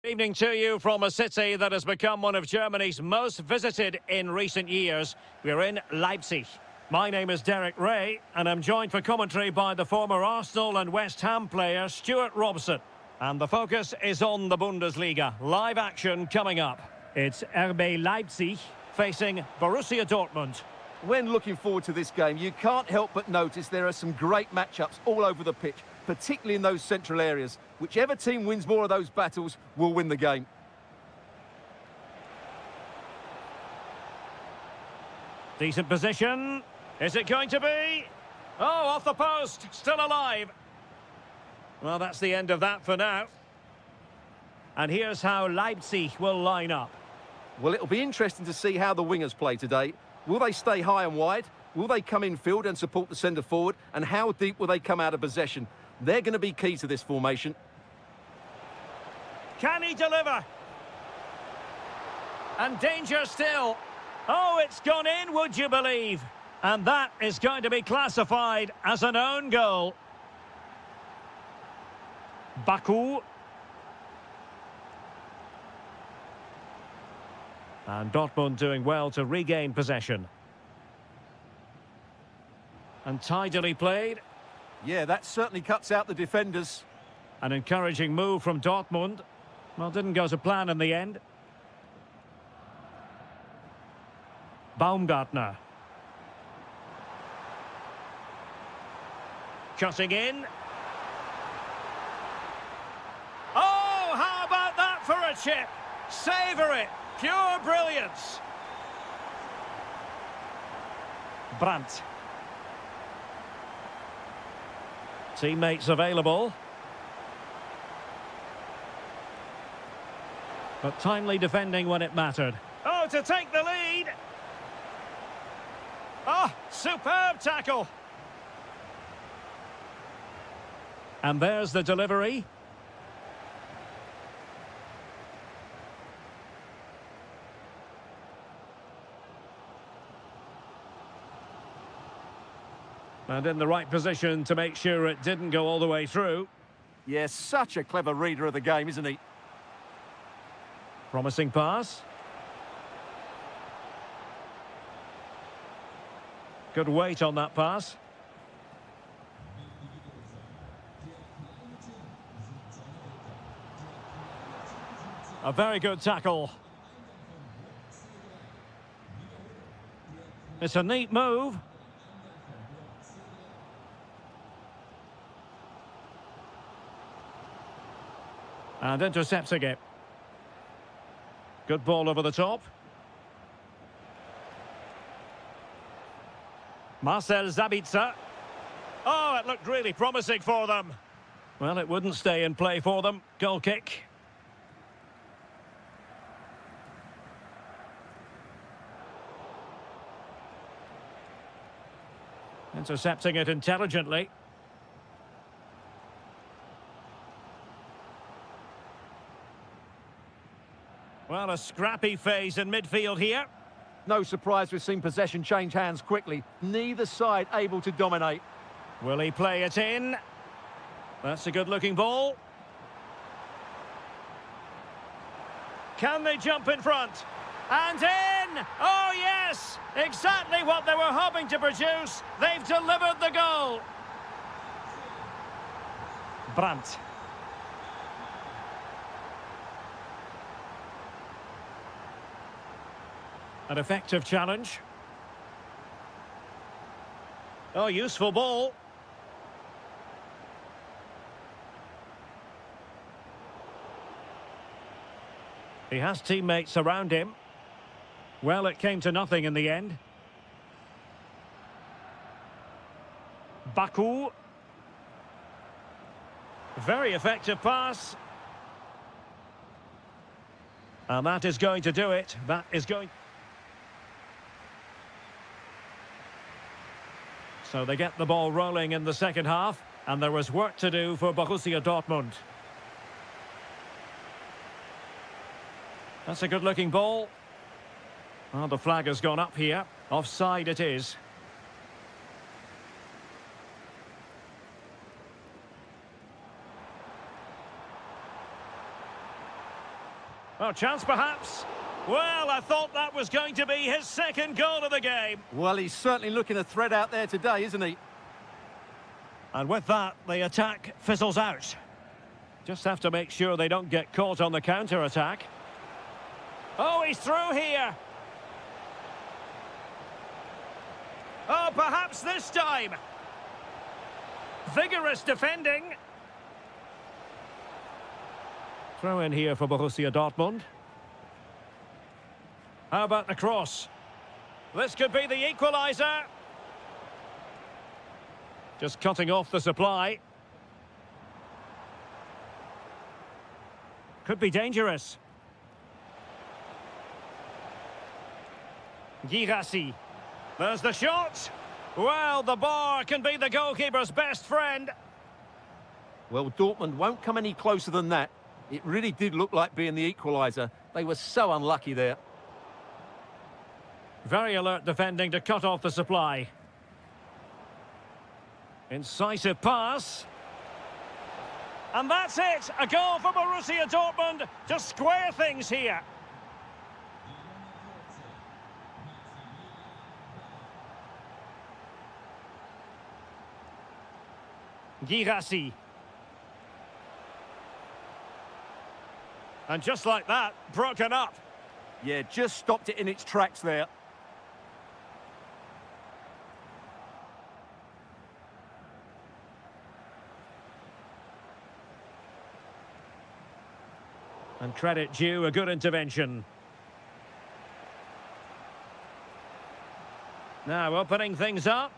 Evening to you from a city that has become one of Germany's most visited in recent years. We're in Leipzig. My name is Derek Ray, and I'm joined for commentary by the former Arsenal and West Ham player Stuart Robson. And the focus is on the Bundesliga. Live action coming up. It's RB Leipzig facing Borussia Dortmund. When looking forward to this game, you can't help but notice there are some great matchups all over the pitch, particularly in those central areas. Whichever team wins more of those battles will win the game. Decent position. Is it going to be? Oh, off the post. Still alive. Well, that's the end of that for now. And here's how Leipzig will line up. Well, it'll be interesting to see how the wingers play today. Will they stay high and wide? Will they come in field and support the centre forward? And how deep will they come out of possession? They're going to be key to this formation. Can he deliver? And danger still. Oh, it's gone in, would you believe? And that is going to be classified as an own goal. Baku. And Dortmund doing well to regain possession. And tidily played. Yeah, that certainly cuts out the defenders. An encouraging move from Dortmund. Well, didn't go to plan in the end. Baumgartner. Cutting in. Oh, how about that for a chip? Savour it. Pure brilliance. Brandt. Teammates available. But timely defending when it mattered. Oh, to take the lead. Oh, superb tackle. And there's the delivery. And in the right position to make sure it didn't go all the way through. Yeah, such a clever reader of the game, isn't he? Promising pass. Good weight on that pass. A very good tackle. It's a neat move. And intercepting it. Good ball over the top. Marcel Sabitzer. Oh, it looked really promising for them. Well, it wouldn't stay in play for them. Goal kick. Intercepting it intelligently. Well, a scrappy phase in midfield here. No surprise we've seen possession change hands quickly. Neither side able to dominate. Will he play it in? That's a good-looking ball. Can they jump in front? And in! Oh, yes! Exactly what they were hoping to produce. They've delivered the goal. Brandt. An effective challenge. Oh, useful ball. He has teammates around him. Well, it came to nothing in the end. Baku. Very effective pass. And that is going to do it. That is going... So they get the ball rolling in the second half, and there was work to do for Borussia Dortmund. That's a good-looking ball. Well, the flag has gone up here. Offside it is. Oh, chance perhaps. Well, I thought that was going to be his second goal of the game. Well, he's certainly looking a threat out there today, isn't he? And with that, the attack fizzles out. Just have to make sure they don't get caught on the counter-attack. Oh, he's through here. Oh, perhaps this time. Vigorous defending. Throw in here for Borussia Dortmund. How about the cross? This could be the equaliser. Just cutting off the supply. Could be dangerous. Girassi. There's the shot. Well, the bar can be the goalkeeper's best friend. Well, Dortmund won't come any closer than that. It really did look like being the equaliser. They were so unlucky there. Very alert defending to cut off the supply. Incisive pass. And that's it! A goal for Borussia Dortmund to square things here. Girassi. And just like that, broken up. Yeah, just stopped it in its tracks there. And credit due, a good intervention. Now opening things up.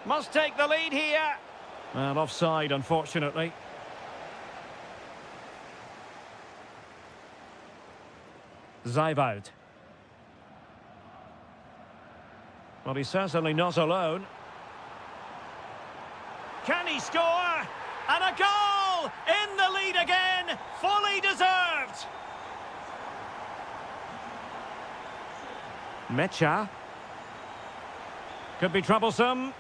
Must take the lead here. And offside, unfortunately. Zijvoud. Well, he's certainly not alone. Can he score? And a goal! In the lead again, fully deserved. Mecha. Could be troublesome.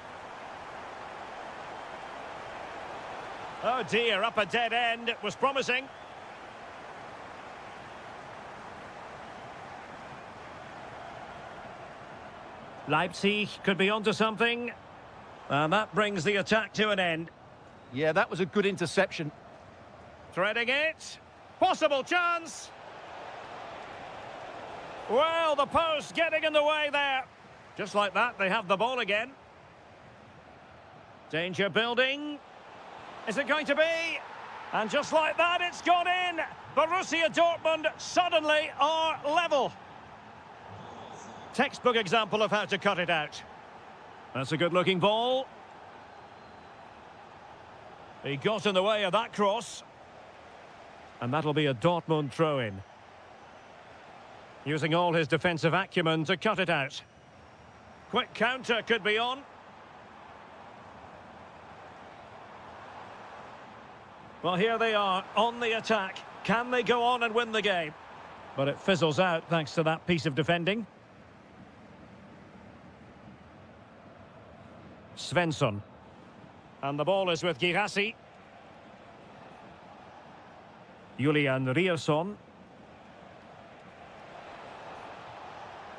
Oh dear, up a dead end. It was promising. Leipzig could be onto something. And that brings the attack to an end. Yeah, that was a good interception. Threading it. Possible chance. Well, the post getting in the way there. Just like that, they have the ball again. Danger building. Is it going to be? And just like that, it's gone in. Borussia Dortmund suddenly are level. Textbook example of how to cut it out. That's a good-looking ball. He got in the way of that cross. And that'll be a Dortmund throw-in. Using all his defensive acumen to cut it out. Quick counter could be on. Well, here they are on the attack. Can they go on and win the game? But it fizzles out thanks to that piece of defending. Svensson. And the ball is with Girassi. Julian Rierson.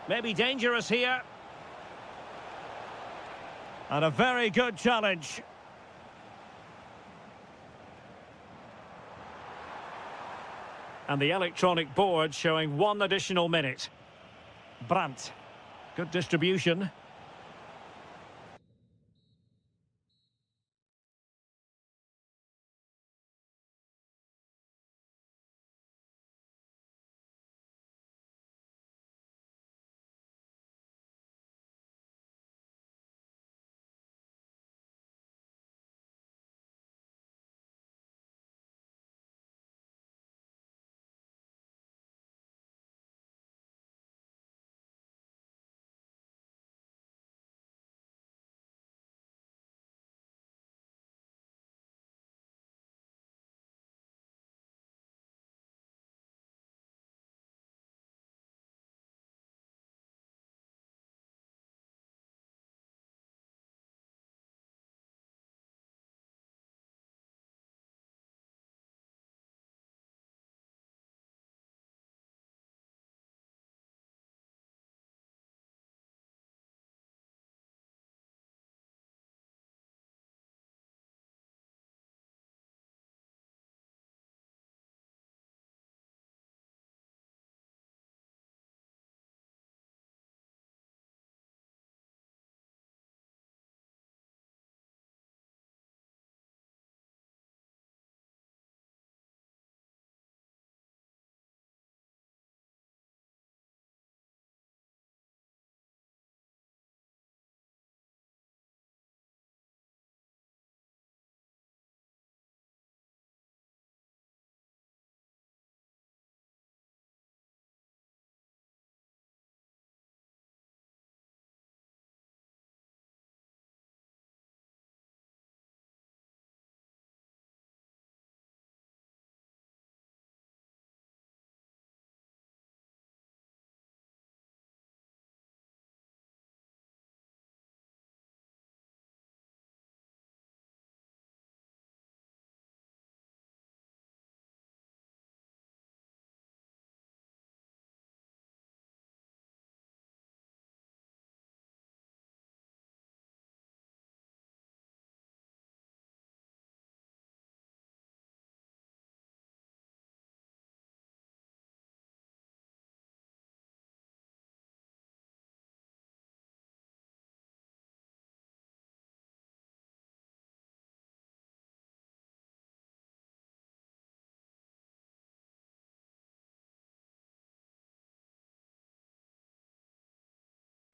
Maybe dangerous here. And a very good challenge. And the electronic board showing 1 additional minute. Brandt. Good distribution.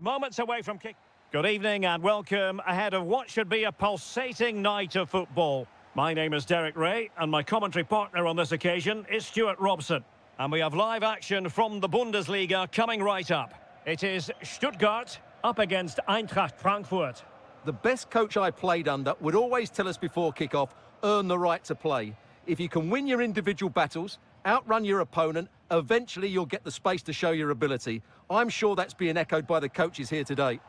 Moments away from kick. Good evening and welcome ahead of what should be a pulsating night of football. My name is Derek Ray and my commentary partner on this occasion is Stuart Robson. And we have live action from the Bundesliga coming right up. It is Stuttgart up against Eintracht Frankfurt. The best coach I played under would always tell us before kick-off, earn the right to play. If you can win your individual battles, outrun your opponent, eventually you'll get the space to show your ability. I'm sure that's being echoed by the coaches here today.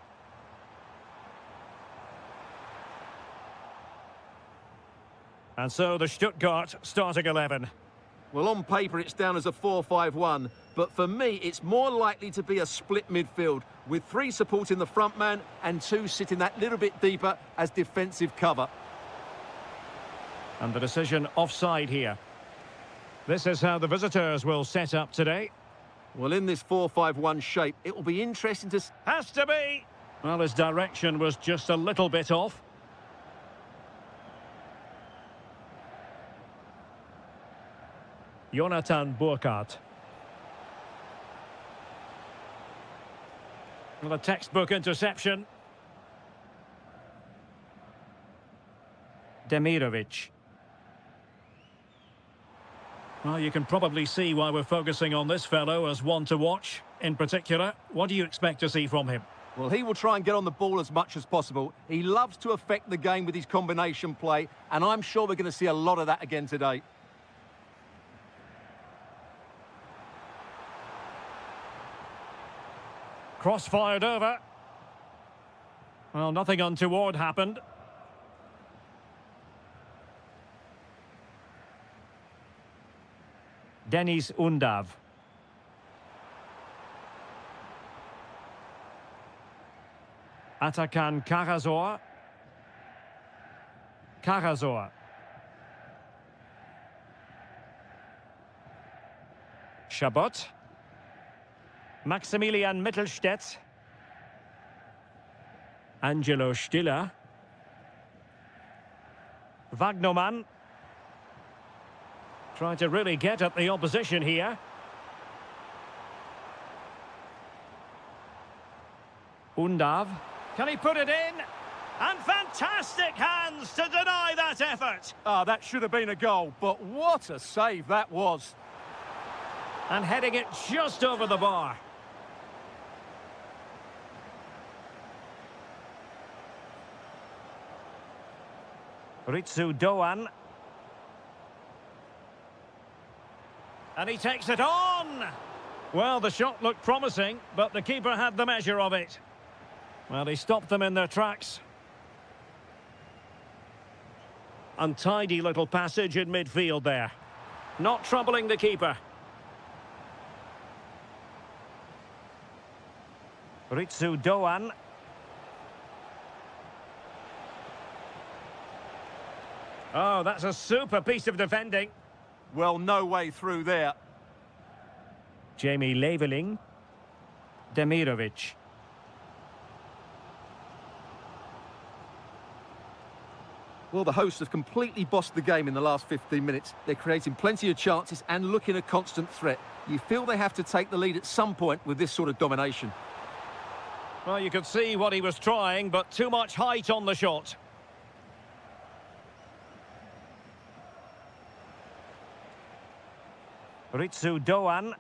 And so the Stuttgart starting 11. Well, on paper it's down as a 4-5-1, but for me it's more likely to be a split midfield with 3 supporting the front man and 2 sitting that little bit deeper as defensive cover. And the decision offside here. This is how the visitors will set up today. Well, in this 4-5-1 shape, it will be interesting to... Has to be! Well, his direction was just a little bit off. Jonathan Burkhardt. Well, a textbook interception. Demirovic. Well, you can probably see why we're focusing on this fellow as one to watch. In particular, what do you expect to see from him? Well, he will try and get on the ball as much as possible. He loves to affect the game with his combination play, and I'm sure we're going to see a lot of that again today. Cross fired over. Well, nothing untoward happened. Denis Undav. Atakan Karazor. Karazor. Chabot. Maximilian Mittelstädt. Angelo Stiller. Wagnermann. Trying to really get at the opposition here. Undav. Can he put it in? And fantastic hands to deny that effort. That should have been a goal, but what a save that was. And heading it just over the bar. Ritsu Doan. And he takes it on! Well, the shot looked promising, but the keeper had the measure of it. Well, he stopped them in their tracks. Untidy little passage in midfield there. Not troubling the keeper. Ritsu Doan. Oh, that's a super piece of defending. Well, no way through there. Jamie Leveling. Demirovic. Well, the hosts have completely bossed the game in the last 15 minutes. They're creating plenty of chances and looking a constant threat. You feel they have to take the lead at some point with this sort of domination. Well, you could see what he was trying, but too much height on the shot. Ritsu Doan.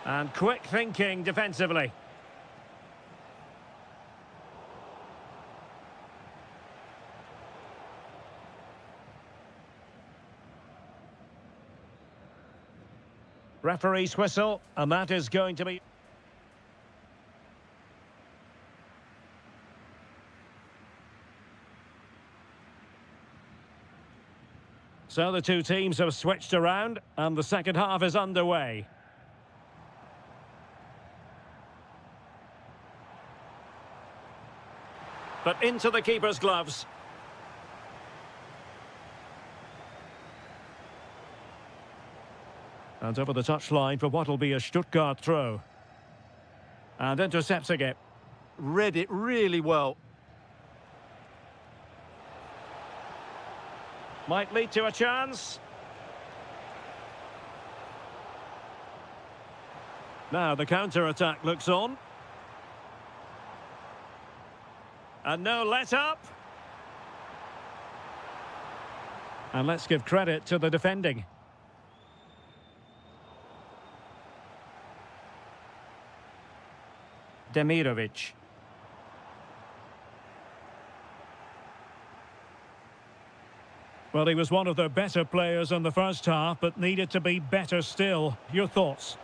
And quick thinking defensively. Referee's whistle, and that is going to be... So the two teams have switched around, and the second half is underway. But into the keeper's gloves. And over the touchline for what will be a Stuttgart throw. And intercepting it. Read it really well. Might lead to a chance. Now the counter-attack looks on. And no let-up. And let's give credit to the defending. Demirovic. Well, he was one of their better players in the first half, but needed to be better still. Your thoughts?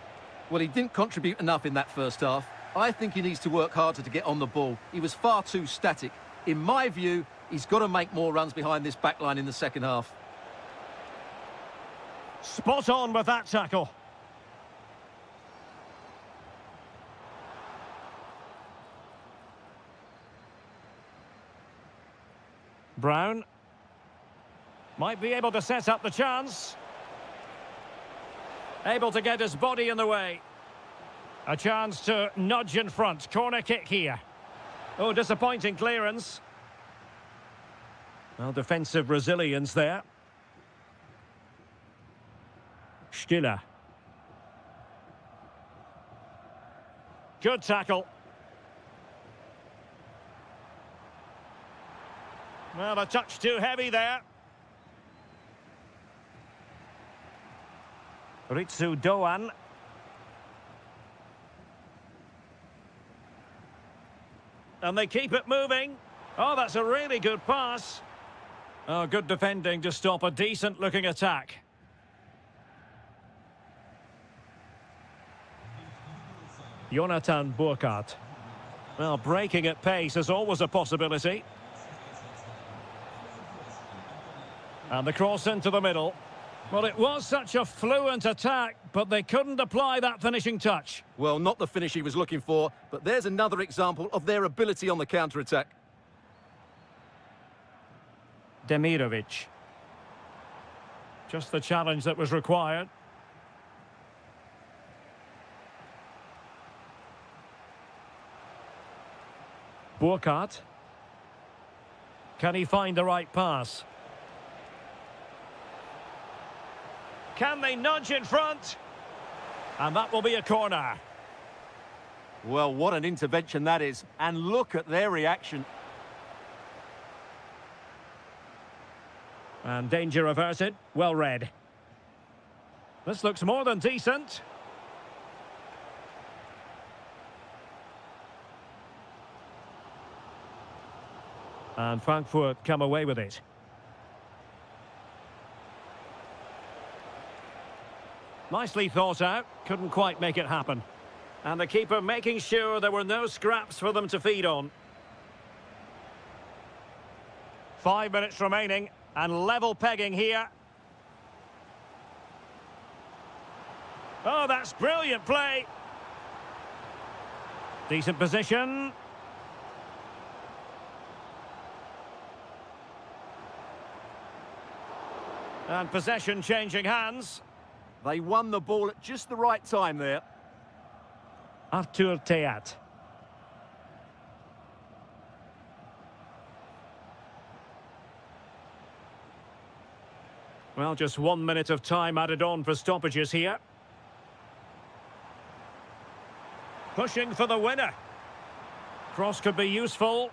Well, he didn't contribute enough in that first half. I think he needs to work harder to get on the ball. He was far too static. In my view, he's got to make more runs behind this backline in the second half. Spot on with that tackle. Brown. Might be able to set up the chance. Able to get his body in the way. A chance to nudge in front. Corner kick here. Oh, disappointing clearance. Well, defensive resilience there. Stiller. Good tackle. Well, a touch too heavy there. Ritsu Doan. And they keep it moving. Oh, that's a really good pass. Oh, good defending to stop a decent-looking attack. Jonathan Burkhardt. Well, breaking at pace is always a possibility. And the cross into the middle. Well, it was such a fluent attack, but they couldn't apply that finishing touch. Well, not the finish he was looking for, but there's another example of their ability on the counter-attack. Demirovic. Just the challenge that was required. Burkhardt. Can he find the right pass? Can they nudge in front? And that will be a corner. Well, what an intervention that is. And look at their reaction. And danger averted. Well read. This looks more than decent. And Frankfurt come away with it. Nicely thought out, couldn't quite make it happen. And the keeper making sure there were no scraps for them to feed on. 5 minutes remaining, and level pegging here. Oh, that's brilliant play. Decent position. And possession changing hands. They won the ball at just the right time there. Arthur Theat. Well, just 1 minute of time added on for stoppages here. Pushing for the winner. Cross could be useful.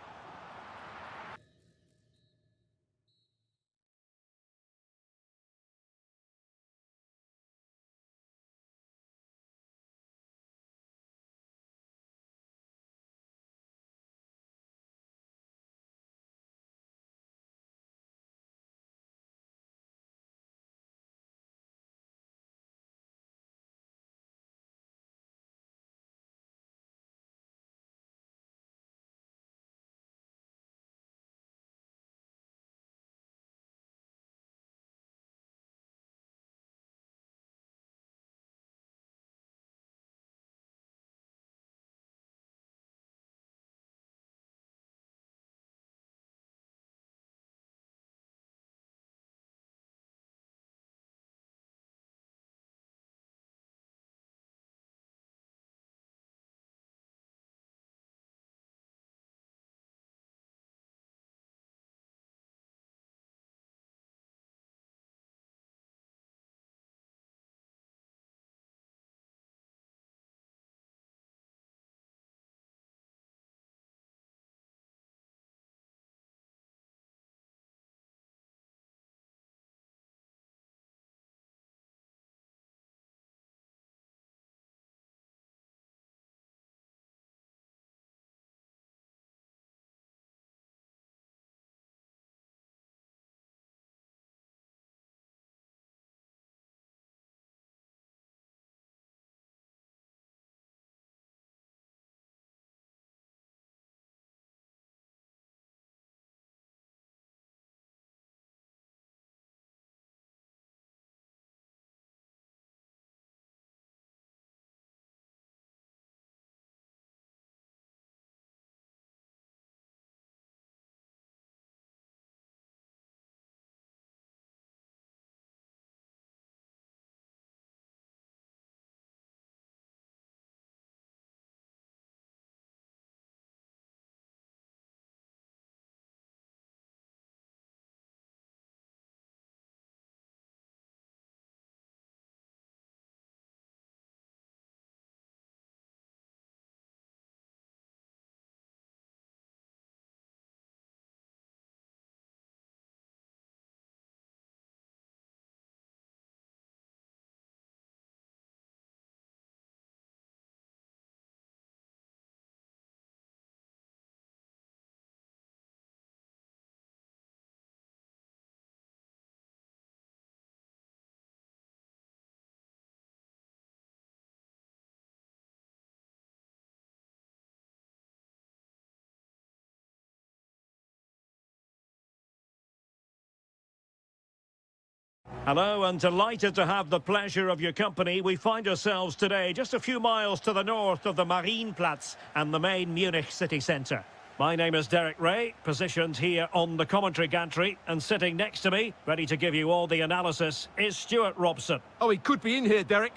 Hello, and delighted to have the pleasure of your company. We find ourselves today just a few miles to the north of the Marienplatz and the main Munich city centre. My name is Derek Ray, positioned here on the commentary gantry, and sitting next to me, ready to give you all the analysis, is Stuart Robson. Oh, he could be in here, Derek.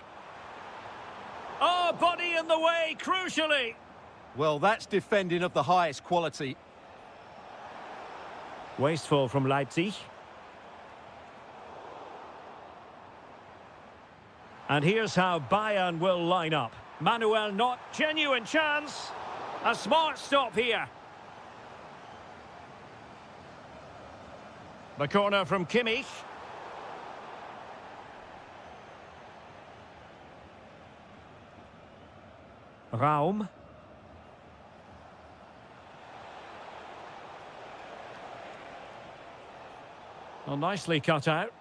Oh, body in the way, crucially. Well, that's defending of the highest quality. Wasteful from Leipzig. And here's how Bayern will line up. Manuel not genuine chance. A smart stop here. The corner from Kimmich. Raum. Well, nicely cut out.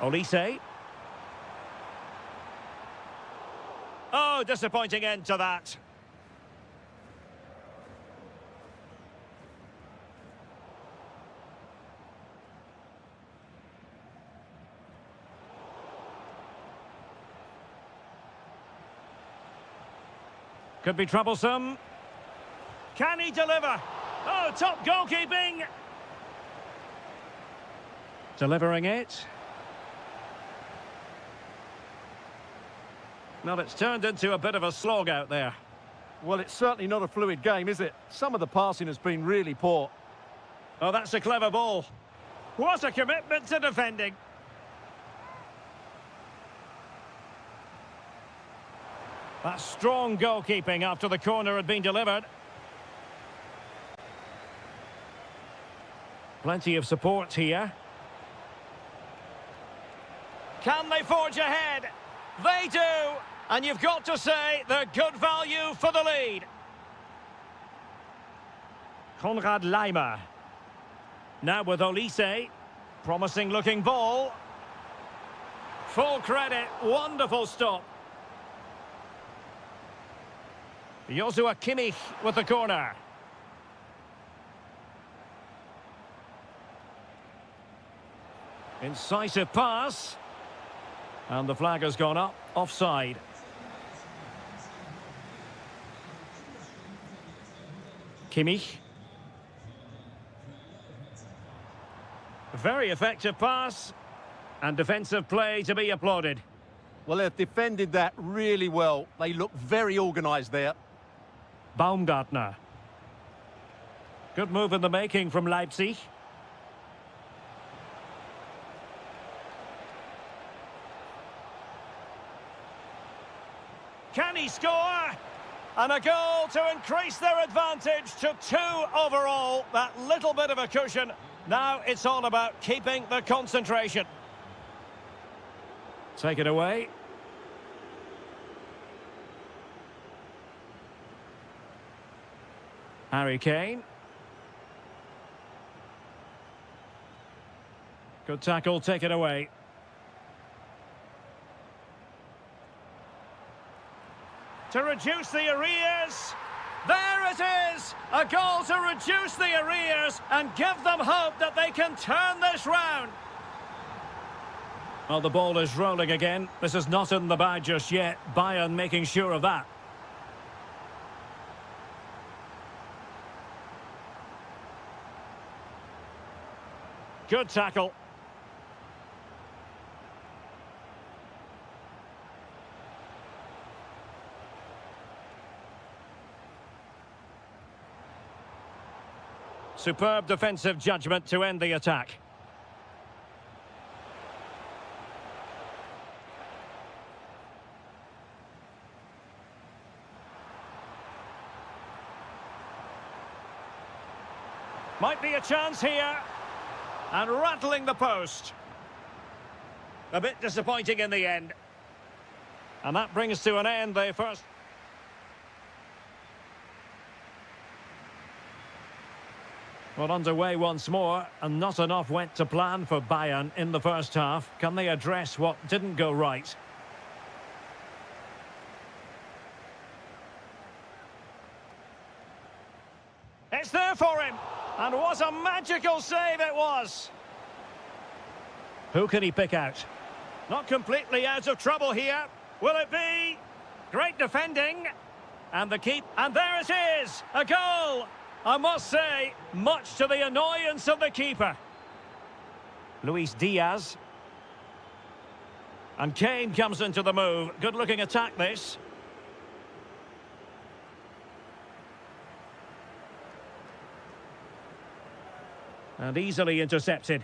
Olise. Oh, disappointing end to that. Could be troublesome. Can he deliver? Oh, top goalkeeping. Delivering it. Well, it's turned into a bit of a slog out there. Well, it's certainly not a fluid game, is it? Some of the passing has been really poor. Oh, that's a clever ball. What a commitment to defending. That's strong goalkeeping after the corner had been delivered. Plenty of support here. Can they forge ahead? They do! And you've got to say they're good value for the lead. Konrad Laimer. Now with Olise. Promising looking ball. Full credit. Wonderful stop. Joshua Kimmich with the corner. Incisive pass. And the flag has gone up. Offside. Kimmich. Very effective pass. And defensive play to be applauded. Well, they've defended that really well. They look very organised there. Baumgartner. Good move in the making from Leipzig. Can he score? And a goal to increase their advantage to 2 overall. That little bit of a cushion. Now it's all about keeping the concentration. Take it away. Harry Kane. Good tackle, take it away. To reduce the arrears. There it is! A goal to reduce the arrears and give them hope that they can turn this round. Well, the ball is rolling again. This is not in the bag just yet. Bayern making sure of that. Good tackle. Superb defensive judgment to end the attack. Might be a chance here. And rattling the post. A bit disappointing in the end. And that brings to an end the first... Well, underway once more, and not enough went to plan for Bayern in the first half. Can they address what didn't go right? time. And what a magical save it was. Who can he pick out? Not completely out of trouble here. Will it be? Great defending. And the keep. And there it is. A goal. I must say, much to the annoyance of the keeper. Luis Diaz. And Kane comes into the move. Good-looking attack, this. And easily intercepted.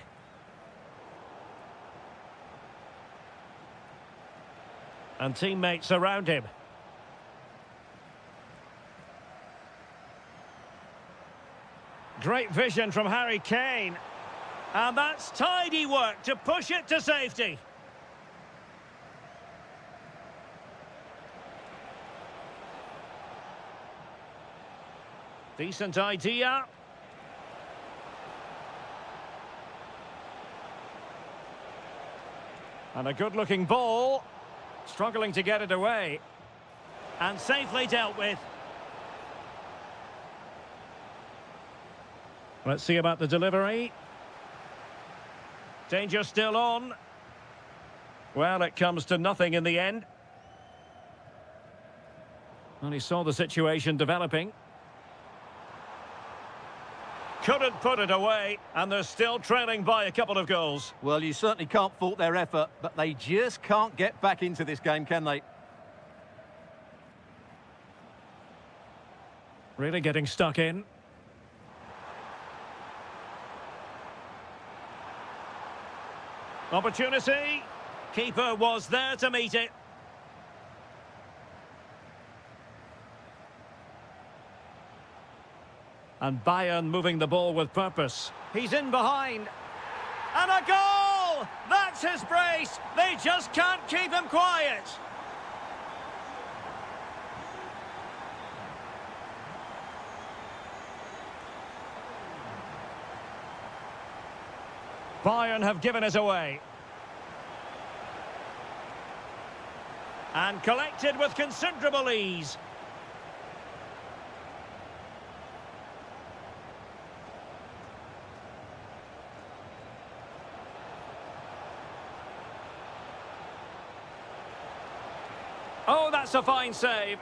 And teammates around him. Great vision from Harry Kane. And that's tidy work to push it to safety. Decent idea. And a good-looking ball. Struggling to get it away. And safely dealt with. Let's see about the delivery. Danger still on. Well, it comes to nothing in the end. And he saw the situation developing. Couldn't put it away, and they're still trailing by a couple of goals. Well, you certainly can't fault their effort, but they just can't get back into this game, can they? Really getting stuck in. Opportunity. Keeper was there to meet it. And Bayern moving the ball with purpose. He's in behind. And a goal! That's his brace. They just can't keep him quiet. Bayern have given it away. And collected with considerable ease. Oh, that's a fine save.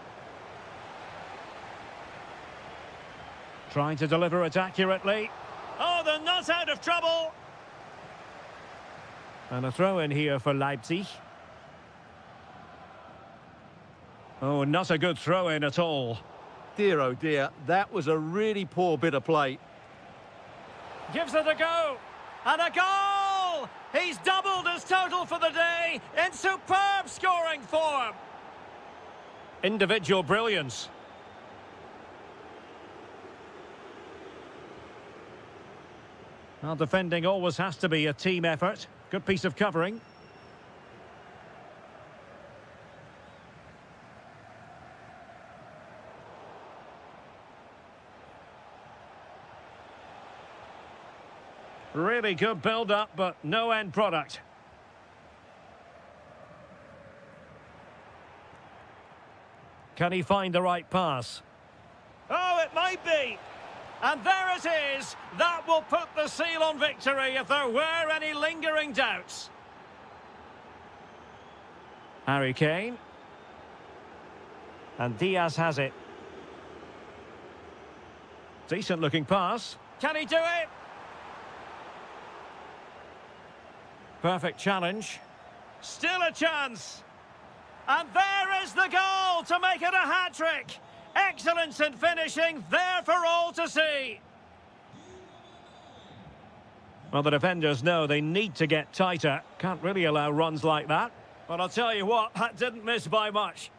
Trying to deliver it accurately. Oh, they're not out of trouble. And a throw in here for Leipzig. Oh, not a good throw in at all. Dear, oh dear, that was a really poor bit of play. Gives it a go. And a goal! He's doubled his total for the day in superb scoring form. Individual brilliance. Well, defending always has to be a team effort. Good piece of covering. Really good build-up, but no end product. Can he find the right pass? Oh, it might be. And there it is. That will put the seal on victory if there were any lingering doubts. Harry Kane. And Diaz has it. Decent looking pass. Can he do it? Perfect challenge. Still a chance. And there is the goal to make it a hat-trick. Excellence in finishing, there for all to see. Well, the defenders know they need to get tighter. Can't really allow runs like that. But I'll tell you what, that didn't miss by much.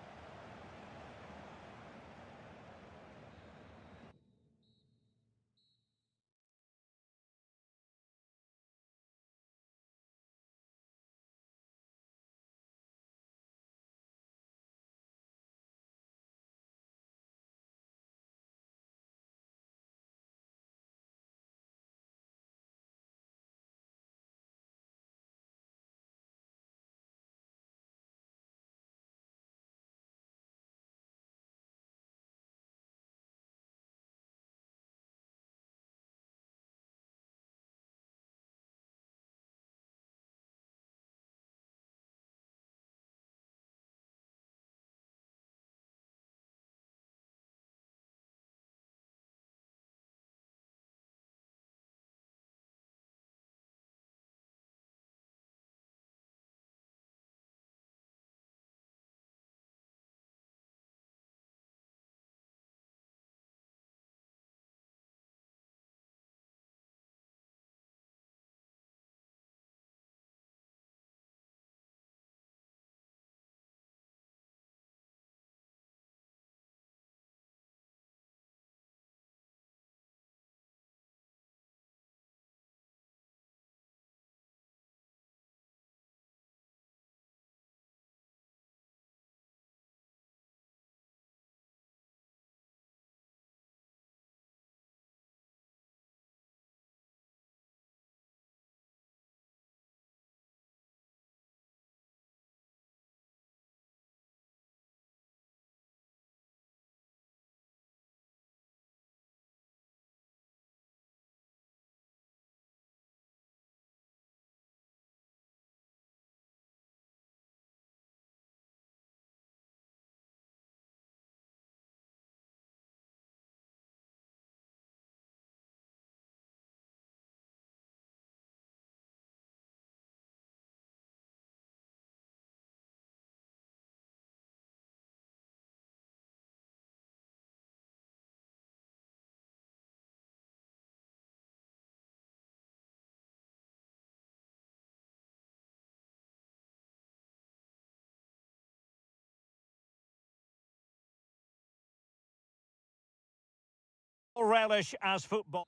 relish as football.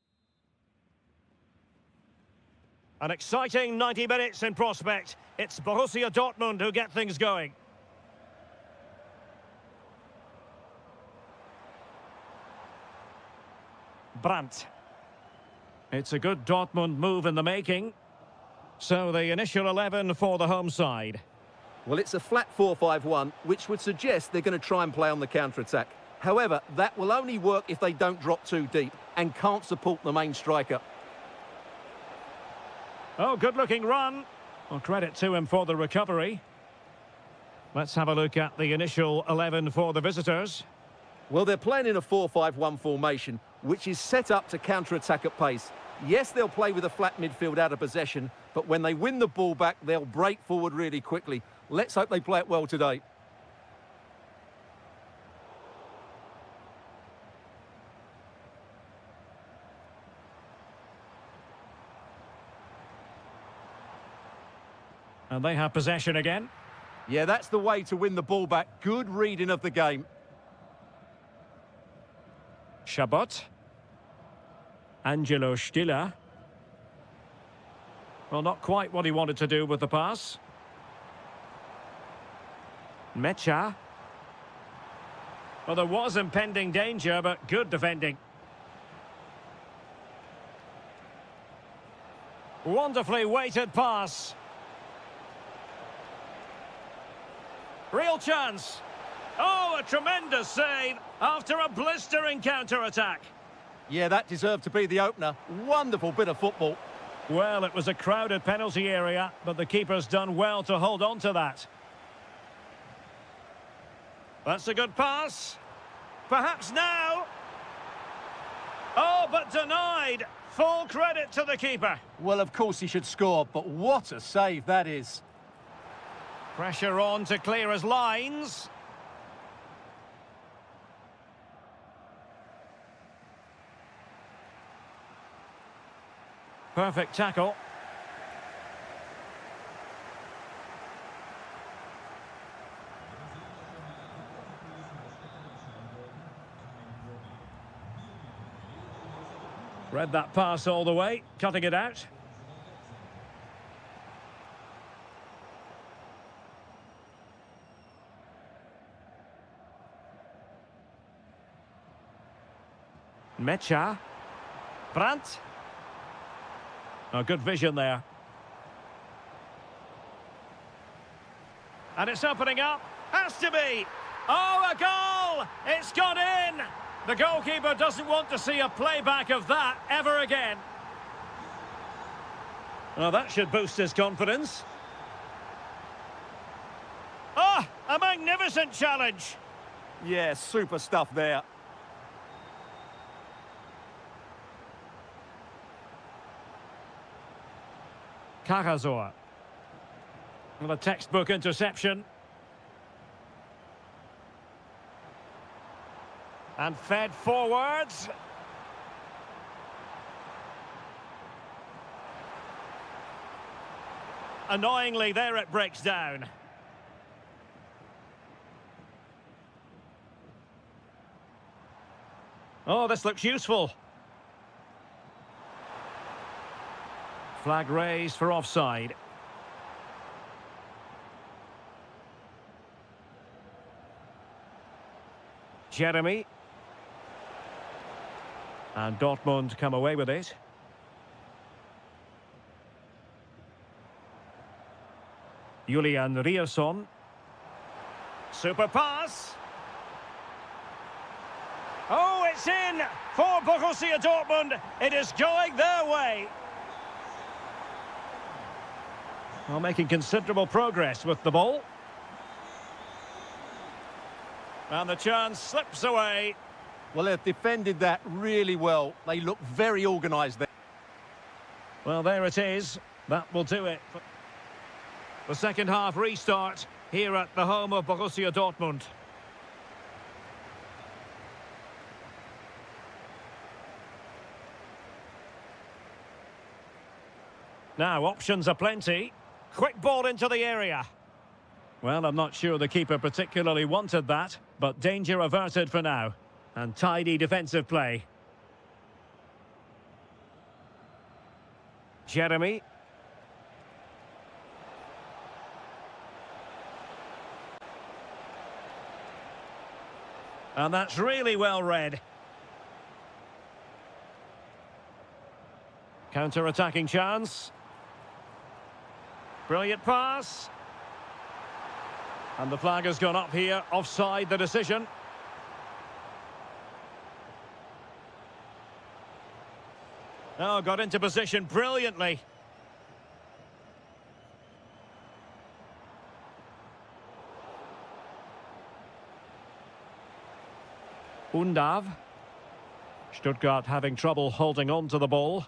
An exciting 90 minutes in prospect. It's Borussia Dortmund who get things going. Brandt. It's a good Dortmund move in the making. So the initial 11 for the home side. Well, it's a flat 4-5-1, which would suggest they're going to try and play on the counter-attack. However, that will only work if they don't drop too deep and can't support the main striker. Oh, good-looking run. Well, credit to him for the recovery. Let's have a look at the initial 11 for the visitors. Well, they're playing in a 4-5-1 formation, which is set up to counter-attack at pace. Yes, they'll play with a flat midfield out of possession, but when they win the ball back, they'll break forward really quickly. Let's hope they play it well today. And they have possession again. Yeah, that's the way to win the ball back. Good reading of the game. Chabot. Angelo Stiller. Well, not quite what he wanted to do with the pass. Mecha. Well, there was impending danger, but good defending. Wonderfully weighted pass. Real chance. Oh, a tremendous save after a blistering counter-attack. Yeah, that deserved to be the opener. Wonderful bit of football. Well, it was a crowded penalty area, but the keeper's done well to hold on to that. That's a good pass. Perhaps now. Oh, but denied. Full credit to the keeper. Well, of course he should score, but what a save that is. Pressure on to clear his lines. Perfect tackle. Read that pass all the way, cutting it out. Mecha. Brandt. Oh, good vision there. And it's opening up. Has to be. Oh, a goal! It's gone in! The goalkeeper doesn't want to see a playback of that ever again. Well, that should boost his confidence. Ah, a magnificent challenge. Yeah, super stuff there. Karazor. Well, a textbook interception. And fed forwards. Annoyingly, there it breaks down. Oh, this looks useful. Flag raised for offside. Jeremy. And Dortmund come away with it. Julian Rierson. Super pass. Oh, it's in for Borussia Dortmund. It is going their way. Well, making considerable progress with the ball. And the chance slips away. Well, they've defended that really well. They look very organised there. Well, there it is. That will do it. The second half restart here at the home of Borussia Dortmund. Now, options are plenty. Quick ball into the area. Well, I'm not sure the keeper particularly wanted that, but danger averted for now. And tidy defensive play. Jeremy. And that's really well read. Counter-attacking chance. Brilliant pass. And the flag has gone up here. Offside the decision. Oh, got into position brilliantly. Undav. Stuttgart having trouble holding on to the ball.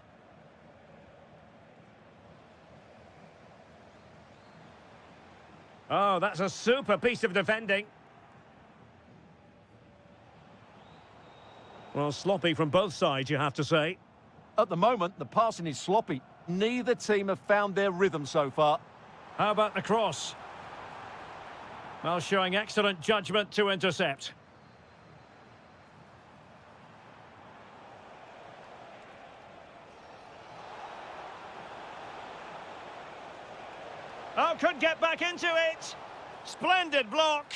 Oh, that's a super piece of defending. Well, sloppy from both sides, you have to say. At the moment, the passing is sloppy. Neither team have found their rhythm so far. How about the cross? Well, showing excellent judgment to intercept. Oh, could get back into it. Splendid block.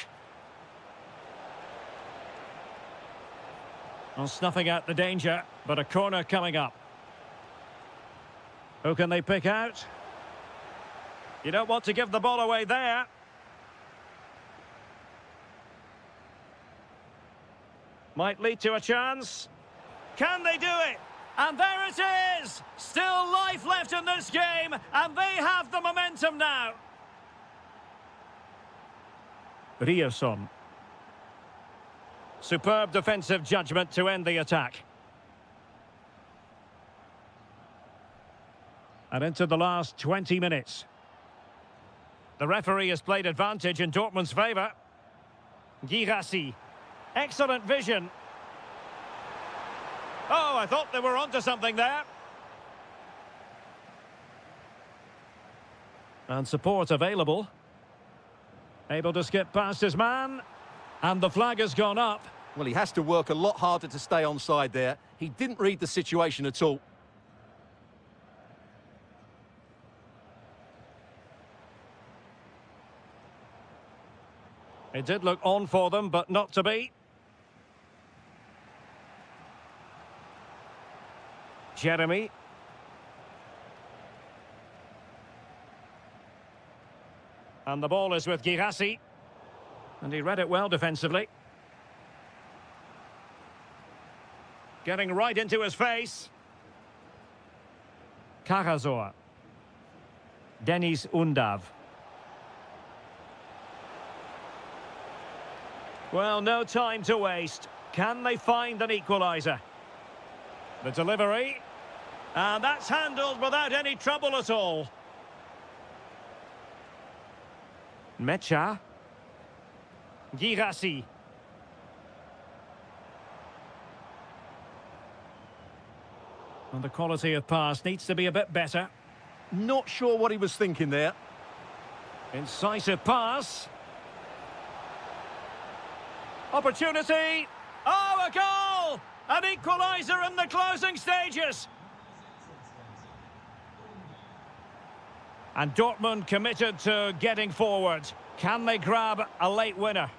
Well, snuffing out the danger, but a corner coming up. Who can they pick out? You don't want to give the ball away there. Might lead to a chance. Can they do it? And there it is! Still life left in this game, and they have the momentum now. Riasson. Superb defensive judgment to end the attack. And into the last 20 minutes. The referee has played advantage in Dortmund's favour. Girassi. Excellent vision. Oh, I thought they were onto something there. And support available. Able to skip past his man. And the flag has gone up. Well, he has to work a lot harder to stay onside there. He didn't read the situation at all. It did look on for them, but not to be. Jeremy. And the ball is with Girassi. And he read it well defensively. Getting right into his face. Karazor. Denis Undav. Well, no time to waste. Can they find an equaliser? The delivery. And that's handled without any trouble at all. Mecha. Girassi. And the quality of pass needs to be a bit better. Not sure what he was thinking there. Incisive pass. Opportunity. Oh, a goal! An equaliser in the closing stages. And Dortmund committed to getting forward. Can they grab a late winner?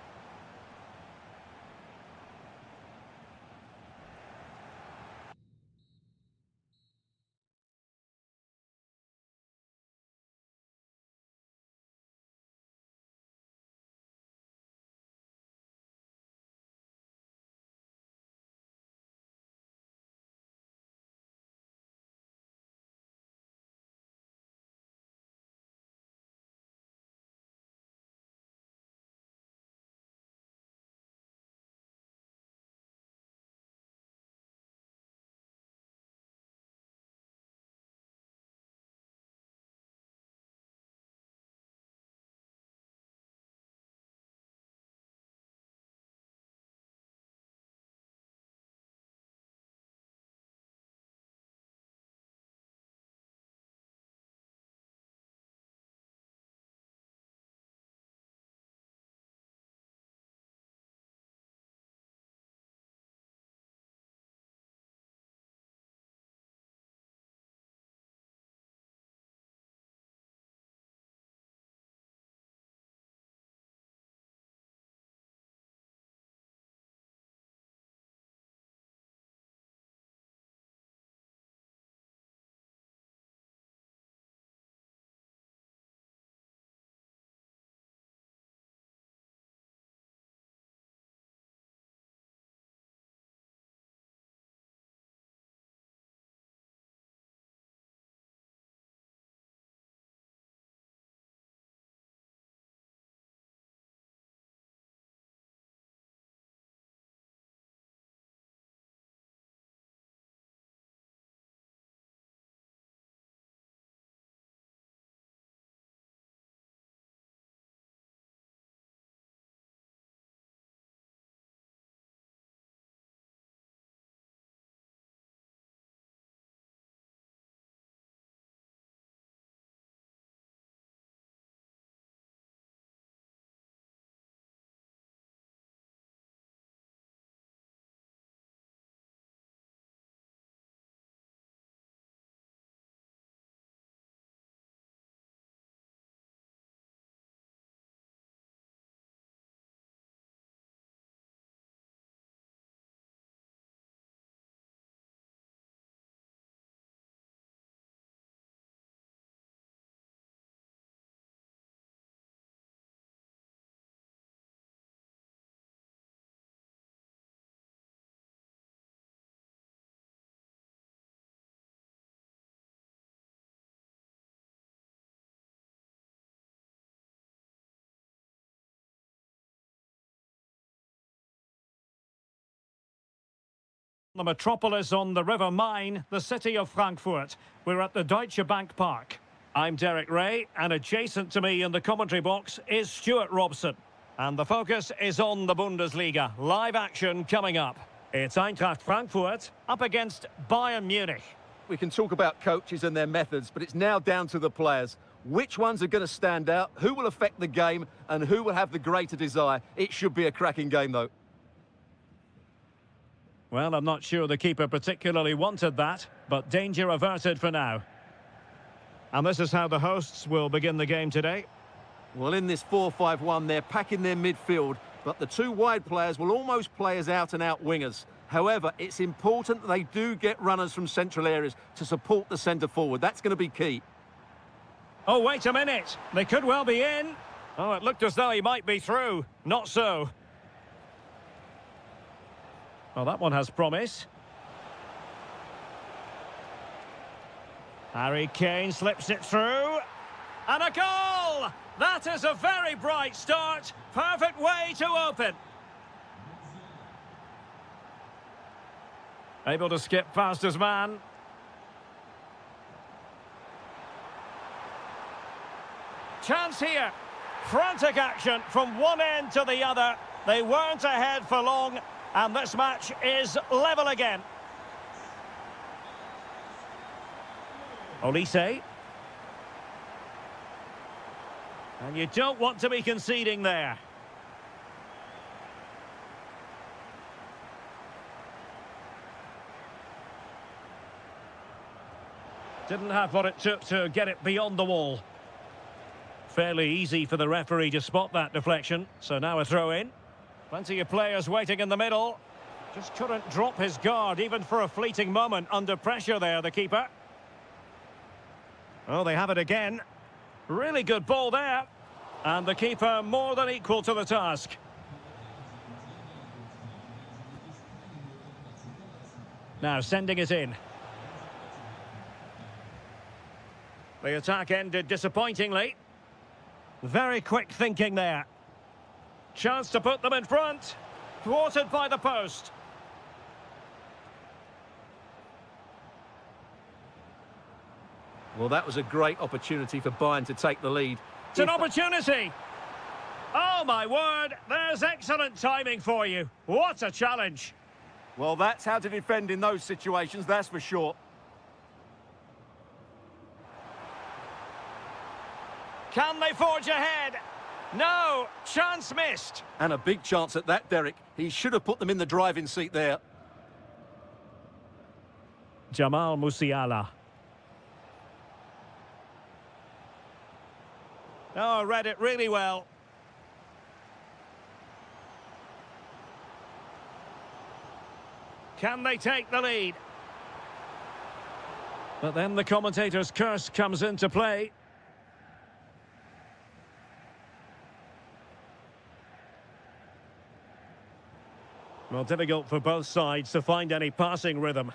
The metropolis on the River Main, the city of Frankfurt. We're at the Deutsche Bank Park. I'm Derek Ray, and adjacent to me in the commentary box is Stuart Robson. And the focus is on the Bundesliga. Live action coming up. It's Eintracht Frankfurt up against Bayern Munich. We can talk about coaches and their methods, but it's now down to the players. Which ones are going to stand out, who will affect the game, and who will have the greater desire? It should be a cracking game, though. Well, I'm not sure the keeper particularly wanted that, but danger averted for now. And this is how the hosts will begin the game today. Well, in this 4-5-1, they're packing their midfield, but the two wide players will almost play as out-and-out wingers. However, it's important that they do get runners from central areas to support the centre forward. That's going to be key. Oh, wait a minute. They could well be in. Oh, it looked as though he might be through. Not so. Well, that one has promise. Harry Kane slips it through. And a goal! That is a very bright start. Perfect way to open. Able to skip past his man. Chance here. Frantic action from one end to the other. They weren't ahead for long. And this match is level again. Olise. And you don't want to be conceding there. Didn't have what it took to get it beyond the wall. Fairly easy for the referee to spot that deflection. So now a throw in. Plenty of players waiting in the middle. Just couldn't drop his guard even for a fleeting moment under pressure there, the keeper. Oh, they have it again. Really good ball there. And the keeper more than equal to the task. Now sending it in. The attack ended disappointingly. Very quick thinking there. Chance to put them in front. Thwarted by the post. Well, that was a great opportunity for Bayern to take the lead. It's an opportunity. Oh, my word. There's excellent timing for you. What a challenge. Well, that's how to defend in those situations, that's for sure. Can they forge ahead? No, chance missed. And a big chance at that, Derek. He should have put them in the driving seat there. Jamal Musiala. Oh, read it really well. Can they take the lead? But then the commentator's curse comes into play. Well, difficult for both sides to find any passing rhythm.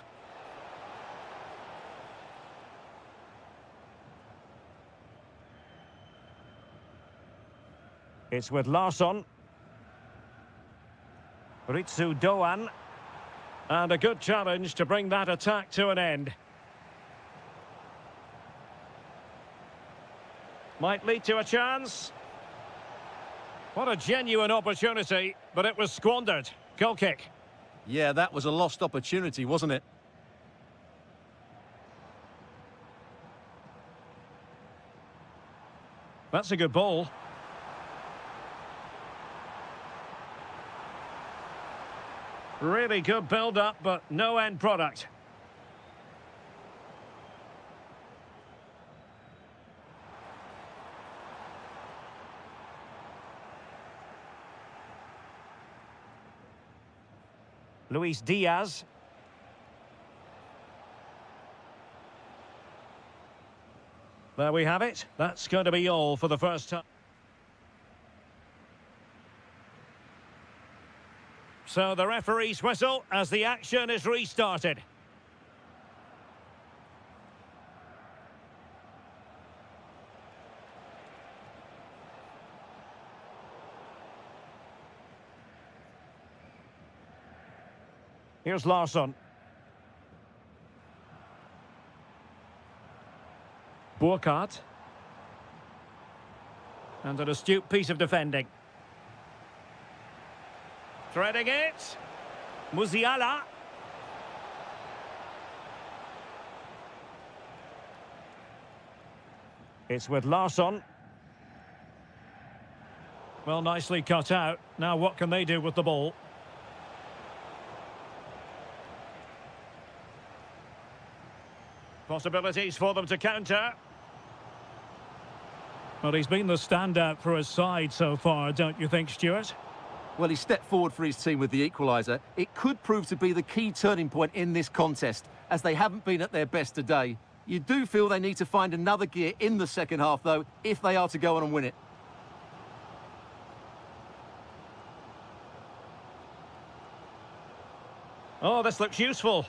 It's with Larsson. Ritsu Doan. And a good challenge to bring that attack to an end. Might lead to a chance. What a genuine opportunity, but it was squandered. Goal kick. Yeah, that was a lost opportunity, wasn't it? That's a good ball. Really good build-up, but no end product. Luis Diaz. There we have it. That's going to be all for the first time. So the referee's whistle as the action is restarted. Here's Larsson. Burkhardt. And an astute piece of defending. Threading it. Musiala. It's with Larsson. Well, nicely cut out. Now what can they do with the ball? Possibilities for them to counter. Well, he's been the standout for his side so far, don't you think, Stuart? Well, he stepped forward for his team with the equaliser. It could prove to be the key turning point in this contest, as they haven't been at their best today. You do feel they need to find another gear in the second half, though, if they are to go on and win it. Oh, this looks useful.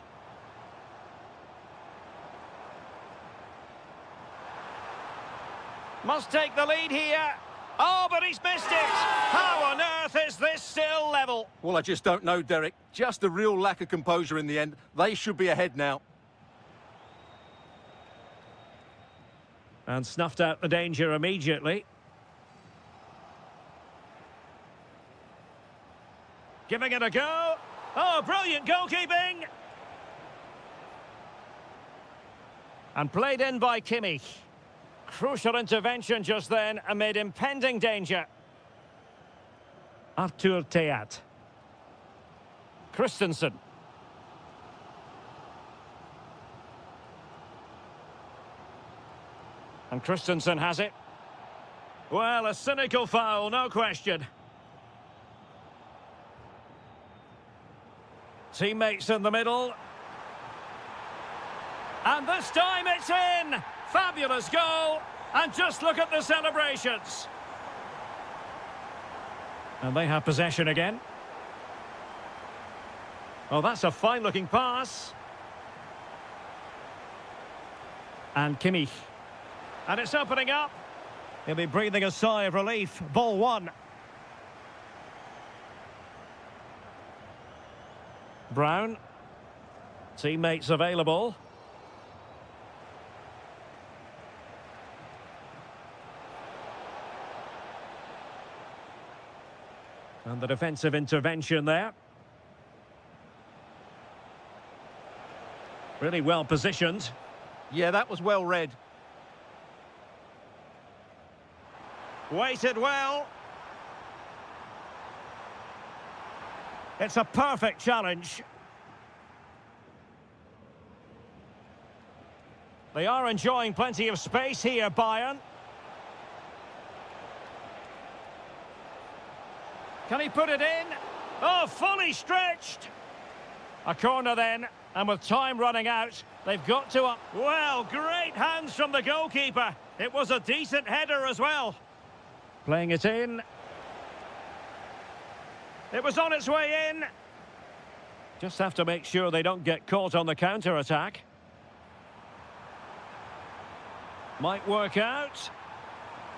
Must take the lead here. Oh, but he's missed it. How on earth is this still level? Well, I just don't know, Derek. Just a real lack of composure in the end. They should be ahead now. And snuffed out the danger immediately. Giving it a go. Oh, brilliant goalkeeping. And played in by Kimmich. Crucial intervention just then amid impending danger. Artur Teat. Christensen. And Christensen has it. Well, a cynical foul, no question. Teammates in the middle. And this time it's in! Fabulous goal! And just look at the celebrations. And they have possession again. Oh, that's a fine-looking pass. And Kimmich. And it's opening up. He'll be breathing a sigh of relief. Ball one. Brown. Teammates available. And the defensive intervention there. Really well positioned. Yeah, that was well read. Weighted well. It's a perfect challenge. They are enjoying plenty of space here, Bayern. Can he put it in? Oh, fully stretched. A corner then, and with time running out, they've got to... Well, great hands from the goalkeeper. It was a decent header as well. Playing it in. It was on its way in. Just have to make sure they don't get caught on the counter-attack. Might work out.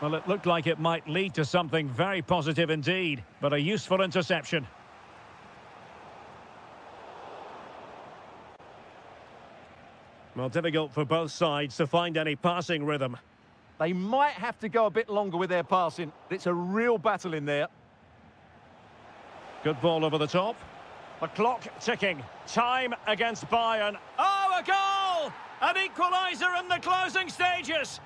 Well, it looked like it might lead to something very positive indeed, but a useful interception. Well, difficult for both sides to find any passing rhythm. They might have to go a bit longer with their passing. It's a real battle in there. Good ball over the top. The clock ticking. Time against Bayern. Oh, a goal! An equaliser in the closing stages.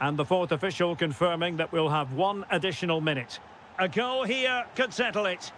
And the fourth official confirming that we'll have one additional minute. A goal here could settle it.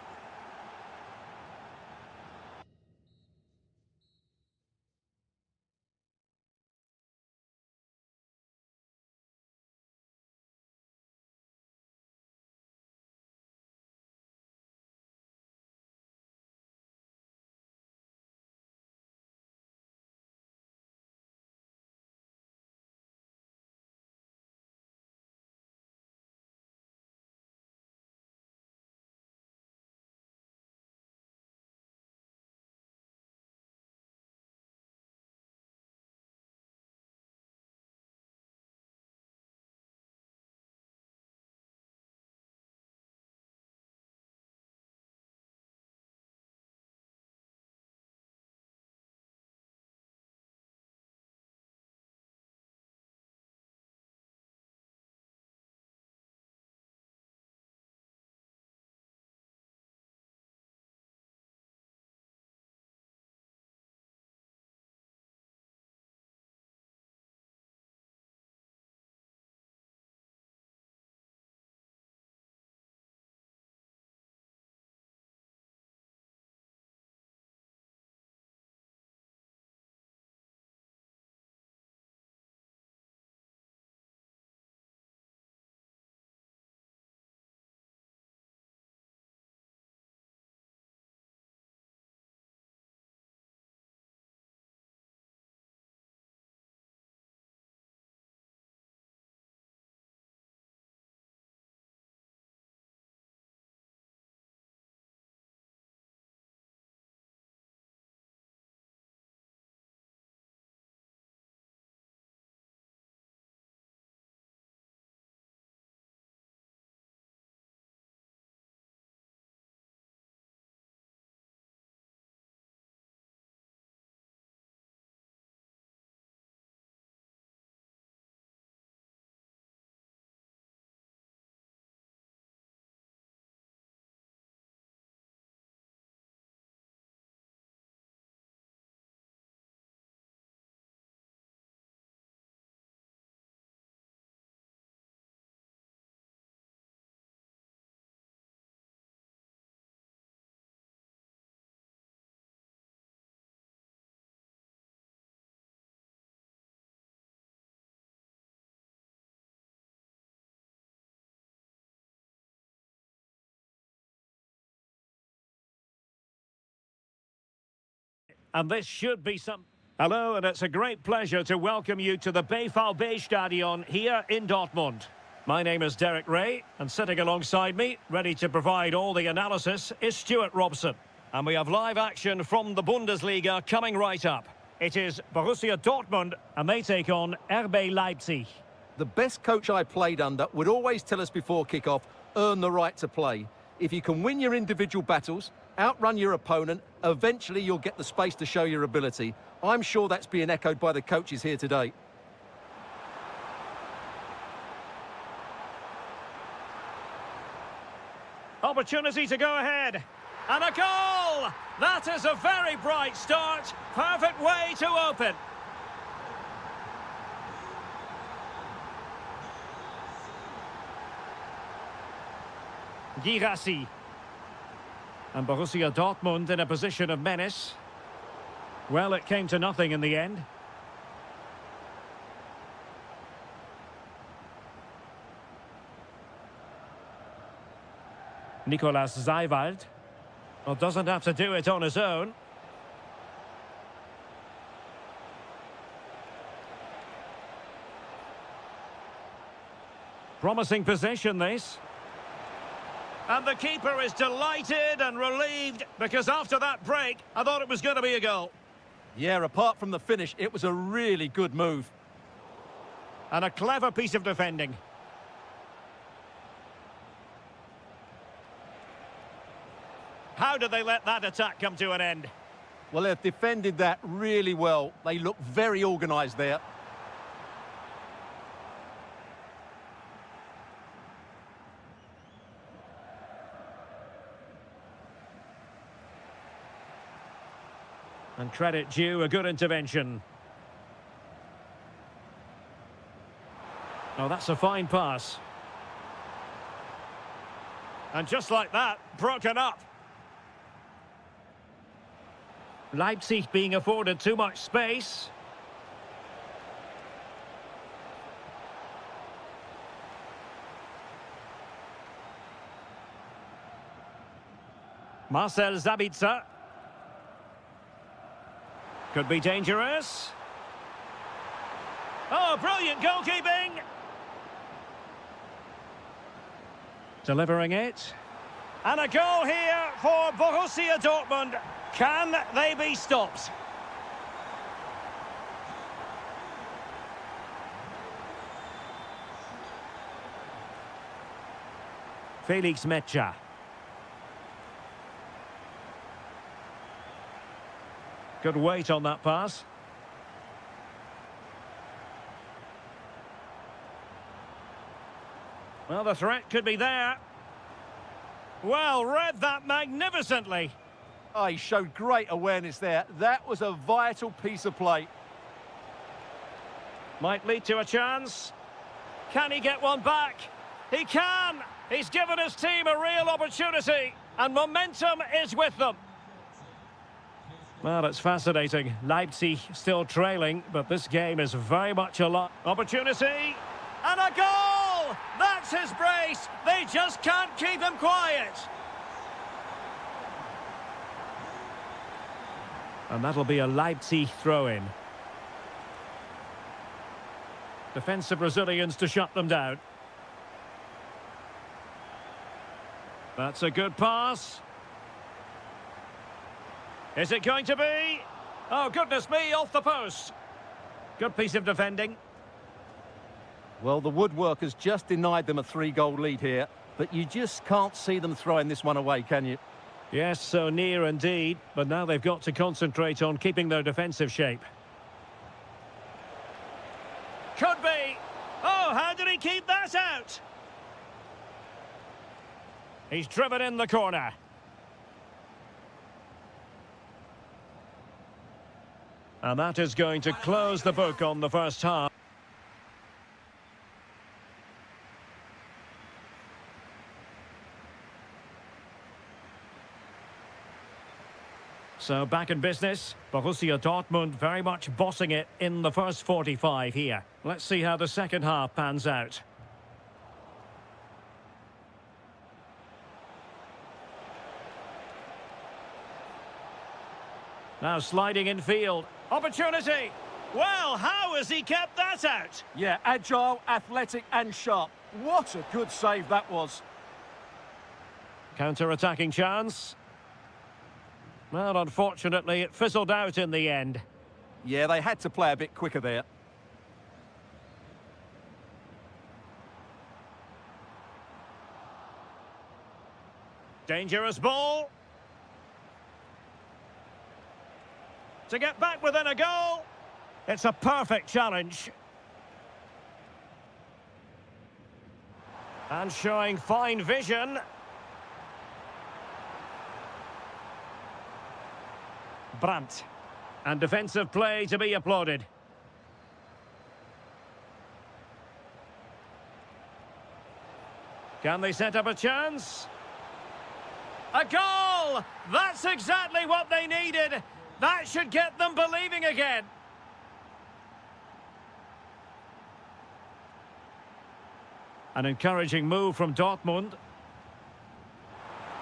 and this should be some... Hello, and it's a great pleasure to welcome you to the Stadion here in Dortmund. My name is Derek Ray, and sitting alongside me, ready to provide all the analysis, is Stuart Robson. And we have live action from the Bundesliga coming right up. It is Borussia Dortmund, and they take on RB Leipzig. The best coach I played under would always tell us before kick-off, earn the right to play. If you can win your individual battles, outrun your opponent, eventually you'll get the space to show your ability. I'm sure that's being echoed by the coaches here today. Opportunity to go ahead. And a goal! That is a very bright start. Perfect way to open. Girassi. And Borussia Dortmund in a position of menace. Well, it came to nothing in the end. Nicolas Zeiwald. Well, doesn't have to do it on his own. Promising possession, this. And the keeper is delighted and relieved, because after that break, I thought it was going to be a goal. Yeah, apart from the finish, it was a really good move. And a clever piece of defending. How did they let that attack come to an end? Well, they've defended that really well. They look very organised there. And credit due, a good intervention. Oh, that's a fine pass. And just like that, broken up. Leipzig being afforded too much space. Marcel Sabitzer. Could be dangerous. Oh, brilliant goalkeeping! Delivering it. And a goal here for Borussia Dortmund. Can they be stopped? Felix Metscher. Good weight on that pass. Well, the threat could be there. Well, read that magnificently. Oh, he showed great awareness there. That was a vital piece of play. Might lead to a chance. Can he get one back? He can! He's given his team a real opportunity, and momentum is with them. Well, it's fascinating. Leipzig still trailing, but this game is very much a lot. Opportunity, and a goal! That's his brace! They just can't keep him quiet. And that'll be a Leipzig throw-in. Defensive Brazilians to shut them down. That's a good pass. Is it going to be? Oh, goodness me, off the post. Good piece of defending. Well, the woodworkers just denied them a 3-goal lead here, but you just can't see them throwing this one away, can you? Yes, so near indeed, but now they've got to concentrate on keeping their defensive shape. Could be. Oh, how did he keep that out? He's driven in the corner. And that is going to close the book on the first half. So back in business, Borussia Dortmund very much bossing it in the first 45 here. Let's see how the second half pans out. Now sliding in field. Opportunity! Well, how has he kept that out? Yeah, agile, athletic and sharp. What a good save that was. Counter-attacking chance. Well, unfortunately, it fizzled out in the end. Yeah, they had to play a bit quicker there. Dangerous ball. To get back within a goal. It's a perfect challenge. And showing fine vision. Brandt. And defensive play to be applauded. Can they set up a chance? A goal! That's exactly what they needed. That should get them believing again. An encouraging move from Dortmund.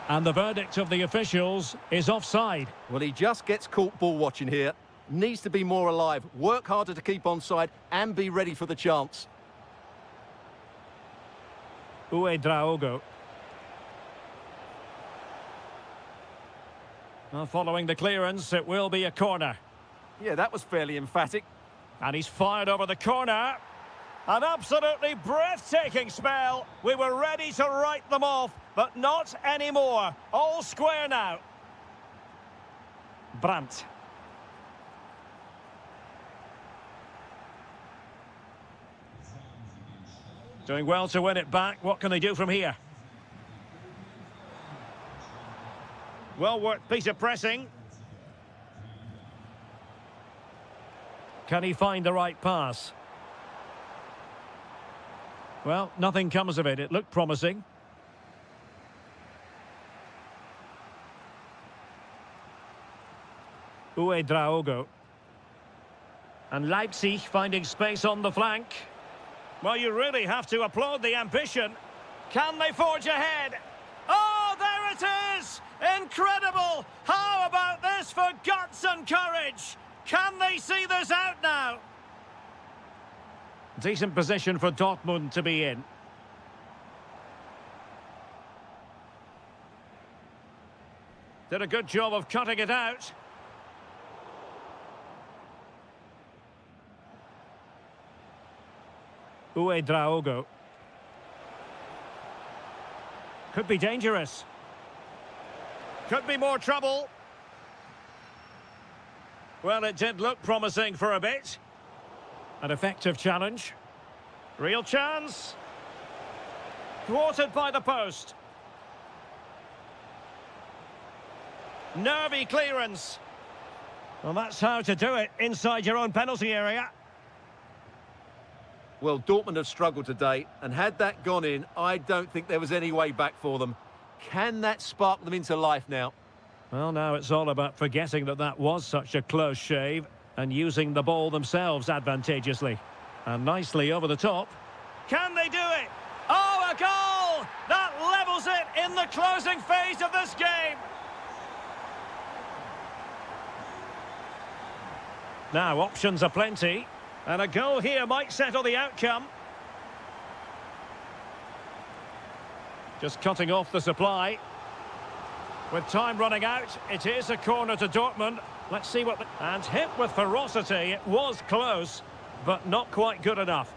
And the verdict of the officials is offside. Well, he just gets caught ball watching here. Needs to be more alive, work harder to keep onside and be ready for the chance. Draogo. Well, following the clearance, it will be a corner. Yeah, that was fairly emphatic. And he's fired over the corner. An absolutely breathtaking spell. We were ready to write them off, but not anymore. All square now. Brandt. Doing well to win it back. What can they do from here? Well-worked piece of pressing. Can he find the right pass? Well, nothing comes of it. It looked promising. Draogo. And Leipzig finding space on the flank. Well, you really have to applaud the ambition. Can they forge ahead? Oh, there it is! Incredible! How about this for guts and courage? Can they see this out now? Decent position for Dortmund to be in. Did a good job of cutting it out. Draogo. Could be dangerous. Could be more trouble. Well, it did look promising for a bit. An effective challenge. Real chance. Thwarted by the post. Nervy clearance. Well, that's how to do it inside your own penalty area. Well, Dortmund have struggled today, and had that gone in, I don't think there was any way back for them. Can that spark them into life now? Well, now it's all about forgetting that that was such a close shave and using the ball themselves advantageously. And nicely over the top. Can they do it? Oh, a goal! That levels it in the closing phase of this game. Now, options are plenty. And a goal here might settle the outcome. Just cutting off the supply. With time running out, it is a corner to Dortmund. Let's see what... And hit with ferocity. It was close, but not quite good enough.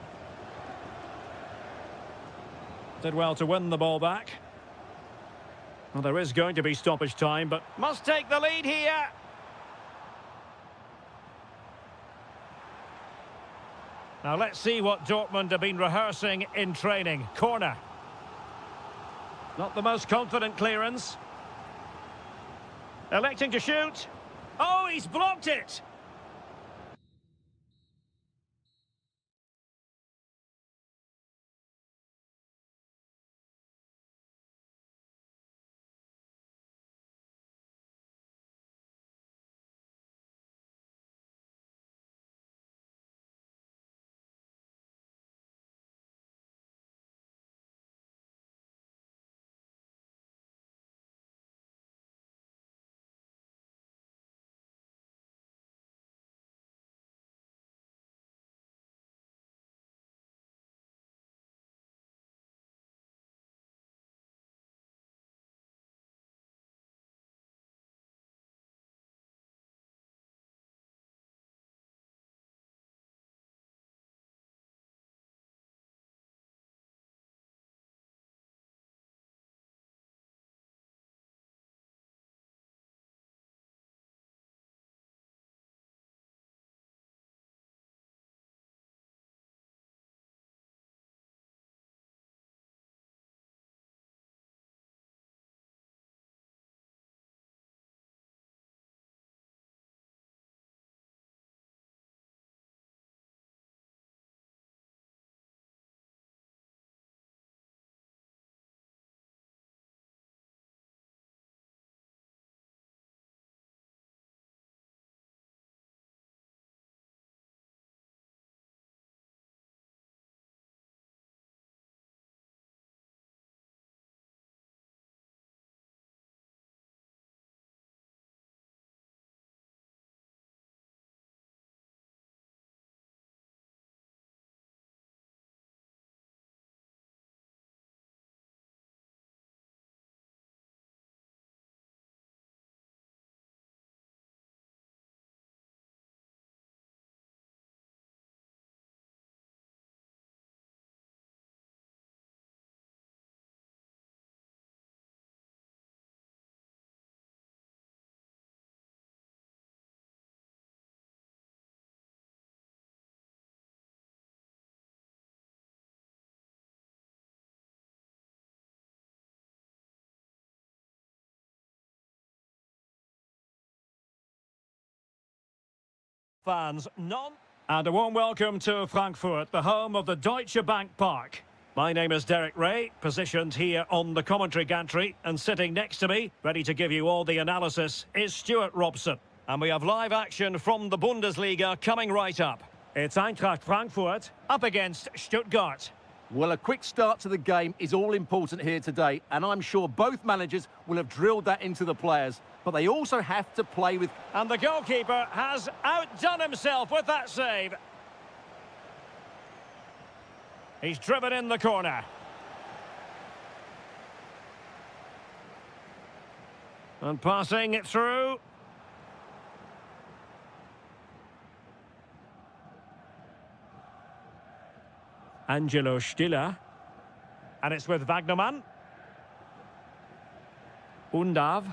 Did well to win the ball back. Well, there is going to be stoppage time, but must take the lead here. Now let's see what Dortmund have been rehearsing in training. Corner. Not the most confident clearance. Electing to shoot. Oh, he's blocked it. fans, none. And a warm welcome to Frankfurt, the home of the Deutsche Bank Park. My name is Derek Ray, positioned here on the commentary gantry, and sitting next to me, ready to give you all the analysis, is Stuart Robson. And we have live action from the Bundesliga coming right up. It's Eintracht Frankfurt up against Stuttgart. Well, a quick start to the game is all important here today, and I'm sure both managers will have drilled that into the players, but they also have to play with... And the goalkeeper has outdone himself with that save. He's driven in the corner. And passing it through. Angelo Stiller. And it's with Wagnerman. Undav.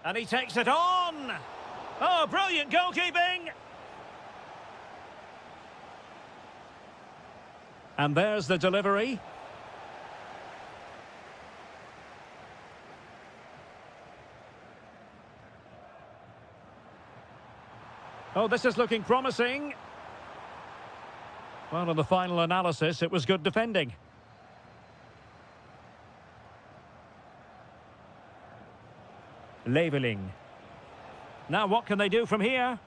And he takes it on. Oh, brilliant goalkeeping. And there's the delivery. Oh, this is looking promising. Well, in the final analysis, it was good defending. Leveling. Now, what can they do from here?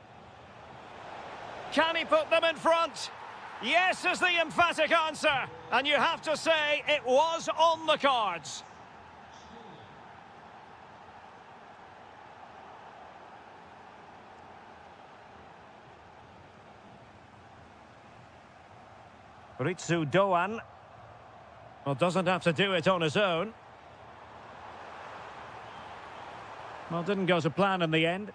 Can he put them in front? Yes is the emphatic answer. And you have to say it was on the cards. Ritsu Doan. Well, doesn't have to do it on his own. Well, didn't go to plan in the end.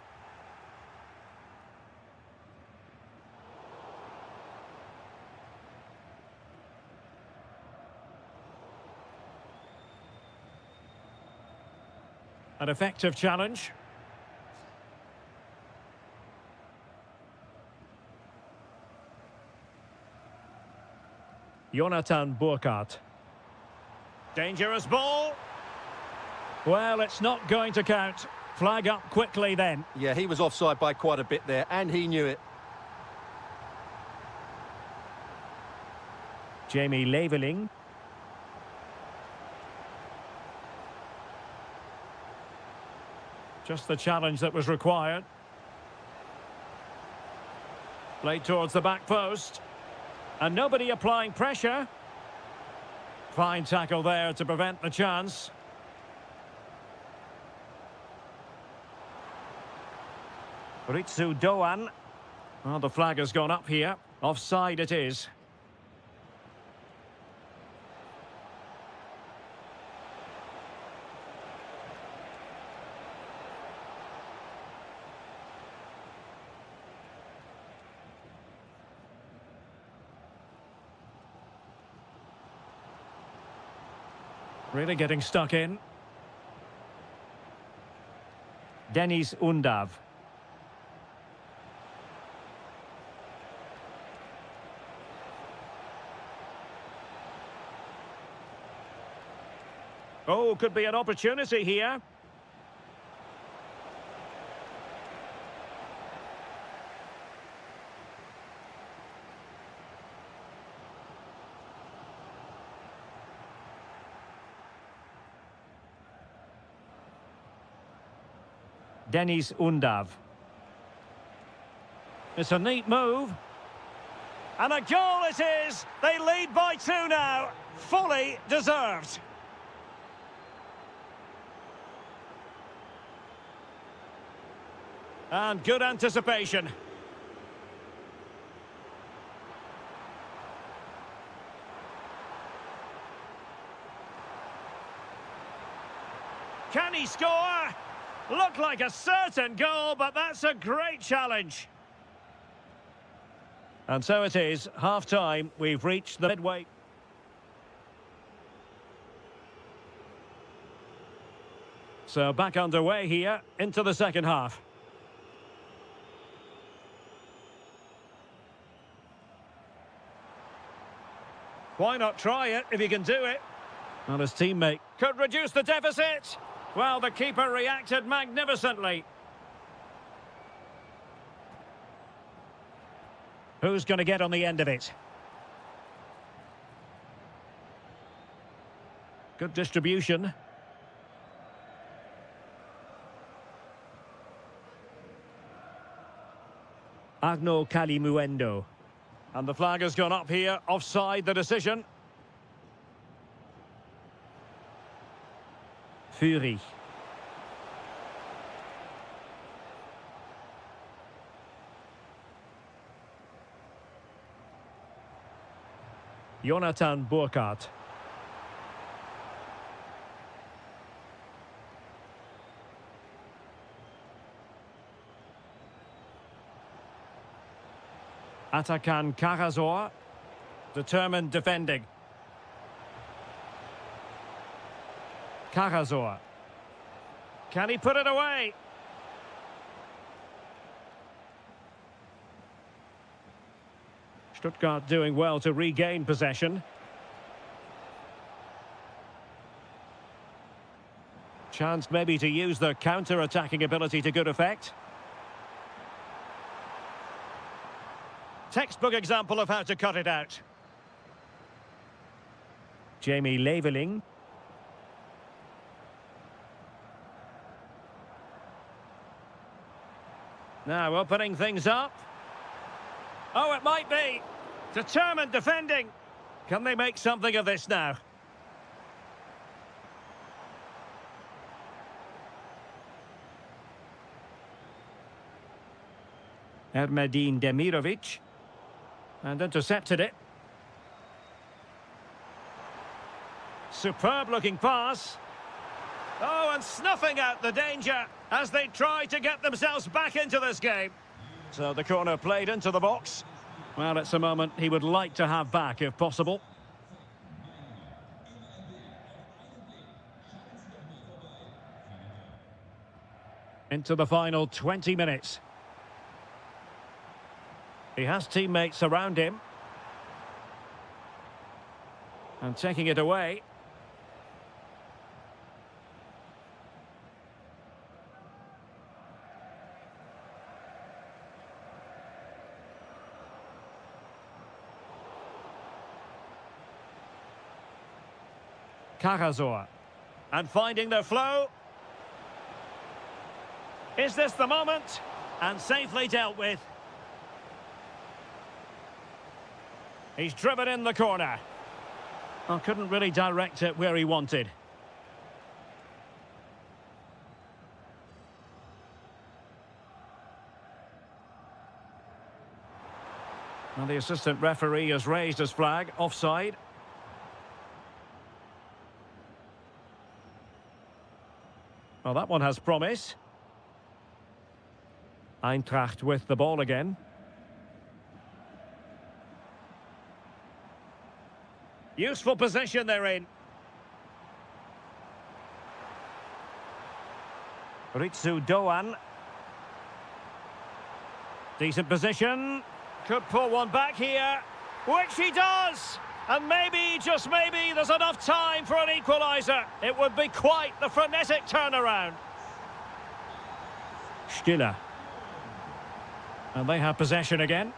An effective challenge. Jonathan Burkhardt. Dangerous ball. Well, it's not going to count. Flag up quickly then. Yeah, he was offside by quite a bit there, and he knew it. Jamie Leveling. Just the challenge that was required. Played towards the back post. And nobody applying pressure. Fine tackle there to prevent the chance. Ritsu Doan. Well, the flag has gone up here. Offside it is. Really getting stuck in. Dennis Undav. Oh, could be an opportunity here. Dennis Undav. It's a neat move. And a goal it is! They lead by 2 now. Fully deserved. And good anticipation. Can he score? Looked like a certain goal, but that's a great challenge. And so it is, half-time. We've reached the midway. So back underway here, into the second half. Why not try it if you can do it? And his teammate could reduce the deficit. Well, the keeper reacted magnificently. Who's going to get on the end of it? Good distribution. Agno Kalimuendo. And the flag has gone up here. Offside the decision. Fury. Jonathan Burkhardt. Atakan Karazor, determined defending. Karazor. Can he put it away? Stuttgart doing well to regain possession. Chance maybe to use their counter-attacking ability to good effect. Textbook example of how to cut it out. Jamie Leveling. Now opening things up. Oh, it might be. Determined defending. Can they make something of this now? Ermedin Demirovic. And intercepted it. Superb looking pass. Oh, and snuffing out the danger as they try to get themselves back into this game. So the corner played into the box. Well, it's a moment he would like to have back if possible. Into the final 20 minutes. He has teammates around him. And taking it away. Karazor. And finding their flow. Is this the moment? And safely dealt with. He's driven in the corner. Oh, couldn't really direct it where he wanted. Well, the assistant referee has raised his flag, offside. Well, that one has promise. Eintracht with the ball again. Useful position they're in. Ritsu Doan. Decent position. Could pull one back here. Which he does! And maybe, just maybe, there's enough time for an equaliser. It would be quite the frenetic turnaround. Stiller. And they have possession again.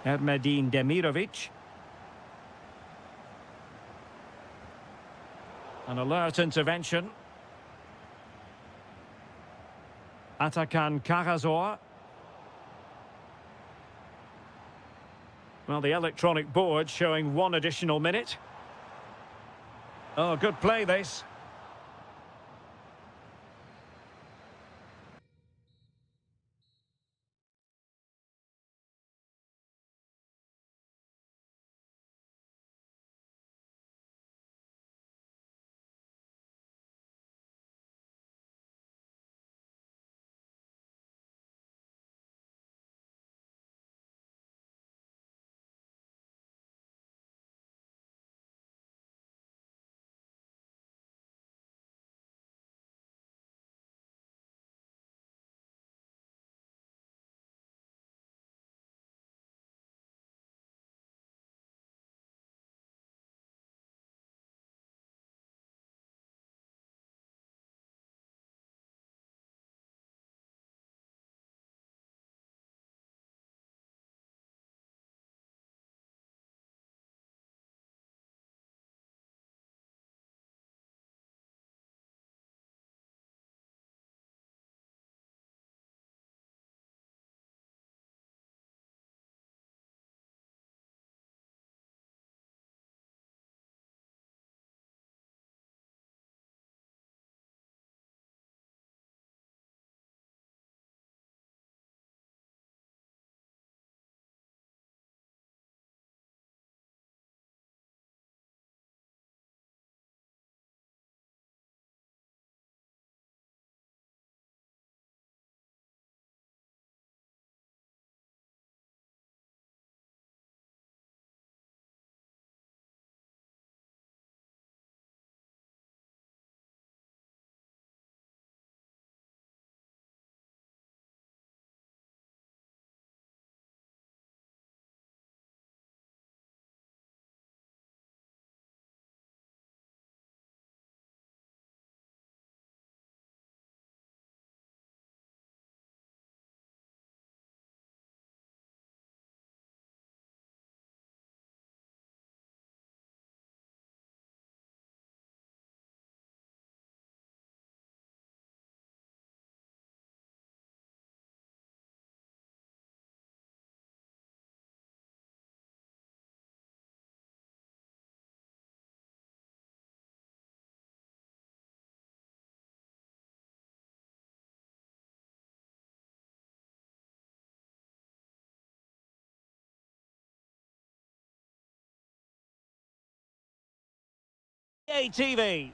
Ermedin Demirovic. An alert intervention. Atakan Karazor. Well, the electronic board showing 1 additional minute. Oh, good play this. TV.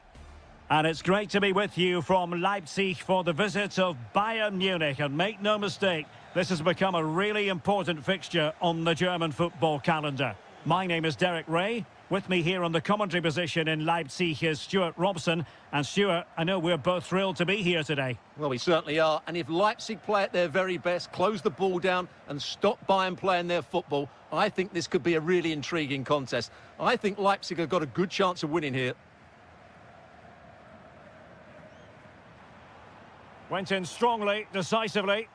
And it's great to be with you from Leipzig for the visit of Bayern Munich. And make no mistake, this has become a really important fixture on the German football calendar. My name is Derek Ray. With me here on the commentary position in Leipzig is Stuart Robson. And Stuart, I know we're both thrilled to be here today. Well, we certainly are. And if Leipzig play at their very best, close the ball down and stop Bayern playing their football, I think this could be a really intriguing contest. I think Leipzig have got a good chance of winning here. Went in strongly, decisively.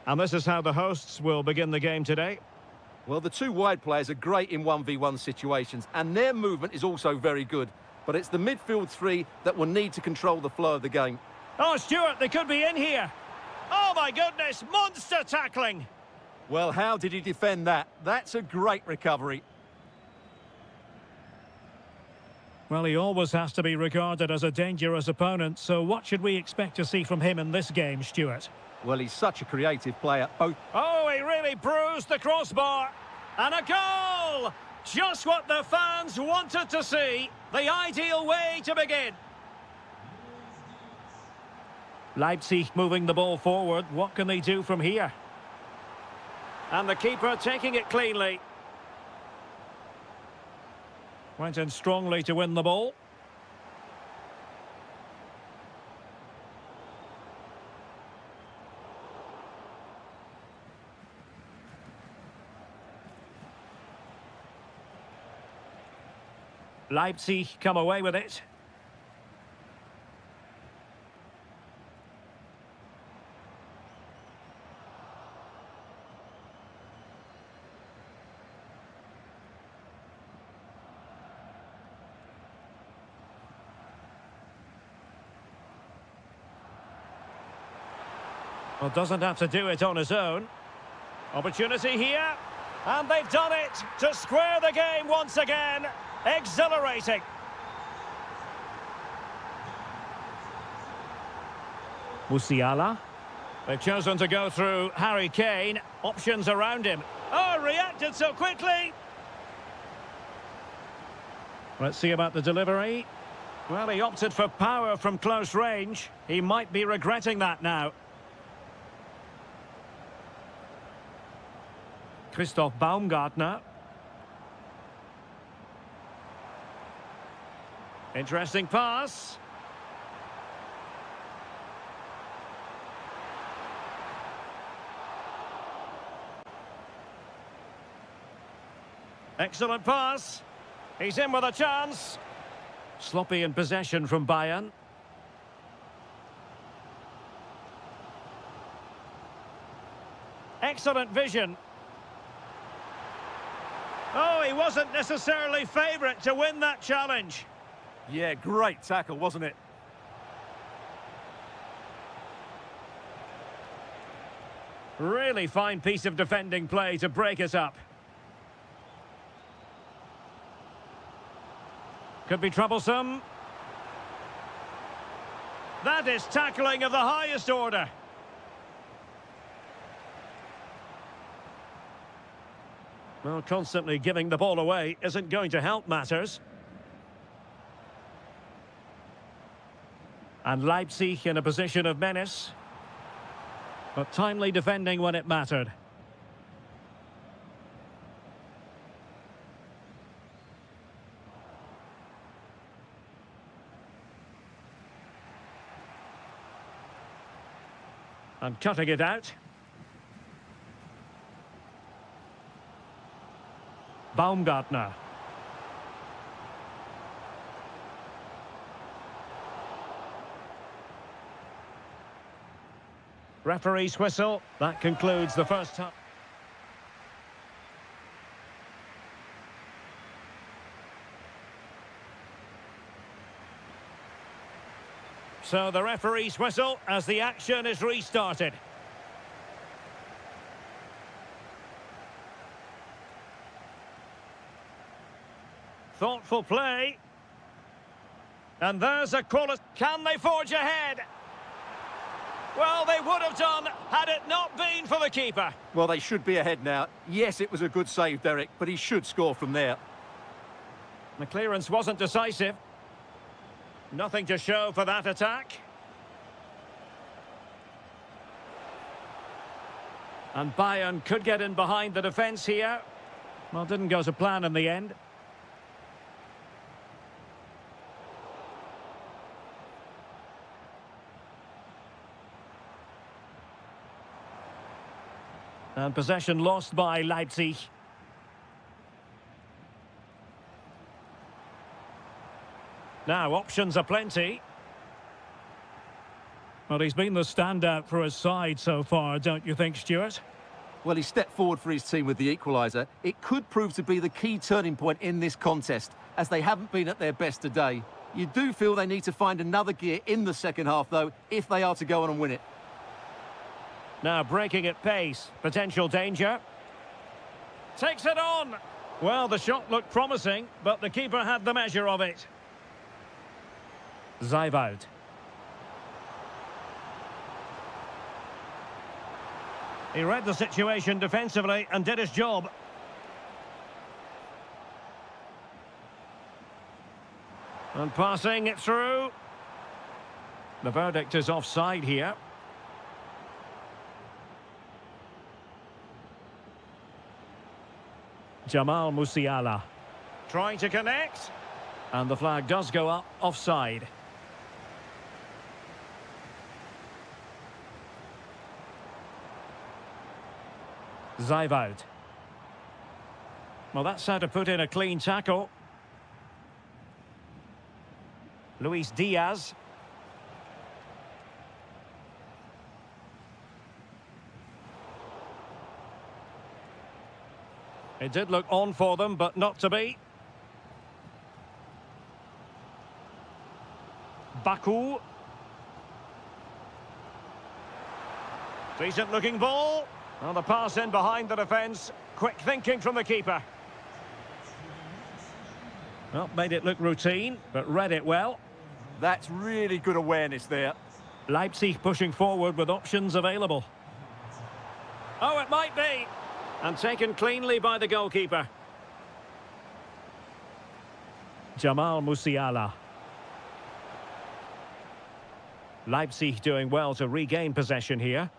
And this is how the hosts will begin the game today. Well, the two wide players are great in 1v1 situations, and their movement is also very good. But it's the midfield three that will need to control the flow of the game. Oh, Stuart, they could be in here. Oh, my goodness, monster tackling. Well, how did he defend that? That's a great recovery. Well, he always has to be regarded as a dangerous opponent, so what should we expect to see from him in this game, Stuart? Well, he's such a creative player. Oh, he really bruised the crossbar. And a goal! Just what the fans wanted to see. The ideal way to begin. Leipzig moving the ball forward. What can they do from here? And the keeper taking it cleanly. Went in strongly to win the ball. Leipzig come away with it. Well, doesn't have to do it on his own. Opportunity here. And they've done it to square the game once again. Exhilarating. Musiala. They've chosen to go through Harry Kane. Options around him. Oh, reacted so quickly. Let's see about the delivery. Well, he opted for power from close range. He might be regretting that now. Christoph Baumgartner. Interesting pass. Excellent pass. He's in with a chance. Sloppy in possession from Bayern. Excellent vision. Oh, he wasn't necessarily favourite to win that challenge. Yeah, great tackle, wasn't it? Really fine piece of defending play to break it up. Could be troublesome. That is tackling of the highest order. Well, constantly giving the ball away isn't going to help matters. And Leipzig in a position of menace. But timely defending when it mattered. And cutting it out. Baumgartner. Referee's whistle. That concludes the first half. So the referee's whistle as the action is restarted. Thoughtful play. And there's a quality. Can they forge ahead? Well, they would have done had it not been for the keeper. Well, they should be ahead now. Yes, it was a good save, Derek, but he should score from there. The clearance wasn't decisive. Nothing to show for that attack. And Bayern could get in behind the defence here. Well, didn't go to plan in the end. And possession lost by Leipzig. Now, options are plenty. Well, he's been the standout for his side so far, don't you think, Stuart? Well, he stepped forward for his team with the equaliser. It could prove to be the key turning point in this contest, as they haven't been at their best today. You do feel they need to find another gear in the second half, though, if they are to go on and win it. Now breaking at pace, potential danger. Takes it on! Well, the shot looked promising, but the keeper had the measure of it. Zijvoud. He read the situation defensively and did his job. And passing it through. The verdict is offside here. Jamal Musiala trying to connect, and the flag does go up offside. Zijvoud. Well, that's how to put in a clean tackle. Luis Diaz. It did look on for them, but not to be. Baku. Decent looking ball. Well, the pass in behind the defence. Quick thinking from the keeper. Well, made it look routine, but read it well. That's really good awareness there. Leipzig pushing forward with options available. Oh, it might be. And taken cleanly by the goalkeeper. Jamal Musiala. Leipzig doing well to regain possession here.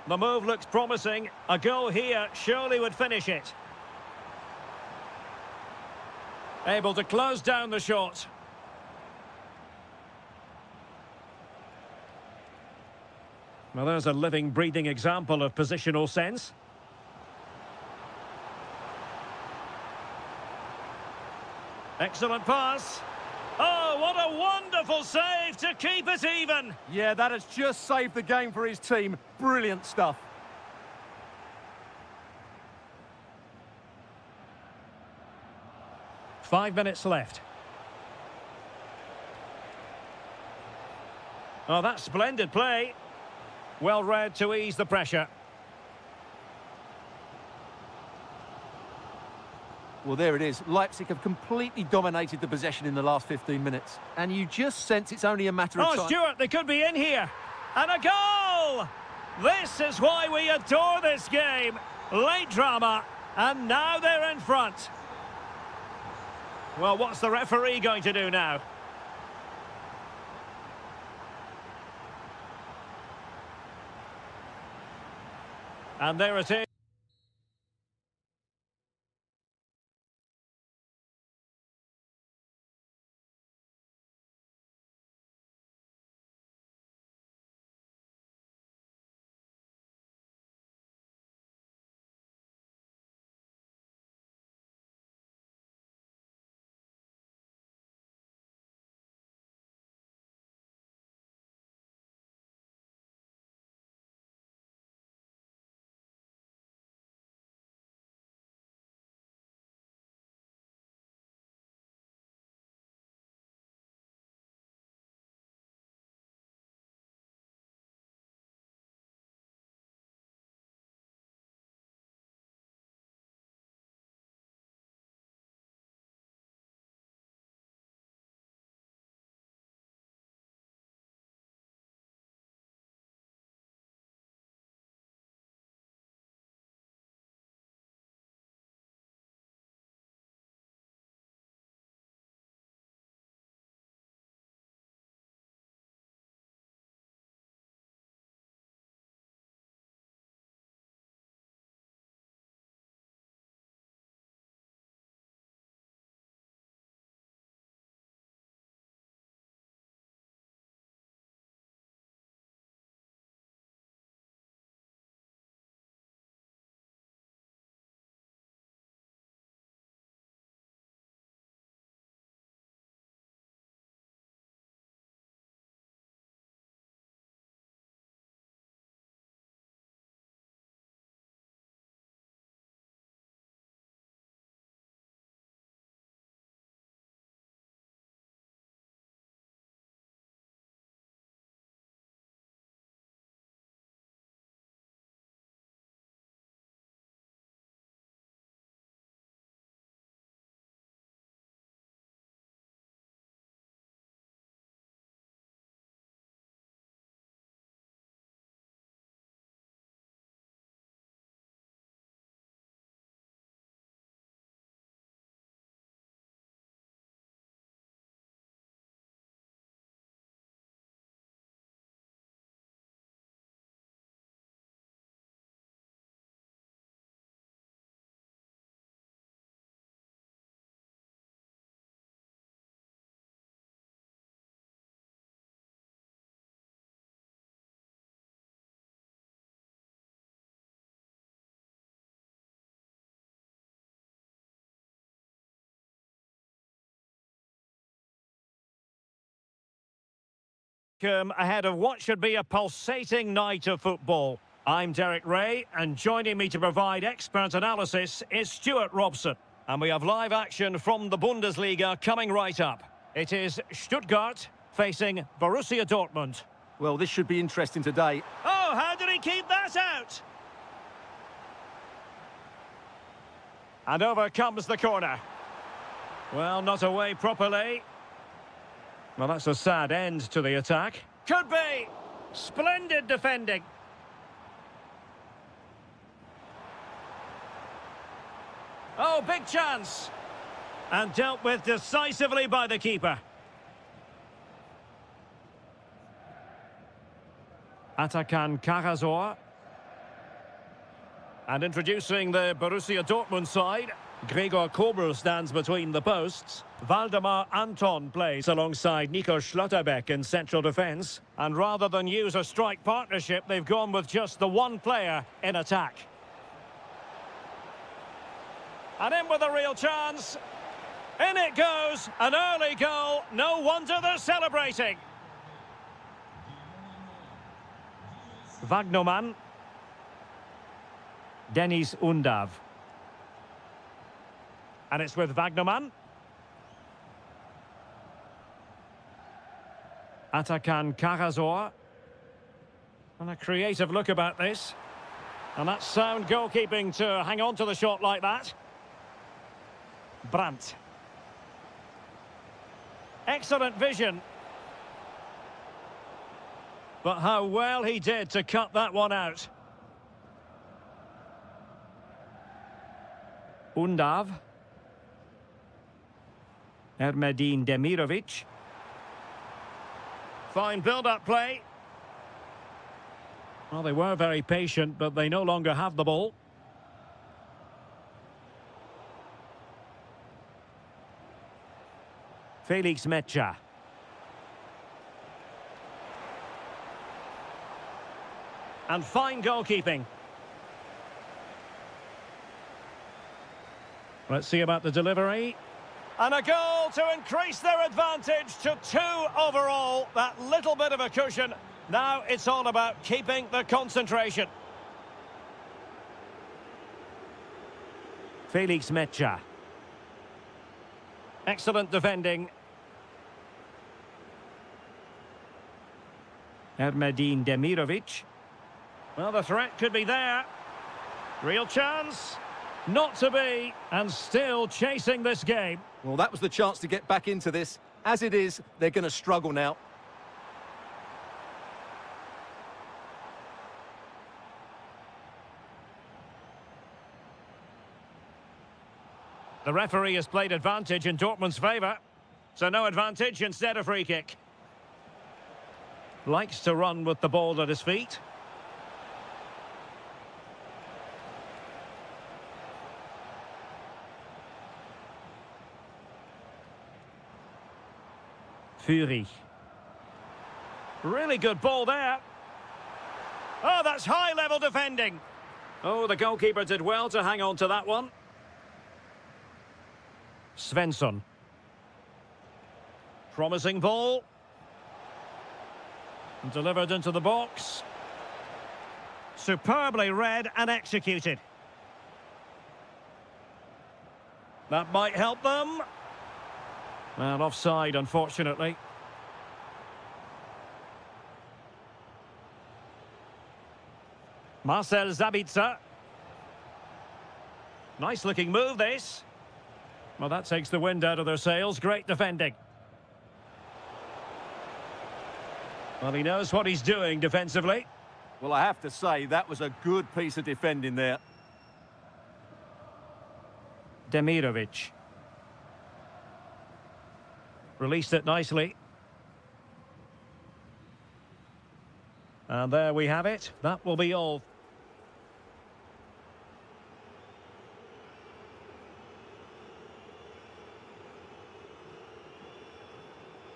The move looks promising. A goal here surely would finish it. Able to close down the shot. Well, there's a living, breathing example of positional sense. Excellent pass. Oh, what a wonderful save to keep it even. Yeah, that has just saved the game for his team. Brilliant stuff. Five minutes left. Oh, that's splendid play. Well read to ease the pressure. Well, there it is. Leipzig have completely dominated the possession in the last 15 minutes. And you just sense it's only a matter of time. Oh, Stuart, they could be in here. And a goal! This is why we adore this game. Late drama, and now they're in front. Well, what's the referee going to do now? And there it is. Ahead of what should be a pulsating night of football. I'm Derek Ray, and joining me to provide expert analysis is Stuart Robson. And we have live action from the Bundesliga coming right up. It is Stuttgart facing Borussia Dortmund. Well, this should be interesting today. Oh, how did he keep that out? And over comes the corner. Well, not away properly. Well, that's a sad end to the attack. Could be. Splendid defending. Oh, big chance. And dealt with decisively by the keeper. Atakan Karasor. And introducing the Borussia Dortmund side, Gregor Kobel stands between the posts. Waldemar Anton plays alongside Nico Schlotterbeck in central defence. And rather than use a strike partnership, they've gone with just the one player in attack. And in with a real chance. In it goes, an early goal. No wonder they're celebrating. Wagnermann. Dennis Undav. And it's with Wagnermann. Atakan Karasor. And a creative look about this. And that's sound goalkeeping to hang on to the shot like that. Brandt. Excellent vision. But how well he did to cut that one out. Undav. Ermedin Demirovic. Fine build-up play. Well, they were very patient, but they no longer have the ball. Felix Mecha. And fine goalkeeping. Let's see about the delivery. And a goal to increase their advantage to 2 overall. That little bit of a cushion. Now it's all about keeping the concentration. Felix Mecha. Excellent defending. Ermedin Demirovic. Well, the threat could be there. Real chance. Not to be, and still chasing this game. Well, that was the chance to get back into this. As it is, they're going to struggle now. The referee has played advantage in Dortmund's favour. So no advantage, instead a free kick. Likes to run with the ball at his feet. Fury. Really good ball there. Oh, that's high-level defending. Oh, the goalkeeper did well to hang on to that one. Svensson. Promising ball. Delivered into the box. Superbly read and executed. That might help them. Well, offside, unfortunately. Marcel Sabitzer. Nice-looking move, this. Well, that takes the wind out of their sails. Great defending. Well, he knows what he's doing defensively. Well, I have to say, that was a good piece of defending there. Demirovic. Released it nicely. And there we have it. That will be all.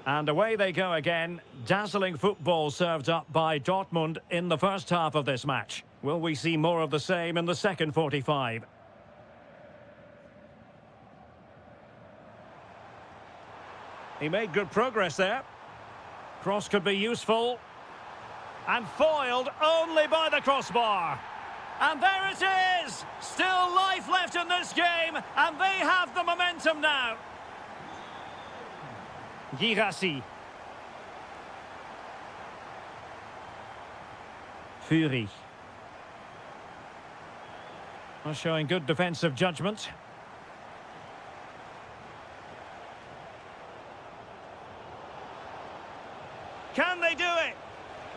And away they go again. Dazzling football served up by Dortmund in the first half of this match. Will we see more of the same in the second 45? He made good progress there. Cross could be useful. And foiled only by the crossbar. And there it is! Still life left in this game, and they have the momentum now. Girassi. Fury. Well, showing good defensive judgment. Can they do it?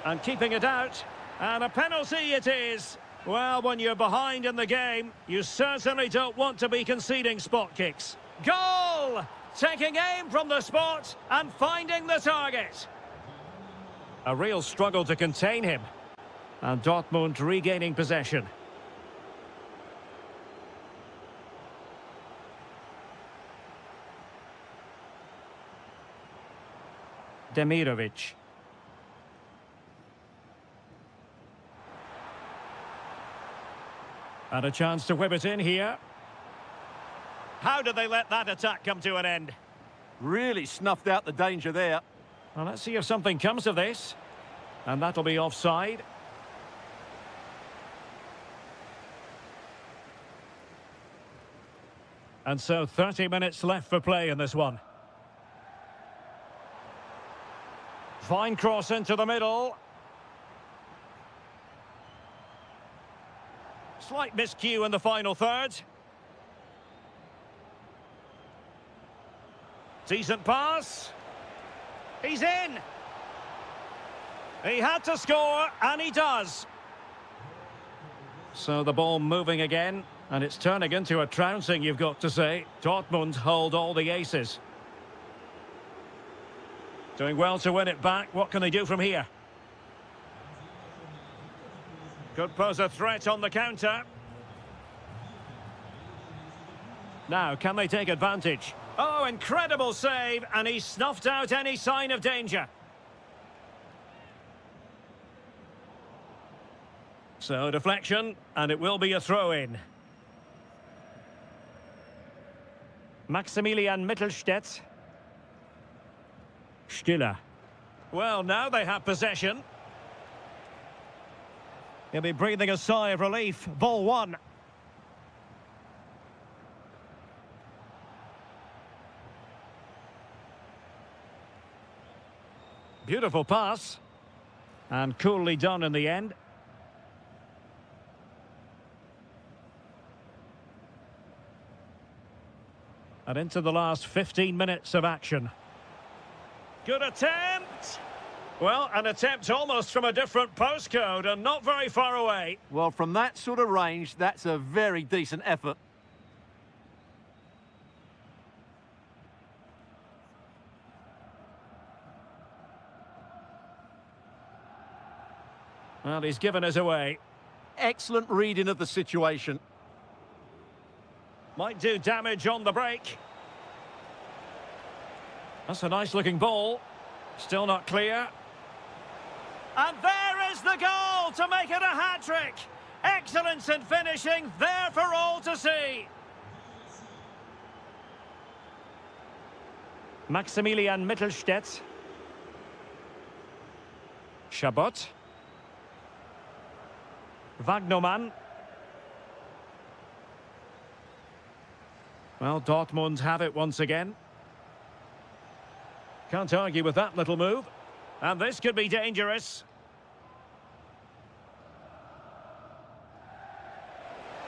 And keeping it out. And a penalty it is. Well, when you're behind in the game, you certainly don't want to be conceding spot kicks. Goal! Taking aim from the spot and finding the target. A real struggle to contain him. And Dortmund regaining possession. Demirovic. And a chance to whip it in here. How did they let that attack come to an end? Really snuffed out the danger there. Well, let's see if something comes of this. And that'll be offside. And so 30 minutes left for play in this one. Fine cross into the middle. Slight miscue in the final third. Decent pass. He's in. He had to score, and he does. So the ball moving again, and it's turning into a trouncing, you've got to say. Dortmund hold all the aces. Doing well to win it back. What can they do from here? Could pose a threat on the counter. Now, can they take advantage? Oh, incredible save, and he snuffed out any sign of danger. So, deflection, and it will be a throw-in. Maximilian Mittelstädt. Stiller. Well, now they have possession. He'll be breathing a sigh of relief. Ball one. Beautiful pass. And coolly done in the end. And into the last 15 minutes of action. Good attempt. Well, an attempt almost from a different postcode and not very far away. Well, from that sort of range, that's a very decent effort. Well, he's given us away. Excellent reading of the situation. Might do damage on the break. That's a nice-looking ball. Still not clear. And there is the goal to make it a hat-trick. Excellence in finishing, there for all to see. Maximilian Mittelstädt. Chabot. Wagnermann. Well, Dortmund have it once again. Can't argue with that little move. And this could be dangerous.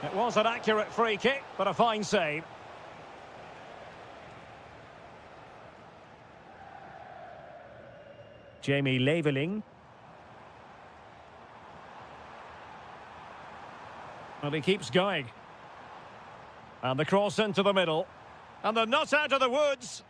It was an accurate free kick, but a fine save. Jamie Leveling. Well, he keeps going. And the cross into the middle. And they're not out of the woods.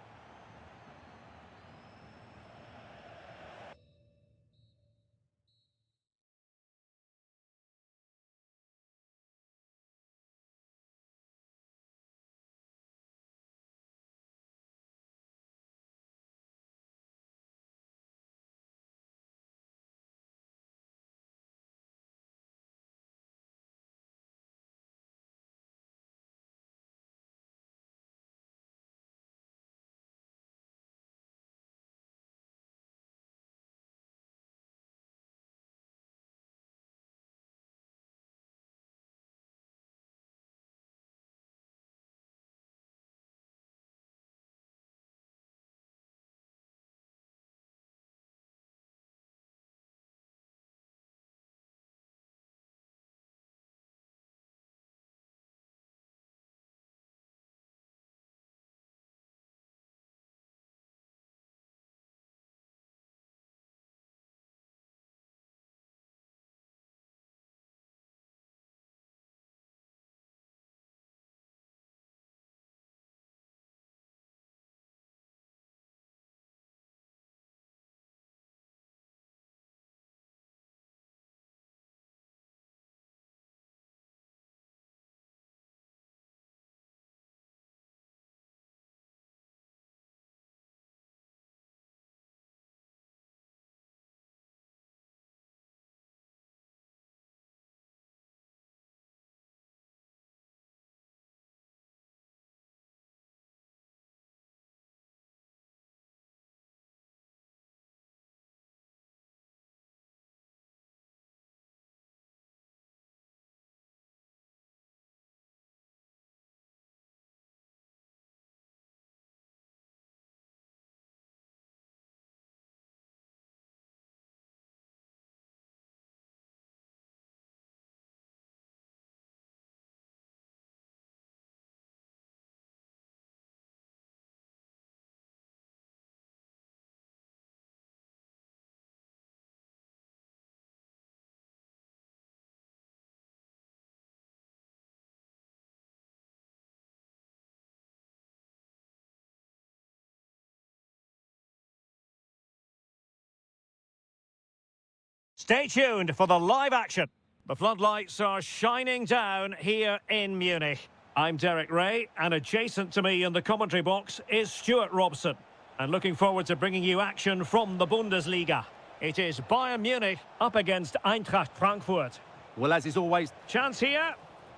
Stay tuned for the live action. The floodlights are shining down here in Munich. I'm Derek Ray, and adjacent to me in the commentary box is Stuart Robson. And looking forward to bringing you action from the Bundesliga. It is Bayern Munich up against Eintracht Frankfurt. Well, as is always... Chance here.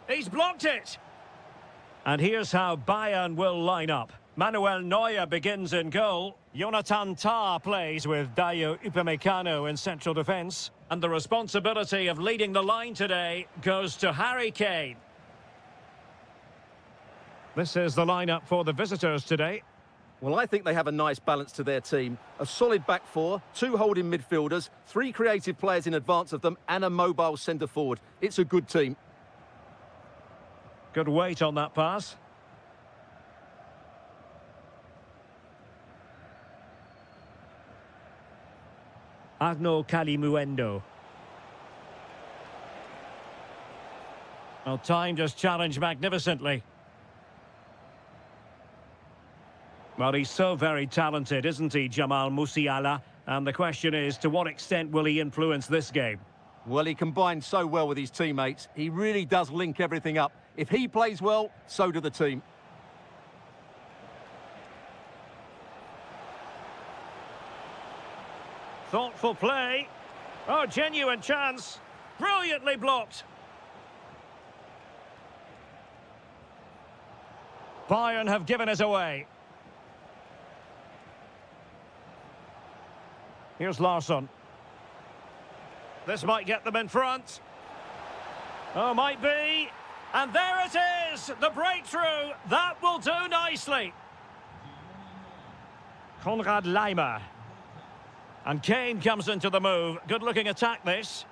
He's blocked it. And here's how Bayern will line up. Manuel Neuer begins in goal. Jonathan Tah plays with Dayo Upamecano in central defence. And the responsibility of leading the line today goes to Harry Kane. This is the lineup for the visitors today. Well, I think they have a nice balance to their team. A solid back four, 2 holding midfielders, 3 creative players in advance of them, and a mobile centre-forward. It's a good team. Good weight on that pass. Arno Kalimuendo. Well, timed his challenge magnificently. Well, he's so very talented, isn't he, Jamal Musiala? And the question is, to what extent will he influence this game? Well, he combines so well with his teammates. He really does link everything up. If he plays well, so do the team. Thoughtful play. Oh, genuine chance. Brilliantly blocked. Bayern have given us away. Here's Larsson. This might get them in front. Oh, might be. And there it is, the breakthrough. That will do nicely. Konrad Laimer. And Kane comes into the move. Good-looking attack, this.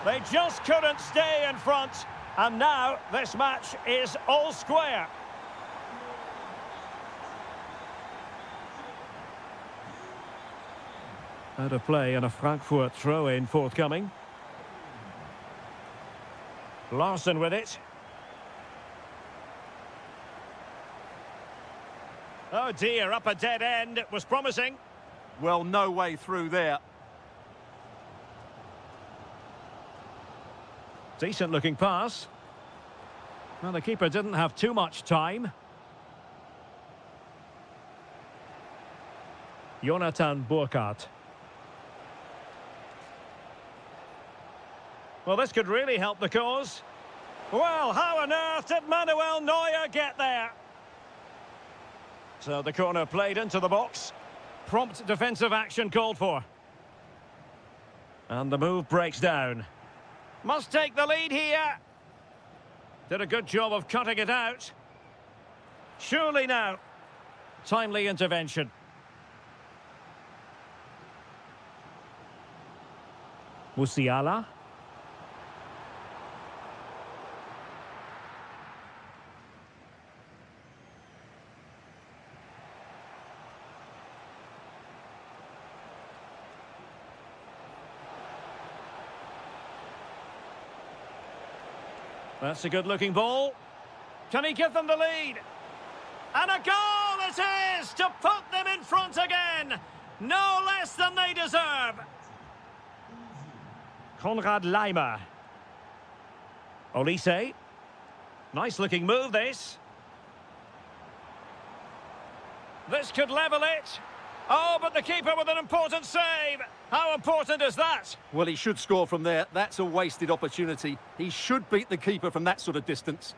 They just couldn't stay in front. And now this match is all square. Out of play and a Frankfurt throw-in forthcoming. Larsson with it. Oh dear, up a dead end. It was promising. Well, no way through there. Decent looking pass. Well, the keeper didn't have too much time. Jonathan Burkhardt. Well, this could really help the cause. Well, how on earth did Manuel Neuer get there? So the corner played into the box. Prompt defensive action called for. And the move breaks down. Must take the lead here. Did a good job of cutting it out. Surely now. Timely intervention. Musiala. That's a good-looking ball. Can he give them the lead? And a goal it is to put them in front again. No less than they deserve. Konrad Laimer. Olise. Nice-looking move, this. This could level it. Oh, but the keeper with an important save. How important is that? Well, he should score from there. That's a wasted opportunity. He should beat the keeper from that sort of distance.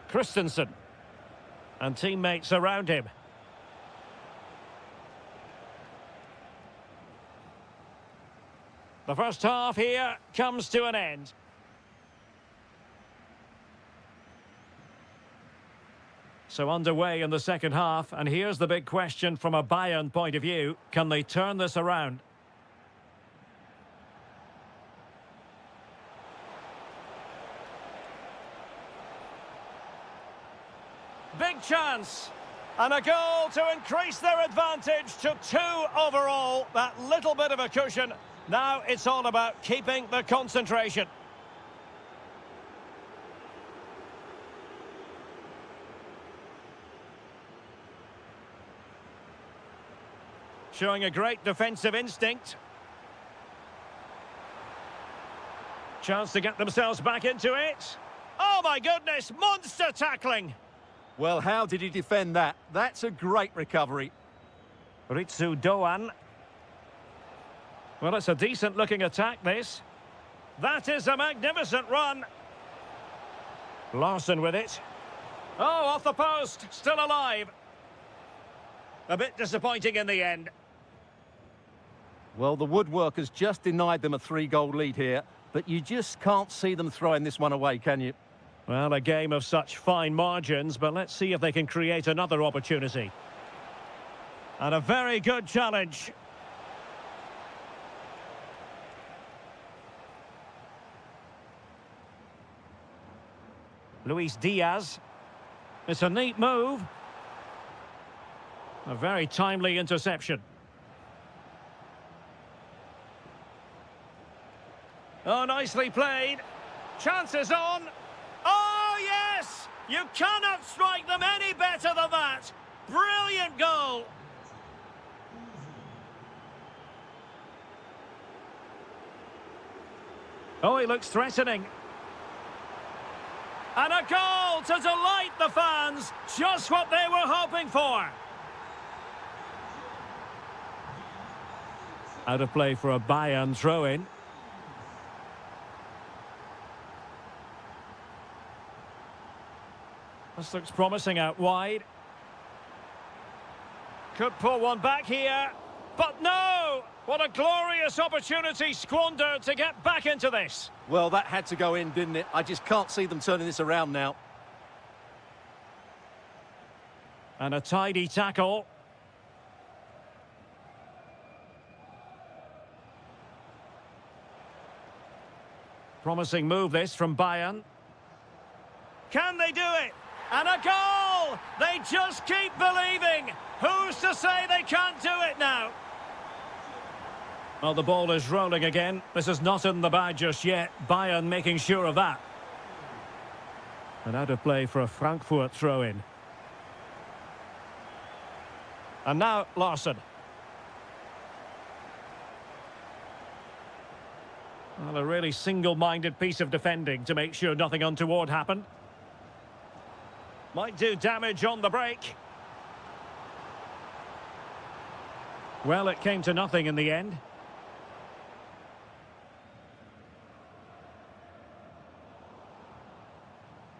Christensen. And teammates around him. The first half here comes to an end. So underway in the second half, and here's the big question from a Bayern point of view. Can they turn this around? Big chance. And a goal to increase their advantage to 2 overall. That little bit of a cushion. Now it's all about keeping the concentration. showing a great defensive instinct. Chance to get themselves back into it. Oh my goodness, monster tackling! Well, how did he defend that? That's a great recovery. Ritsu Doan. Well, it's a decent-looking attack, this. That is a magnificent run. Larson with it. Oh, off the post, still alive. A bit disappointing in the end. Well, the woodworkers just denied them a 3-goal lead here, but you just can't see them throwing this one away, can you? Well, a game of such fine margins, but let's see if they can create another opportunity. And a very good challenge. Luis Diaz. It's a neat move. A very timely interception. Oh, nicely played. Chances on. Oh, yes! You cannot strike them any better than that. Brilliant goal. Oh, he looks threatening. And a goal to delight the fans. Just what they were hoping for. Out of play for a Bayern throw-in. This looks promising out wide. Could pull one back here. But no! What a glorious opportunity squandered to get back into this. Well, that had to go in, didn't it? I just can't see them turning this around now. And a tidy tackle. Promising move this from Bayern. Can they do it? And a goal! They just keep believing. Who's to say they can't do it now? Well, the ball is rolling again. This is not in the bag just yet. Bayern making sure of that. And out of play for a Frankfurt throw-in. And now Larson. Well, a really single-minded piece of defending to make sure nothing untoward happened. Might do damage on the break. Well, it came to nothing in the end.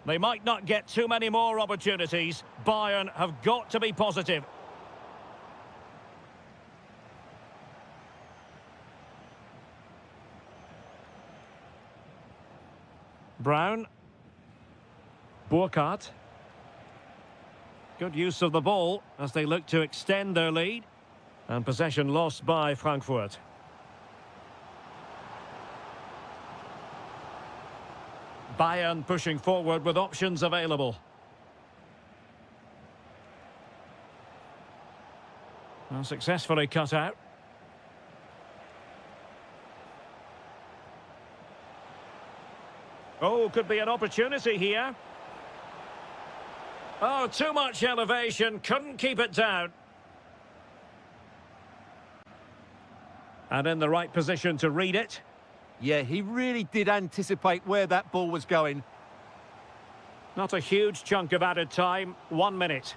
They might not get too many more opportunities. Bayern have got to be positive. Brown. Burkhardt. Good use of the ball as they look to extend their lead. And possession lost by Frankfurt. Bayern pushing forward with options available. Well, successfully cut out. Oh, could be an opportunity here. Oh, too much elevation, couldn't keep it down. And in the right position to read it. Yeah, he really did anticipate where that ball was going. Not a huge chunk of added time, 1 minute.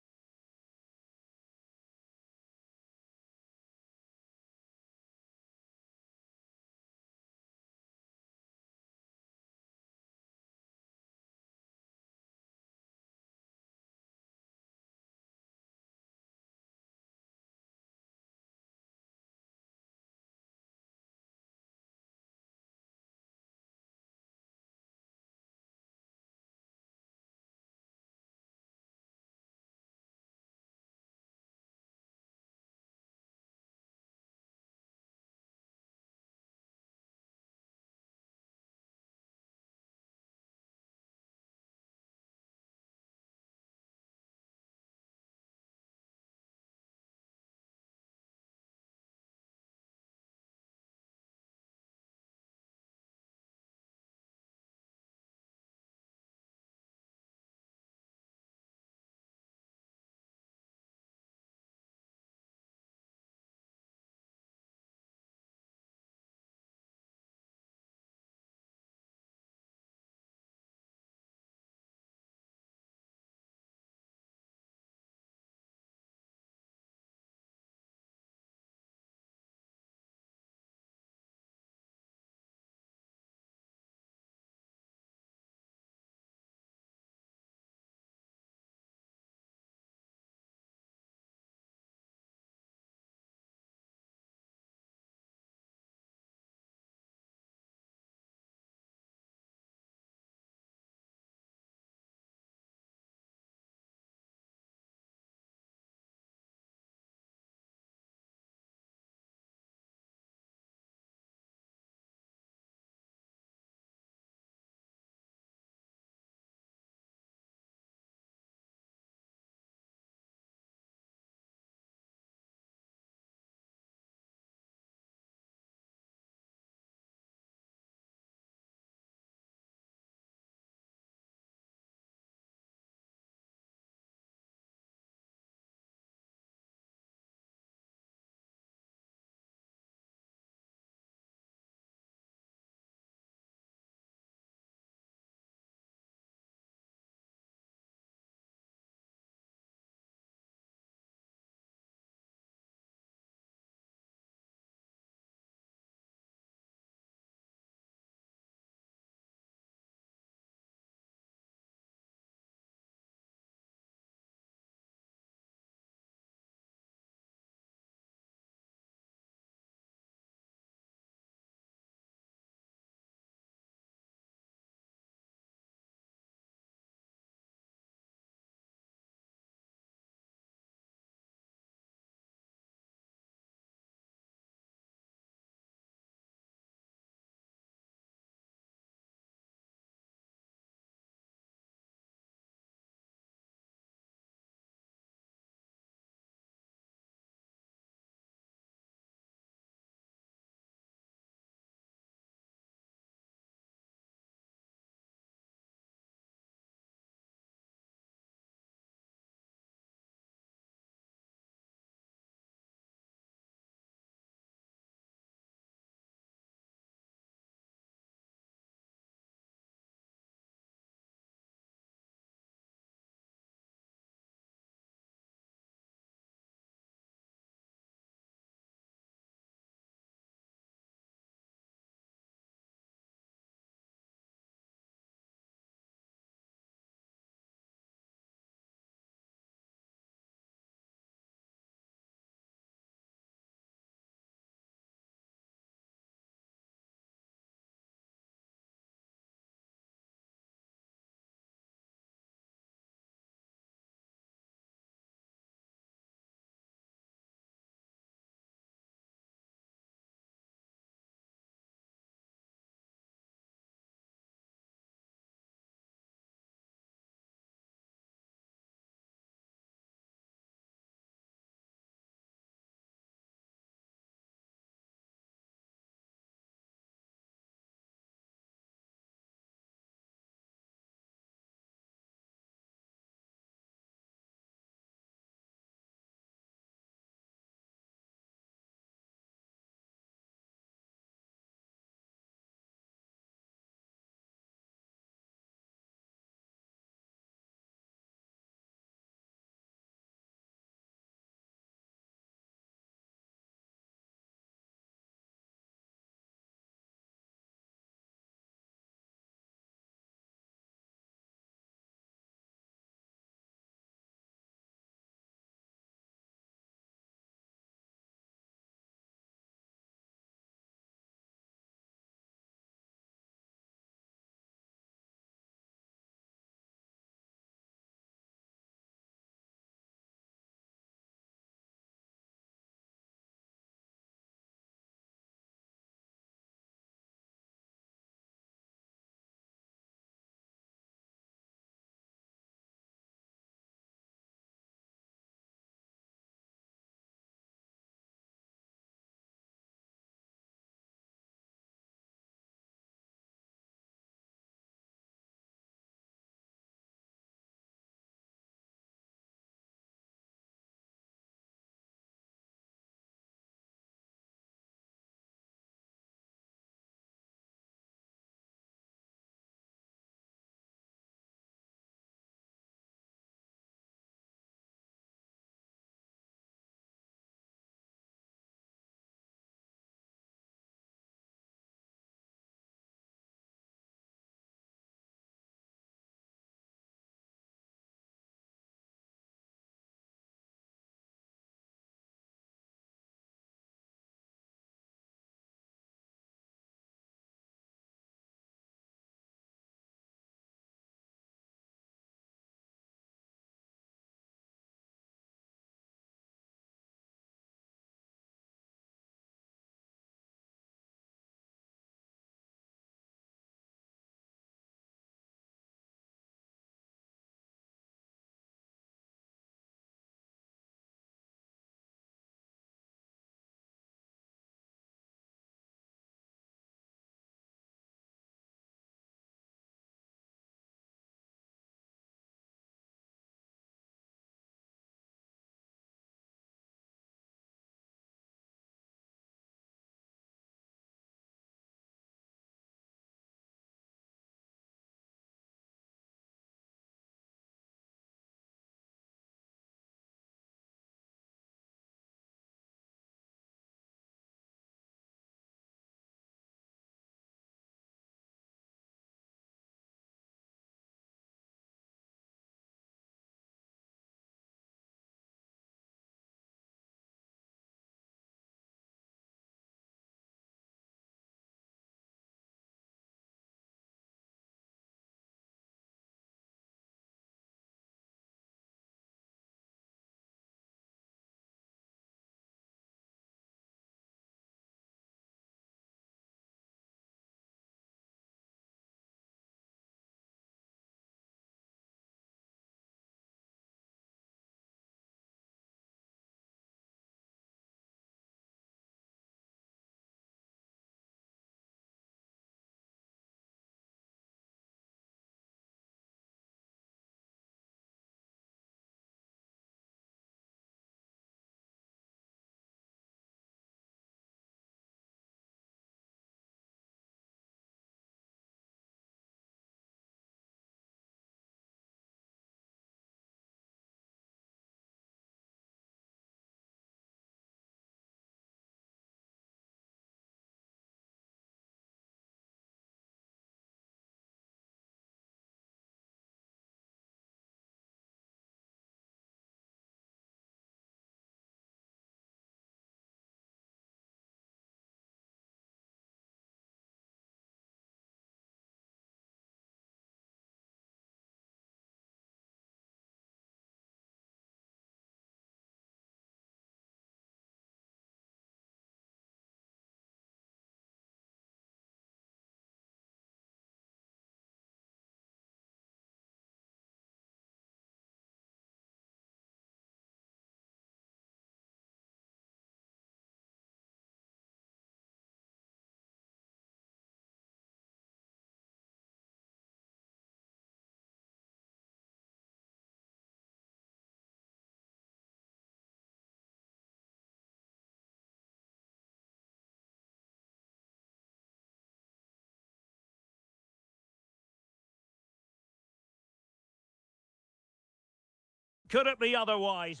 could it be otherwise?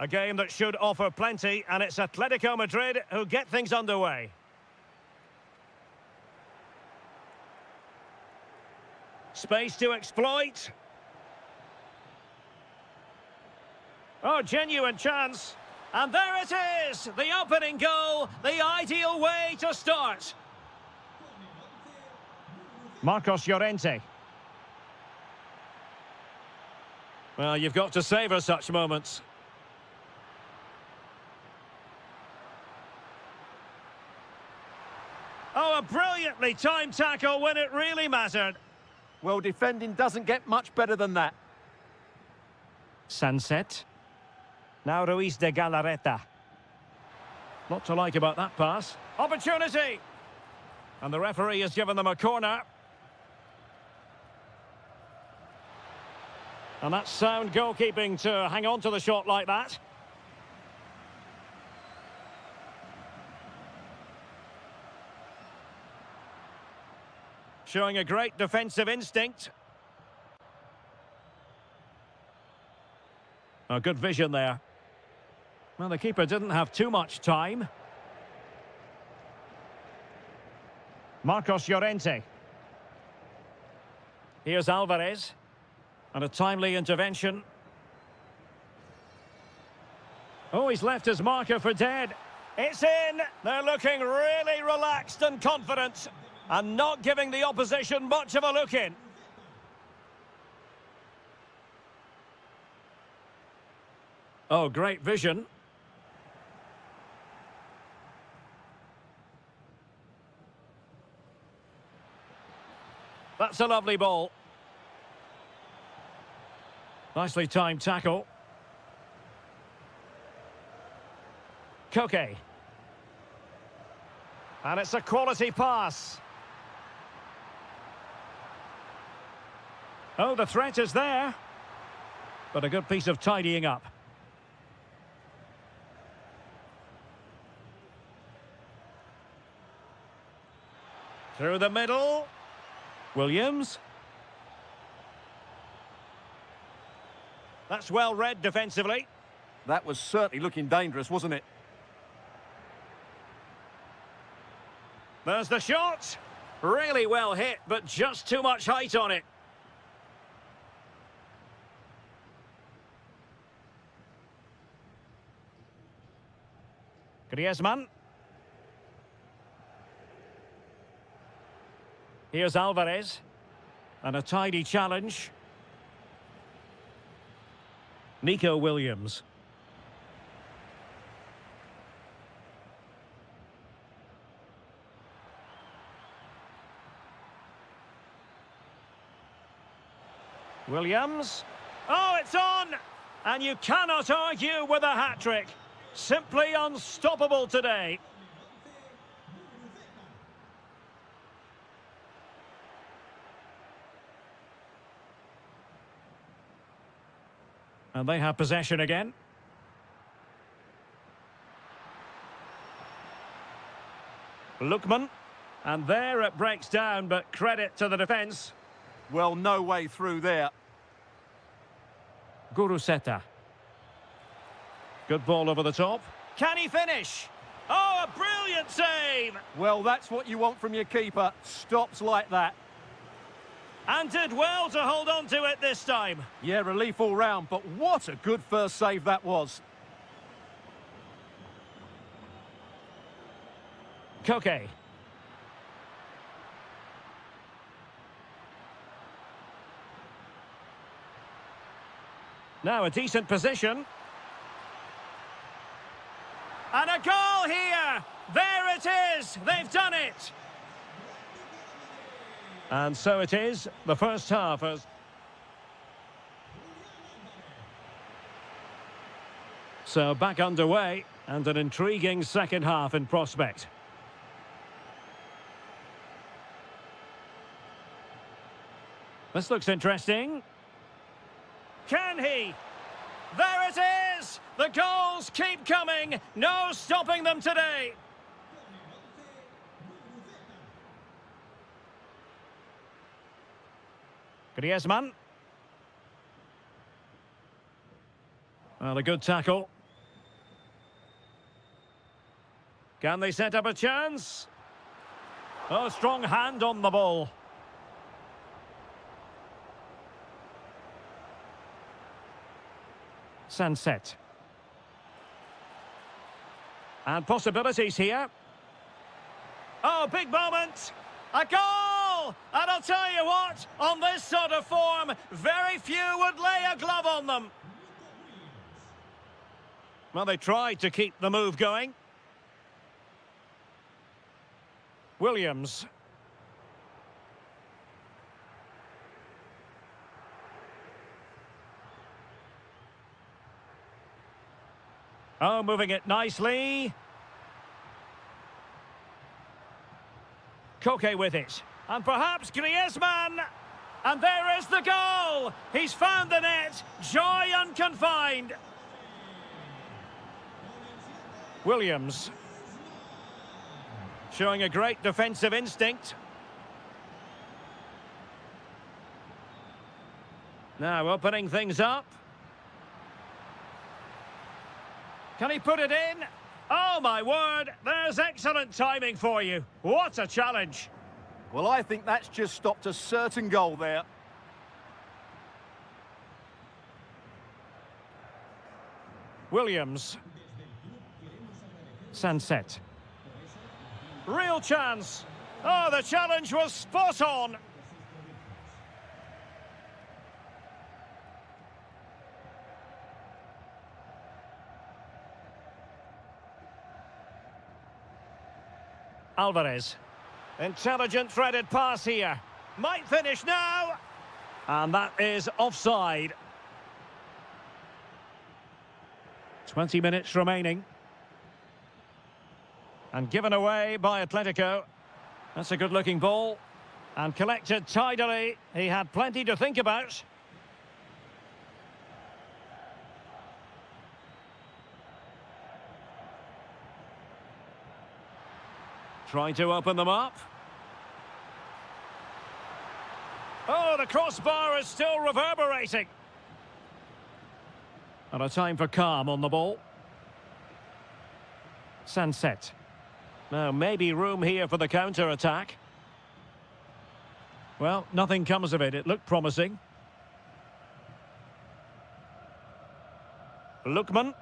A game that should offer plenty, and it's Atletico Madrid who get things underway. Space to exploit. Oh, genuine chance. And there it is! The opening goal, the ideal way to start. Marcos Llorente. Well, you've got to savour such moments. Oh, a brilliantly timed tackle when it really mattered. Well, defending doesn't get much better than that. Sunset. Now Ruiz de Galarreta. Lot to like about that pass. Opportunity! And the referee has given them a corner. And that's sound goalkeeping to hang on to the shot like that. Showing a great defensive instinct. Oh, good vision there. Well, the keeper didn't have too much time. Marcos Llorente. Here's Alvarez. And a timely intervention. Oh, he's left his marker for dead. It's in! They're looking really relaxed and confident. And not giving the opposition much of a look in. Oh, great vision. That's a lovely ball. Nicely timed tackle. Koke. And it's a quality pass. Oh, the threat is there. But a good piece of tidying up. Through the middle. Williams. That's well read defensively. That was certainly looking dangerous, wasn't it? There's the shot. Really well hit, but just too much height on it. Griezmann. Here's Alvarez. And a tidy challenge. Nico Williams. Williams. Oh, it's on! And you cannot argue with a hat-trick. Simply unstoppable today. And they have possession again. Lookman. And there it breaks down, but credit to the defence. Well, no way through there. Guruseta. Good ball over the top. Can he finish? Oh, a brilliant save! Well, that's what you want from your keeper. Stops like that. And did well to hold on to it this time. Yeah, relief all round, but what a good first save that was. Koke. Now a decent position. And a goal here! There it is! They've done it! And so it is, the first half has... So back underway, and an intriguing second half in prospect. This looks interesting. Can he? There it is! The goals keep coming, no stopping them today. Griezmann. Well, a good tackle. Can they set up a chance? Oh, strong hand on the ball. Sunset. And possibilities here. Oh, big moment. A goal! And I'll tell you what, on this sort of form, very few would lay a glove on them. Well, they tried to keep the move going. Williams. Oh, moving it nicely. Koke with it. And perhaps Griezmann. And there is the goal. He's found the net. Joy unconfined. Williams. Showing a great defensive instinct. Now opening things up. Can he put it in? Oh, my word, there's excellent timing for you. What a challenge. Well, I think that's just stopped a certain goal there. Williams. Sunset. Real chance. Oh, the challenge was spot on. Alvarez. Intelligent threaded pass here. Might finish now. And that is offside. 20 minutes remaining. And given away by Atletico. That's a good-looking ball. And collected tidily. He had plenty to think about. Trying to open them up. Oh, the crossbar is still reverberating. And a time for calm on the ball. Sunset. Now, maybe room here for the counter-attack. Well, nothing comes of it. It looked promising. Lookman.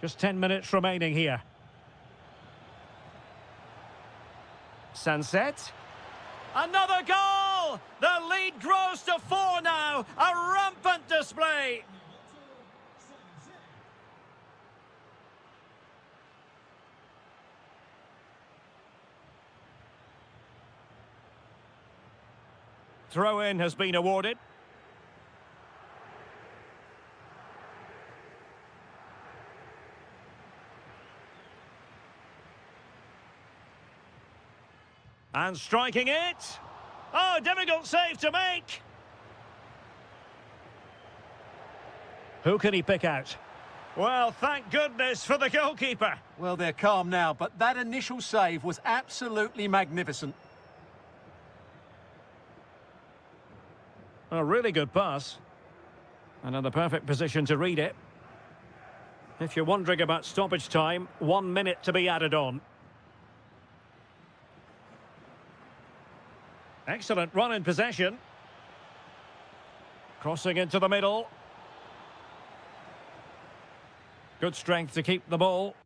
Just 10 minutes remaining here. Sunset. Another goal! The lead grows to 4 now. A rampant display. Throw-in has been awarded. And striking it. Oh, difficult save to make. Who can he pick out? Well, thank goodness for the goalkeeper. Well, they're calm now, but that initial save was absolutely magnificent. A really good pass. And in the perfect position to read it. If you're wondering about stoppage time, 1 minute to be added on. Excellent run in possession. Crossing into the middle. Good strength to keep the ball.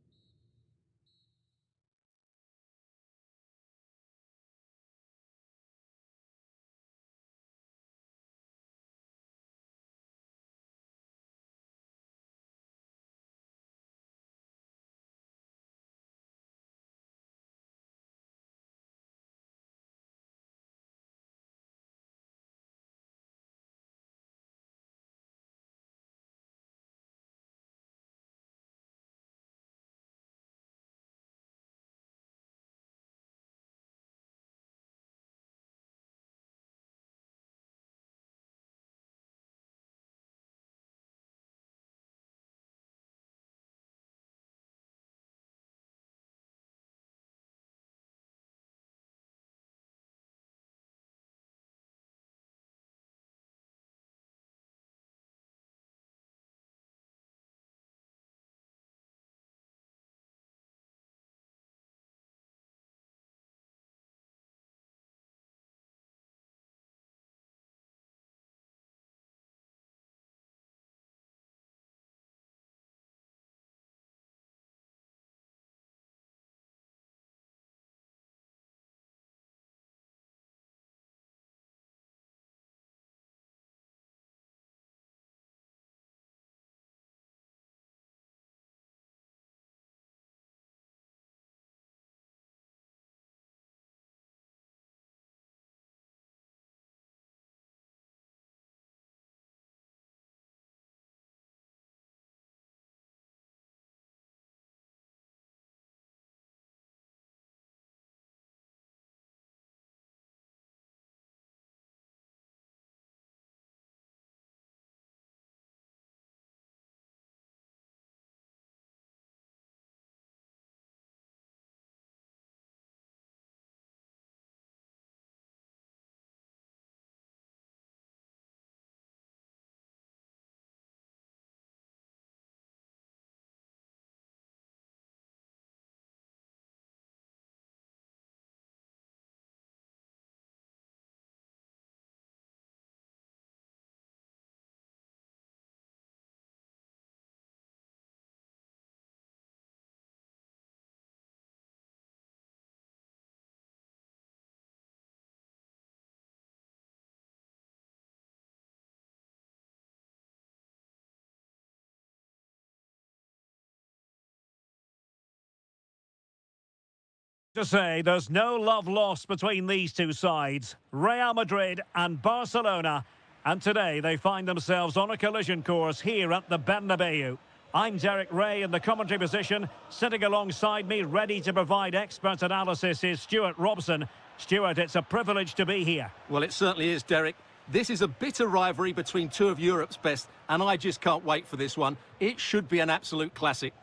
To say there's no love lost between these two sides, Real Madrid and Barcelona, and today they find themselves on a collision course here at the Bernabeu. I'm Derek Ray in the commentary position. Sitting alongside me, ready to provide expert analysis, is Stuart Robson. Stuart, it's a privilege to be here. Well, it certainly is, Derek. This is a bitter rivalry between two of Europe's best, and I just can't wait for this one. It should be an absolute classic.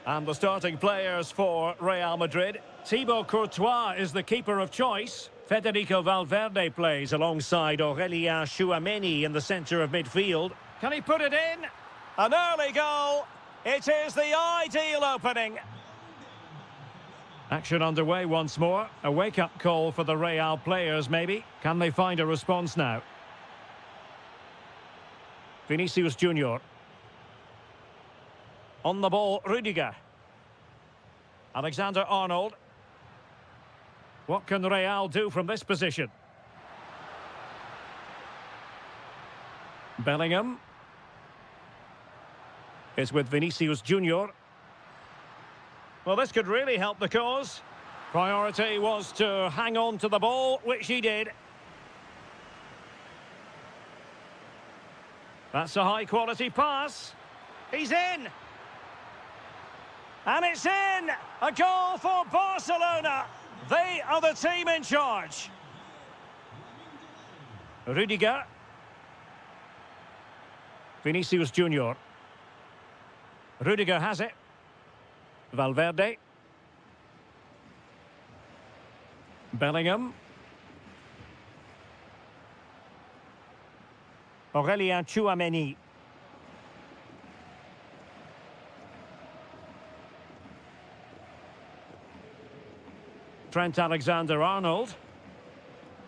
And the starting players for Real Madrid. Thibaut Courtois is the keeper of choice. Federico Valverde plays alongside Aurélien Tchouameni in the centre of midfield. Can he put it in? An early goal. It is the ideal opening. Action underway once more. A wake-up call for the Real players, maybe. Can they find a response now? Vinicius Junior. On the ball, Rüdiger. Alexander-Arnold. What can Real do from this position? Bellingham. Is with Vinicius Junior. Well, this could really help the cause. Priority was to hang on to the ball, which he did. That's a high-quality pass. He's in. And it's in! A goal for Barcelona. They are the team in charge. Rüdiger. Vinicius Junior. Rüdiger has it. Valverde. Bellingham. Aurélien Tchouameni. Trent Alexander-Arnold.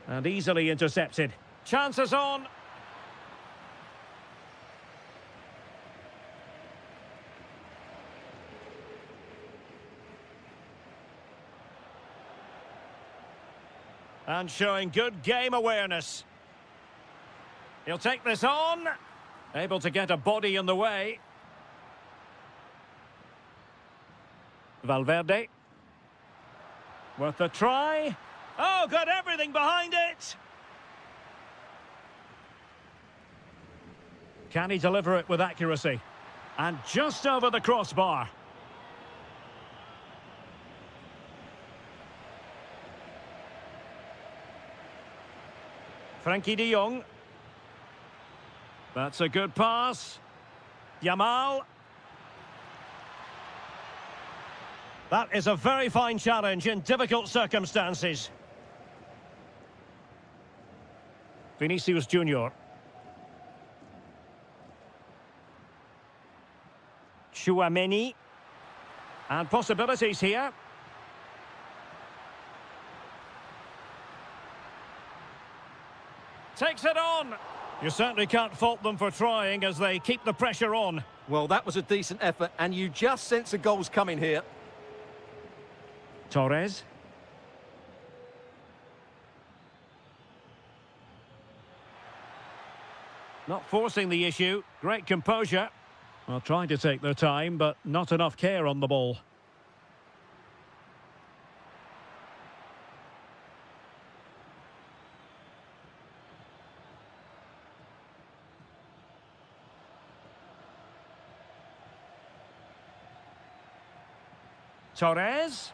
And easily intercepted. Chances on. And showing good game awareness. He'll take this on. Able to get a body in the way. Valverde. Worth a try. Oh, got everything behind it. Can he deliver it with accuracy? And just over the crossbar. Frankie de Jong. That's a good pass. Yamal. That is a very fine challenge in difficult circumstances. Vinicius Junior. Tchouameni. And possibilities here. Takes it on. You certainly can't fault them for trying as they keep the pressure on. Well, that was a decent effort, and you just sense the goals coming here. Torres. Not forcing the issue. Great composure. Well, trying to take their time, but not enough care on the ball. Torres.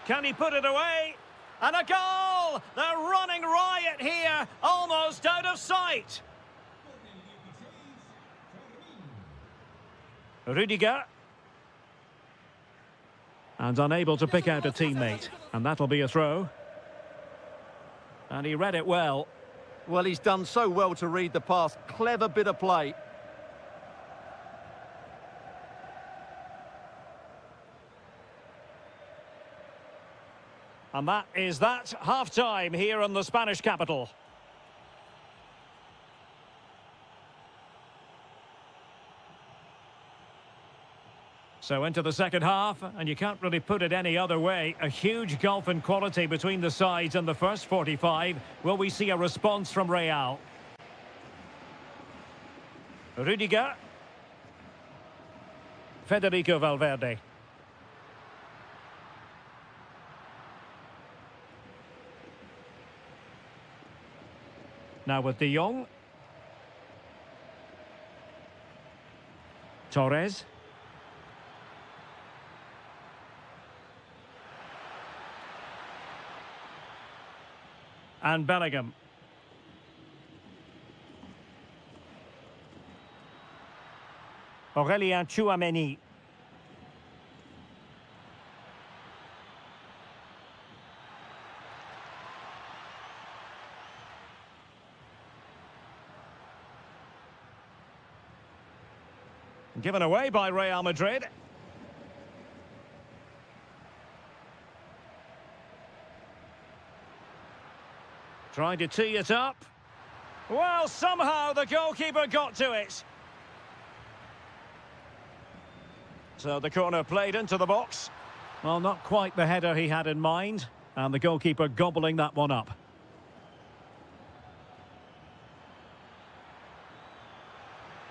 Can he put it away? And a goal! They're running riot here, almost out of sight. Rüdiger. And unable to pick out a teammate. And that'll be a throw. And he read it well. Well, he's done so well to read the pass. Clever bit of play. And that is that. Half-time here in the Spanish capital. So into the second half, and you can't really put it any other way. A huge gulf in quality between the sides in the first 45. Will we see a response from Real? Rüdiger. Federico Valverde. Now with De Jong. Torres. And Bellingham. Aurélien Tchouaméni. Given away by Real Madrid. Trying to tee it up. Well, somehow the goalkeeper got to it. So the corner played into the box. Well, not quite the header he had in mind. And the goalkeeper gobbling that one up.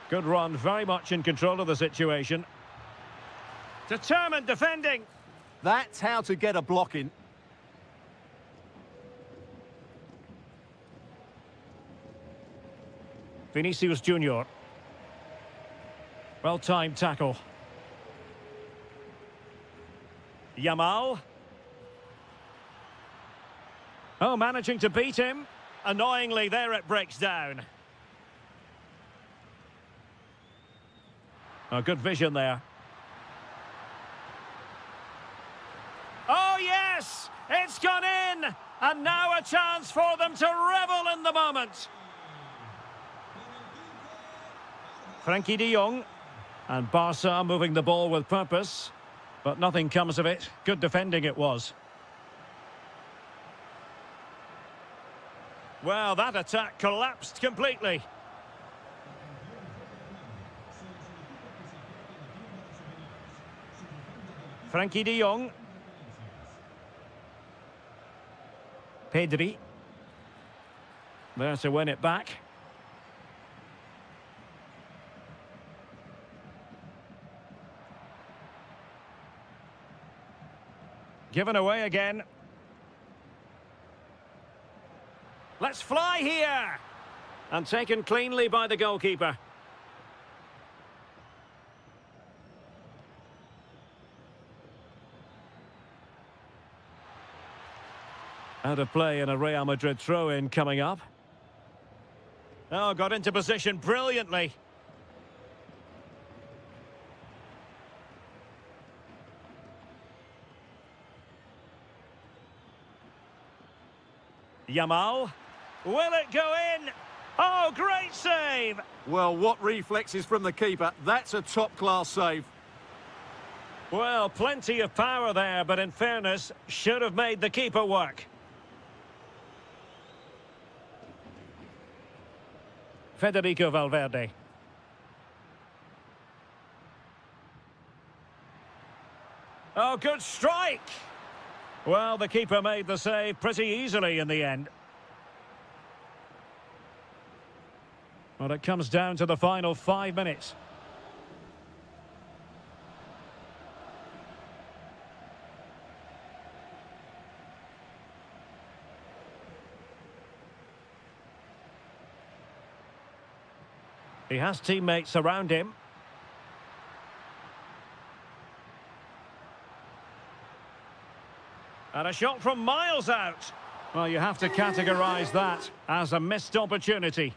Good run, very much in control of the situation. Determined defending. That's how to get a block in. Vinicius Junior. Well-timed tackle. Yamal. Oh, managing to beat him. Annoyingly, there it breaks down. Oh, good vision there. Oh, yes! It's gone in! And now a chance for them to revel in the moment. Frenkie de Jong. And Barca moving the ball with purpose. But nothing comes of it. Good defending it was. Well, that attack collapsed completely. Frenkie de Jong. Pedri. There to win it back. Given away again. Let's fly here! And taken cleanly by the goalkeeper. Out of play and a Real Madrid throw-in coming up. Oh, got into position brilliantly. Yamal. Will it go in? Oh, great save! Well, what reflexes from the keeper. That's a top-class save. Well, plenty of power there, but in fairness, should have made the keeper work. Federico Valverde. Oh, good strike! Well, the keeper made the save pretty easily in the end. Well, it comes down to the final 5 minutes. He has teammates around him. And a shot from miles out. Well, you have to categorise that as a missed opportunity.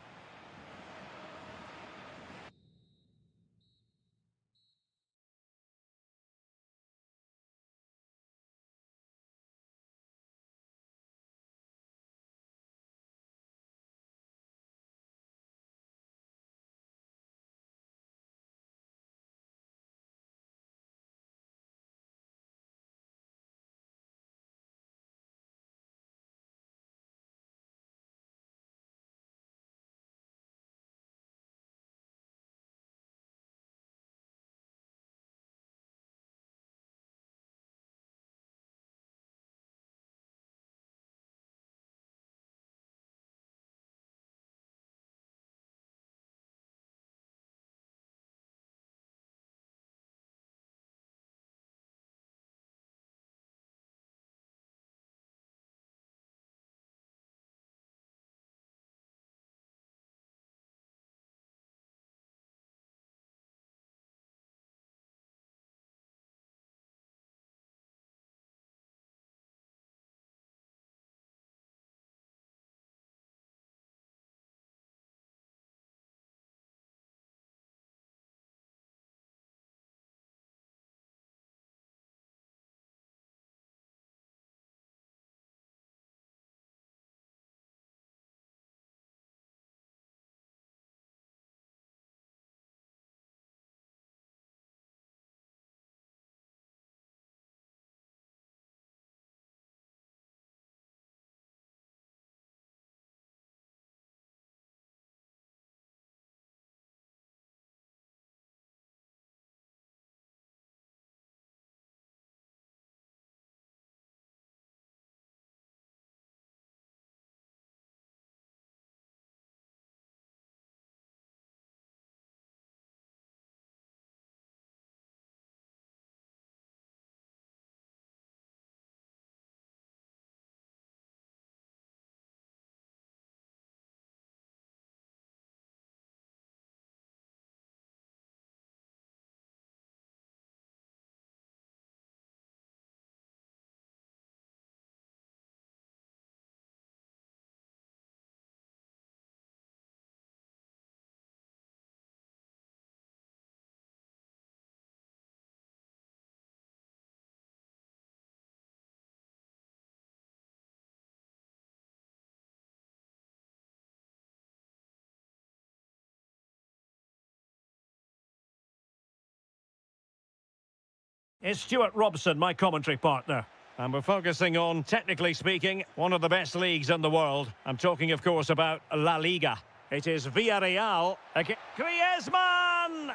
is Stuart Robson, my commentary partner. And we're focusing on, technically speaking, one of the best leagues in the world. I'm talking, of course, about La Liga. It is Villarreal against Griezmann!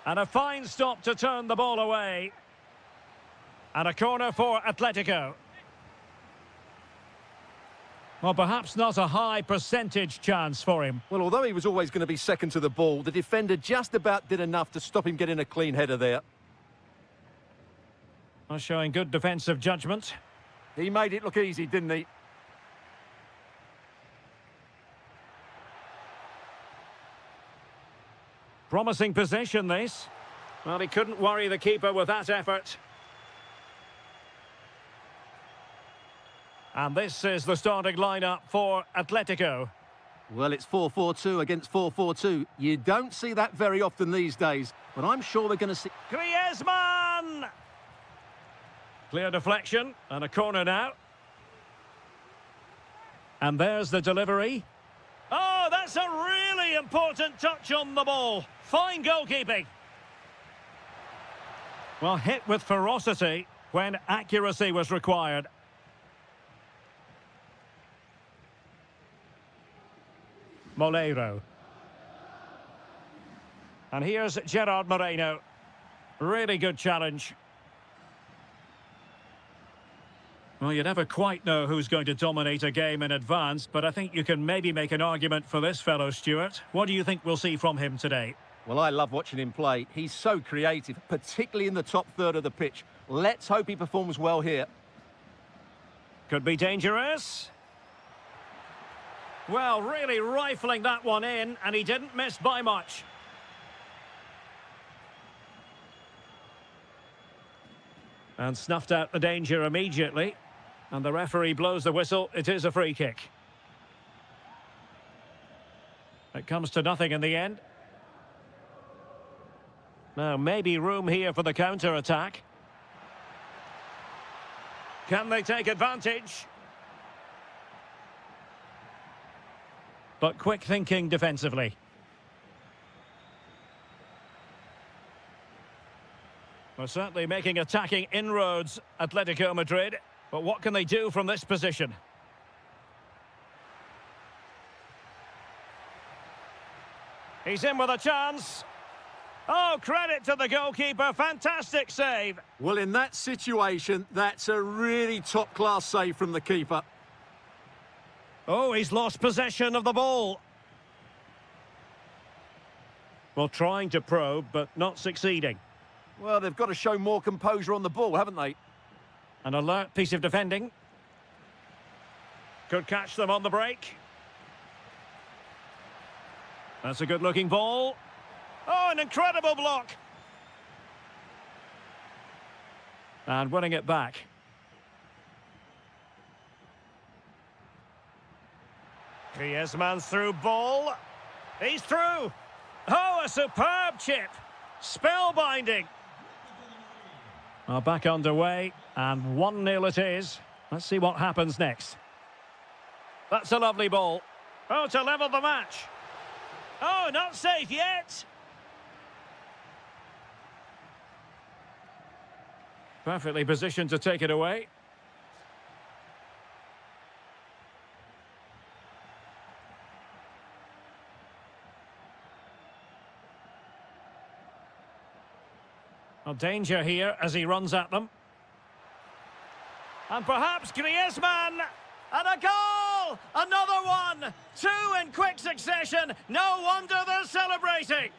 And a fine stop to turn the ball away. And a corner for Atletico. Well, perhaps not a high percentage chance for him. Well, although he was always going to be second to the ball, the defender just about did enough to stop him getting a clean header there. Well, showing good defensive judgment. He made it look easy, didn't he? Promising position, this. Well, he couldn't worry the keeper with that effort. And this is the starting lineup for Atletico. Well, it's 4-4-2 against 4-4-2. You don't see that very often these days, but I'm sure we're going to see... Griezmann! Clear deflection, and a corner now. And there's the delivery. Oh, that's a really important touch on the ball. Fine goalkeeping. Well, hit with ferocity when accuracy was required. Molero. And here's Gerard Moreno. Really good challenge. Well, you never quite know who's going to dominate a game in advance, but I think you can maybe make an argument for this fellow, Stuart. What do you think we'll see from him today? Well, I love watching him play. He's so creative, particularly in the top third of the pitch. Let's hope he performs well here. Could be dangerous. Well, really rifling that one in, and he didn't miss by much. And snuffed out the danger immediately. And the referee blows the whistle. It is a free kick. It comes to nothing in the end. Now, maybe room here for the counter-attack. Can they take advantage? But quick thinking defensively. We're certainly making attacking inroads, Atletico Madrid. But what can they do from this position? He's in with a chance. Oh, credit to the goalkeeper. Fantastic save. Well, in that situation, that's a really top-class save from the keeper. Oh, he's lost possession of the ball. Well, trying to probe, but not succeeding. Well, they've got to show more composure on the ball, haven't they? An alert piece of defending. Could catch them on the break. That's a good-looking ball. Oh, an incredible block. And winning it back. Griezmann's through ball. He's through. Oh, a superb chip. Spellbinding. Well, back underway, and 1-0 it is. Let's see what happens next. That's a lovely ball. Oh, to level the match. Oh, not safe yet. Perfectly positioned to take it away. Well, danger here as he runs at them. And perhaps Griezmann. And a goal! Another one! Two in quick succession. No wonder they're celebrating.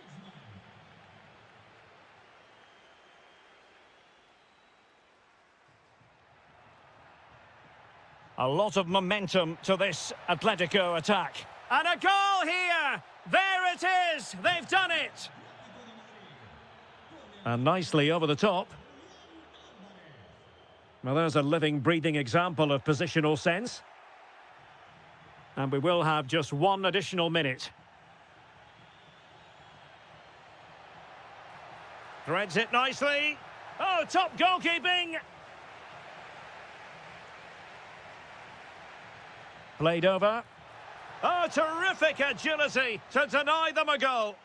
A lot of momentum to this Atletico attack. And a goal here! There it is! They've done it! And nicely over the top. Well, there's a living, breathing example of positional sense. And we will have just one additional minute. Threads it nicely. Oh, top goalkeeping! Played over. Oh, terrific agility to deny them a goal. .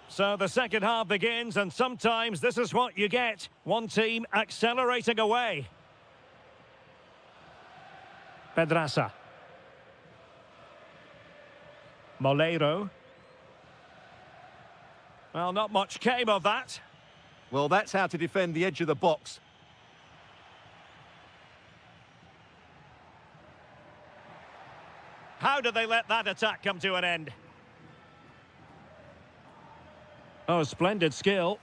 So the second half begins, and sometimes this is what you get. One team accelerating away. Pedraza. Moleiro. Well, not much came of that. Well, that's how to defend the edge of the box. How did they let that attack come to an end? Oh, splendid skill.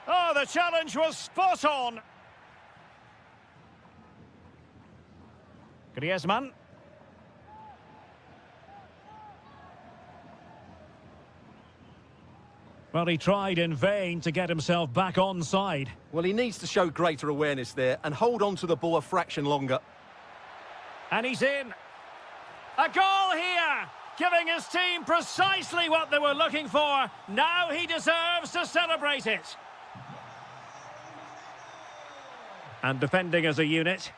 Oh, the challenge was spot on. Griezmann. Well, he tried in vain to get himself back onside. Well, he needs to show greater awareness there and hold on to the ball a fraction longer. And he's in. A goal here, giving his team precisely what they were looking for. Now he deserves to celebrate it. And defending as a unit.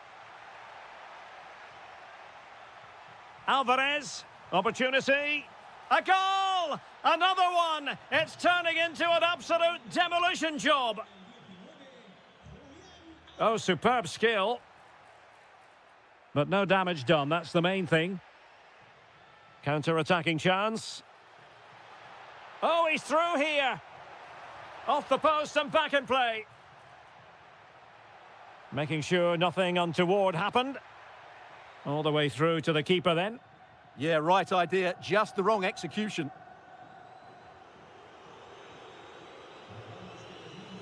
Alvarez, opportunity. A goal! Another one! It's turning into an absolute demolition job. Oh, superb skill. But no damage done, that's the main thing. Counter-attacking chance. Oh, he's through here. Off the post and back in play. Making sure nothing untoward happened. All the way through to the keeper then. Yeah, right idea, just the wrong execution.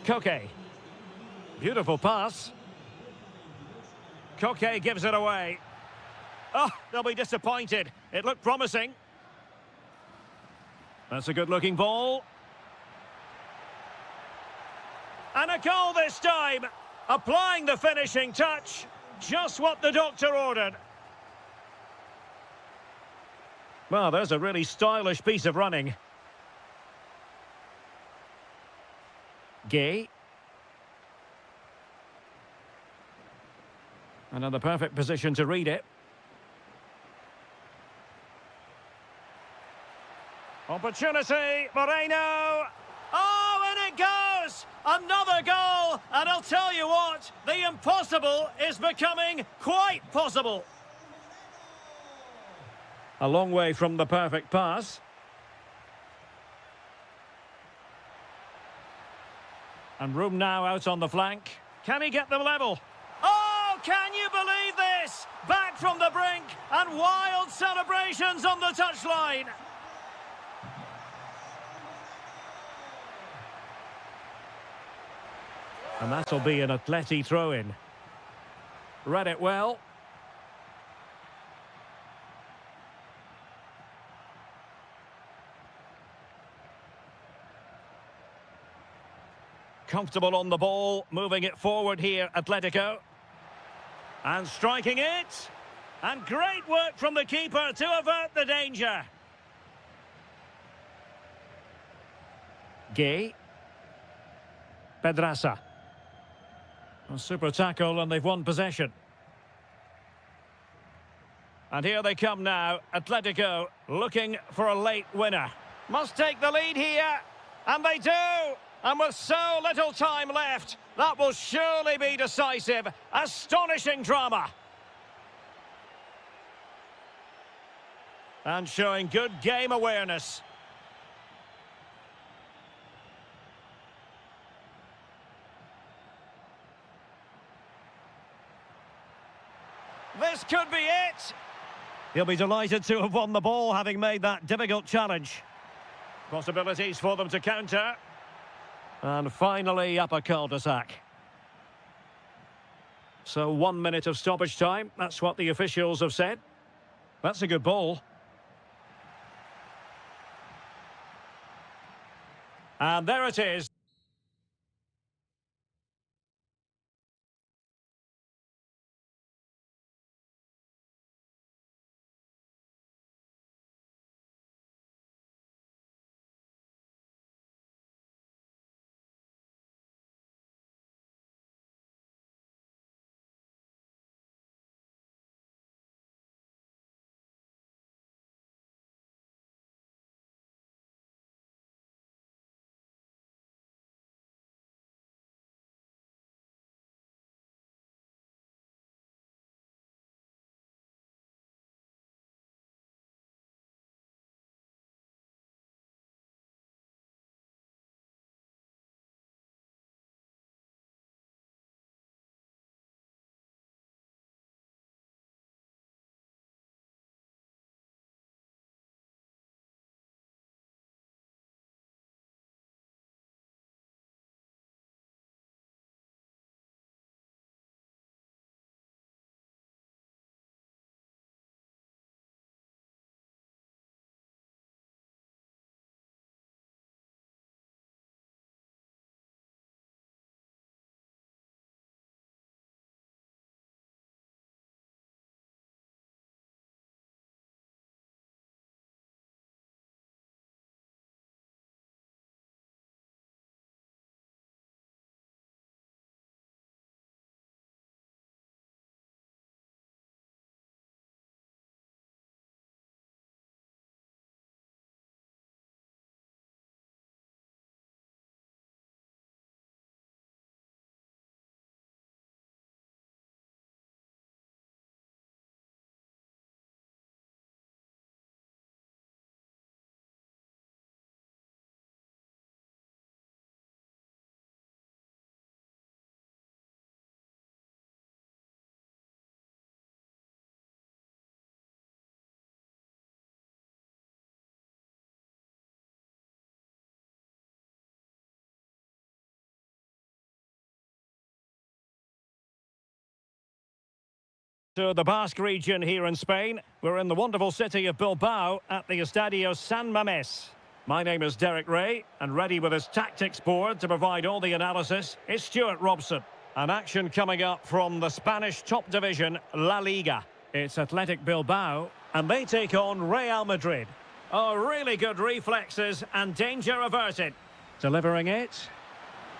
Koke. Beautiful pass. Koke gives it away. Oh, they'll be disappointed. It looked promising. That's a good-looking ball. And a goal this time. Applying the finishing touch. Just what the doctor ordered. Well, there's a really stylish piece of running. Gay. Another perfect position to read it. Opportunity, Moreno. Oh, and it goes! Another goal! And I'll tell you what, the impossible is becoming quite possible. A long way from the perfect pass. And room now out on the flank. Can he get them level? Oh, can you believe this? Back from the brink and wild celebrations on the touchline. And that'll be an Atleti throw-in. Read it well. Comfortable on the ball, moving it forward here, Atletico. And striking it. And great work from the keeper to avert the danger. Gay. Pedraza. A super tackle and they've won possession. And here they come now, Atletico looking for a late winner. Must take the lead here, and they do! And with so little time left, that will surely be decisive. Astonishing drama. And showing good game awareness. This could be it. He'll be delighted to have won the ball, having made that difficult challenge. Possibilities for them to counter. And finally, up a cul-de-sac. So 1 minute of stoppage time. That's what the officials have said. That's a good ball. And there it is. To the Basque region here in Spain. We're in the wonderful city of Bilbao at the Estadio San Mamés. My name is Derek Ray, and ready with his tactics board to provide all the analysis is Stuart Robson. An action coming up from the Spanish top division, La Liga. It's Athletic Bilbao, and they take on Real Madrid. Oh, really good reflexes and danger averted. Delivering it.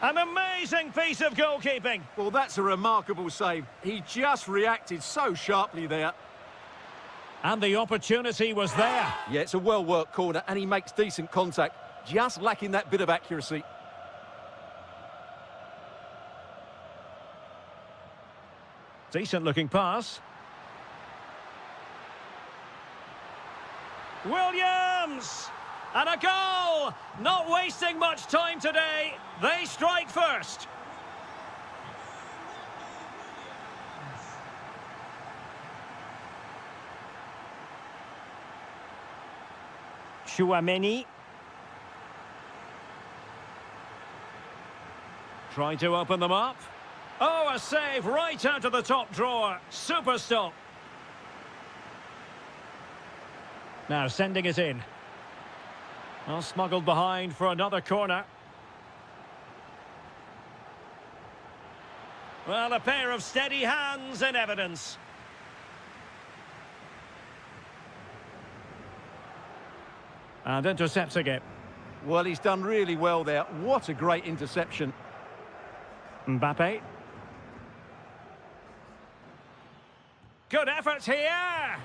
An amazing piece of goalkeeping. Well, that's a remarkable save. He just reacted so sharply there. And the opportunity was there. Yeah, it's a well-worked corner, and he makes decent contact, just lacking that bit of accuracy. Decent-looking pass. Williams! And a goal! Not wasting much time today. They strike first. Chouameni. Trying to open them up. Oh, a save right out of the top drawer. Super stop. Now sending it in. Well, smuggled behind for another corner. Well, a pair of steady hands in evidence. And intercepting it. Well, he's done really well there. What a great interception. Mbappe. Good effort here.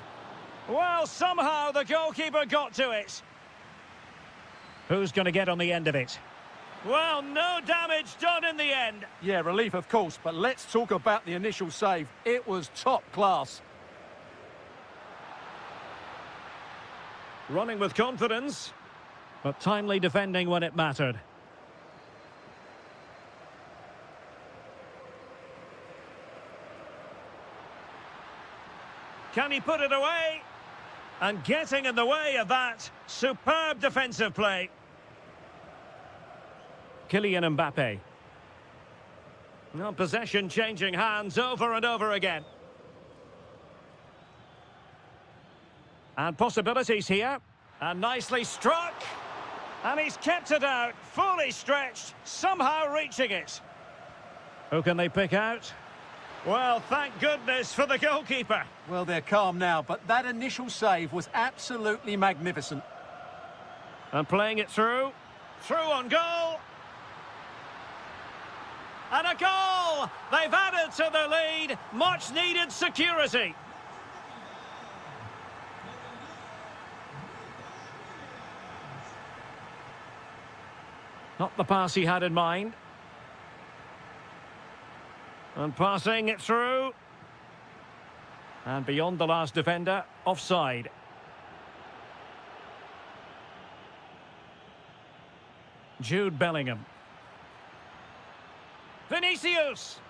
Well, somehow the goalkeeper got to it. Who's going to get on the end of it? Well, no damage done in the end. Yeah, relief, of course, but let's talk about the initial save. It was top class. Running with confidence, but timely defending when it mattered. Can he put it away? And getting in the way of that, superb defensive play. Kylian Mbappe. Well, possession changing hands over and over again. And possibilities here. And nicely struck. And he's kept it out, fully stretched, somehow reaching it. Who can they pick out? Well, thank goodness for the goalkeeper. Well, they're calm now, but that initial save was absolutely magnificent. And playing it through. Through on goal. And a goal! They've added to their lead. Much needed security. Not the pass he had in mind. And passing it through. And beyond the last defender, offside. Jude Bellingham. Vinicius.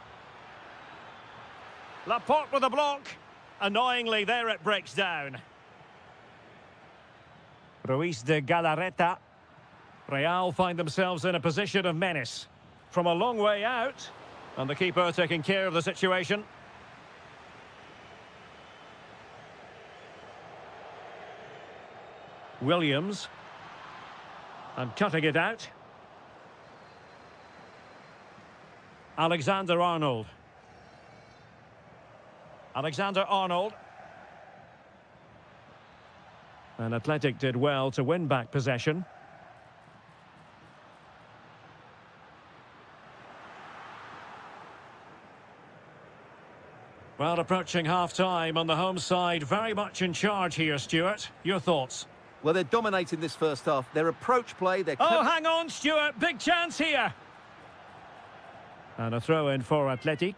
Laporte with a block. Annoyingly, there it breaks down. Ruiz de Galarreta. Real find themselves in a position of menace. From a long way out. And the keeper taking care of the situation. Williams. And cutting it out. Alexander-Arnold. Alexander-Arnold. And Athletic did well to win back possession. Well, approaching half-time on the home side, very much in charge here, Stuart. Your thoughts? Well, they're dominating this first half. Their approach play, their... Oh, hang on, Stuart. Big chance here. And a throw-in for Athletic.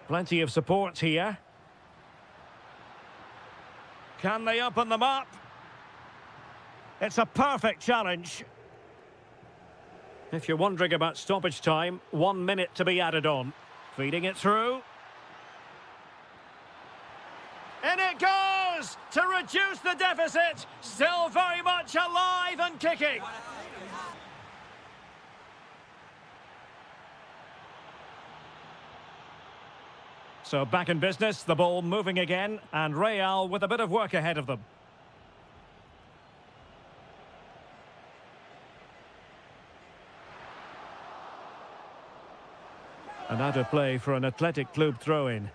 Plenty of support here. Can they open them up? It's a perfect challenge. If you're wondering about stoppage time, 1 minute to be added on. Feeding it through. In it goes to reduce the deficit. Still very much alive and kicking. So back in business, the ball moving again, and Real with a bit of work ahead of them. And out of play for an Athletic Club throw-in.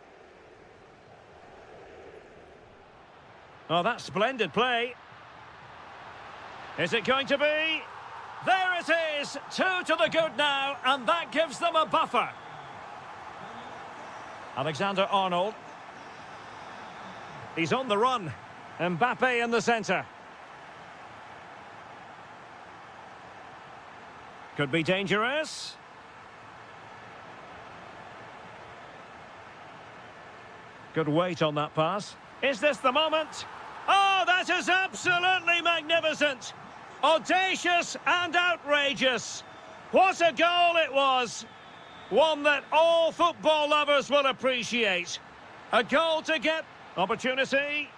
Oh, that's splendid play. Is it going to be? There it is! 2 to the good now, and that gives them a buffer. Alexander-Arnold. He's on the run. Mbappe in the centre. Could be dangerous. Good weight on that pass. Is this the moment? Oh, that is absolutely magnificent. Audacious and outrageous. What a goal it was. One that all football lovers will appreciate. A goal to get opportunity.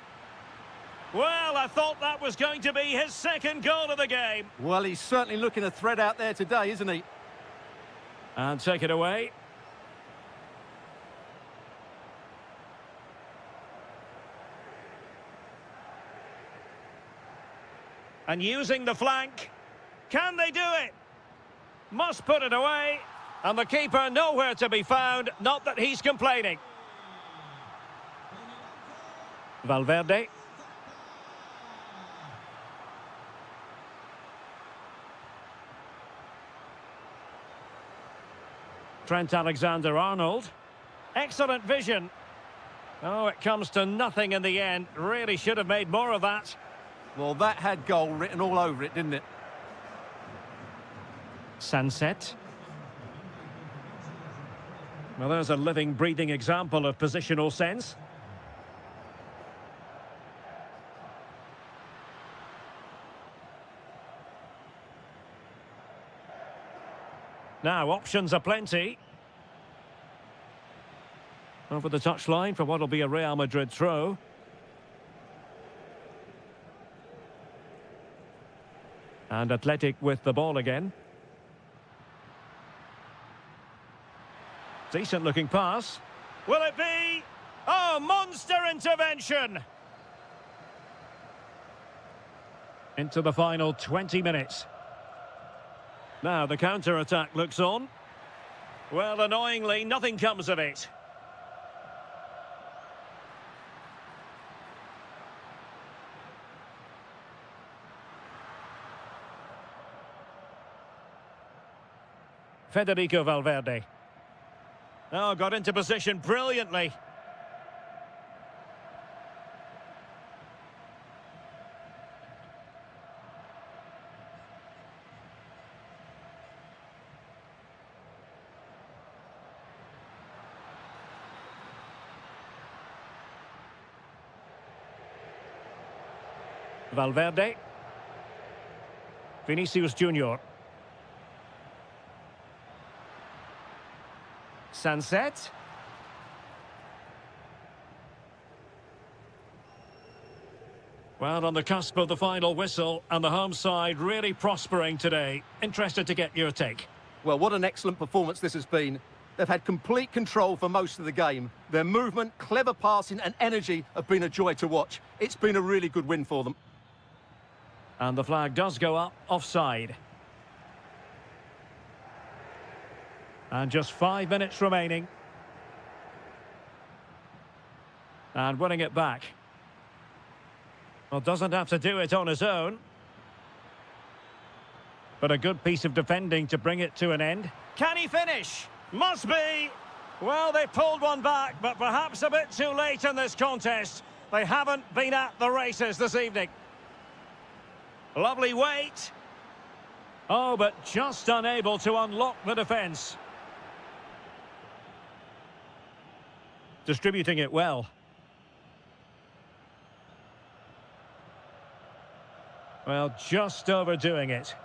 Well, I thought that was going to be his second goal of the game. Well, he's certainly looking a threat out there today, isn't he? And take it away. And using the flank. Can they do it? Must put it away. And the keeper nowhere to be found. Not that he's complaining. Valverde. Trent Alexander-Arnold. Excellent vision. Oh, it comes to nothing in the end. Really should have made more of that. Well, that had goal written all over it, didn't it? Sunset. Well, there's a living, breathing example of positional sense. Now, options are plenty. Over the touchline for what will be a Real Madrid throw. And Athletic with the ball again. Decent looking pass. Will it be? Oh, monster intervention! Into the final 20 minutes. Now the counter-attack looks on. Well, annoyingly, nothing comes of it. Federico Valverde. Oh, got into position brilliantly. Valverde. Vinicius Junior. Sunset. Well, on the cusp of the final whistle, and the home side really prospering today. Interested to get your take. Well, what an excellent performance this has been. They've had complete control for most of the game. Their movement, clever passing and energy have been a joy to watch. It's been a really good win for them. And the flag does go up, offside. And just 5 minutes remaining. And winning it back. Well, doesn't have to do it on his own. But a good piece of defending to bring it to an end. Can he finish? Must be. Well, they pulled one back, but perhaps a bit too late in this contest. They haven't been at the races this evening. Lovely weight. Oh, but just unable to unlock the defence. Distributing it well. Well, just overdoing it.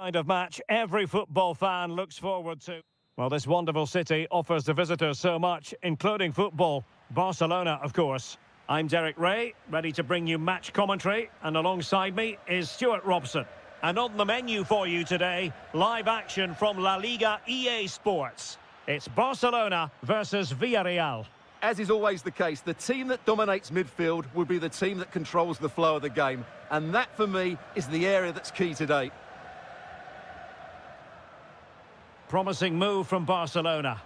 Kind of match every football fan looks forward to. Well, this wonderful city offers the visitors so much, including football. Barcelona, of course. I'm Derek Ray, ready to bring you match commentary, and alongside me is Stuart Robson. And on the menu for you today, live action from La Liga EA Sports. It's Barcelona versus Villarreal. As is always the case, the team that dominates midfield will be the team that controls the flow of the game. And that, for me, is the area that's key today. Promising move from Barcelona.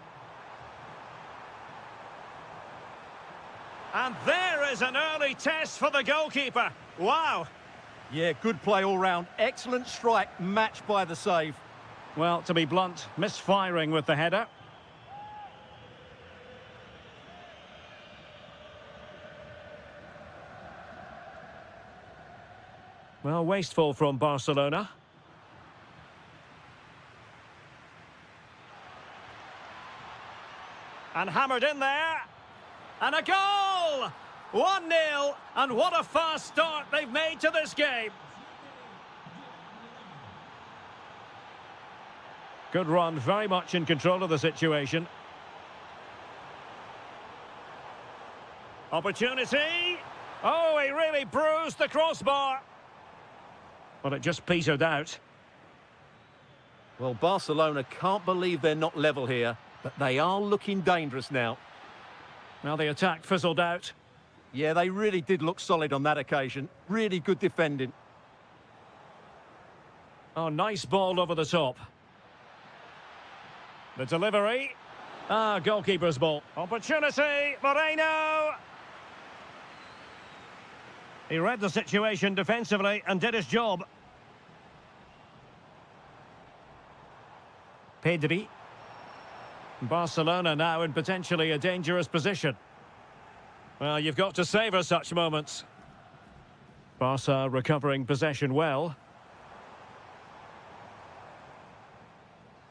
And there is an early test for the goalkeeper. Wow. Yeah, good play all round. Excellent strike, matched by the save. Well, to be blunt, misfiring with the header. Well, wasteful from Barcelona. And hammered in there. And a goal! 1-0. And what a fast start they've made to this game. Good run, very much in control of the situation. Opportunity. Oh, he really bruised the crossbar. But it just petered out. Well, Barcelona can't believe they're not level here, but they are looking dangerous now. Now the attack fizzled out. Yeah, they really did look solid on that occasion. Really good defending. Oh, nice ball over the top. The delivery. Goalkeeper's ball. Opportunity. Moreno. He read the situation defensively and did his job. Pedri. Barcelona now in potentially a dangerous position. Well, you've got to savour such moments. Barca recovering possession well.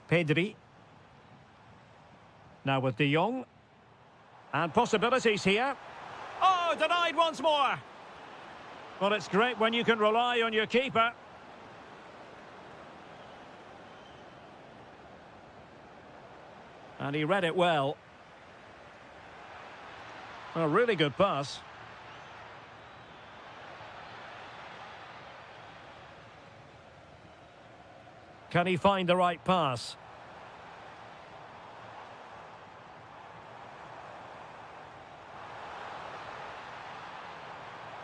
Pedri. Now with De Jong. And possibilities here. Oh, denied once more. Well, it's great when you can rely on your keeper. And he read it well. A really good pass. Can he find the right pass?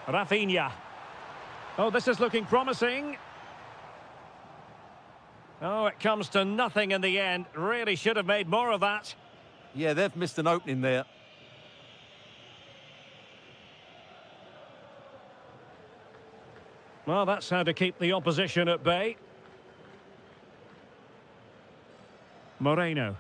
Rafinha. Oh, this is looking promising. Oh, it comes to nothing in the end. Really should have made more of that. Yeah, they've missed an opening there. Well, that's how to keep the opposition at bay. Moreno.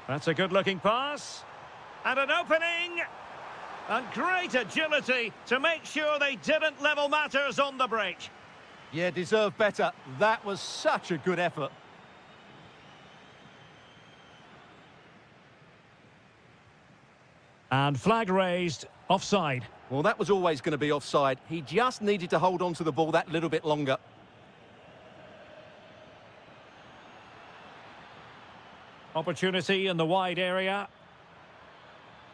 That's a good-looking pass. And an opening. And great agility to make sure they didn't level matters on the break. Yeah, deserved better. That was such a good effort. And flag raised, offside. Well, that was always going to be offside. He just needed to hold on to the ball that little bit longer. Opportunity in the wide area.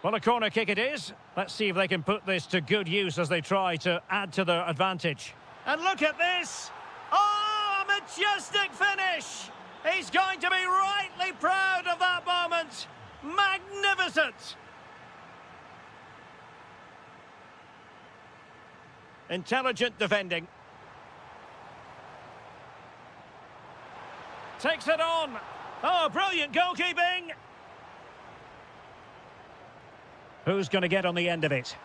Well, a corner kick it is. Let's see if they can put this to good use as they try to add to their advantage. And look at this! Oh, a majestic finish! He's going to be rightly proud of that moment. Magnificent! Intelligent defending. Takes it on. Oh, brilliant goalkeeping! Who's going to get on the end of it?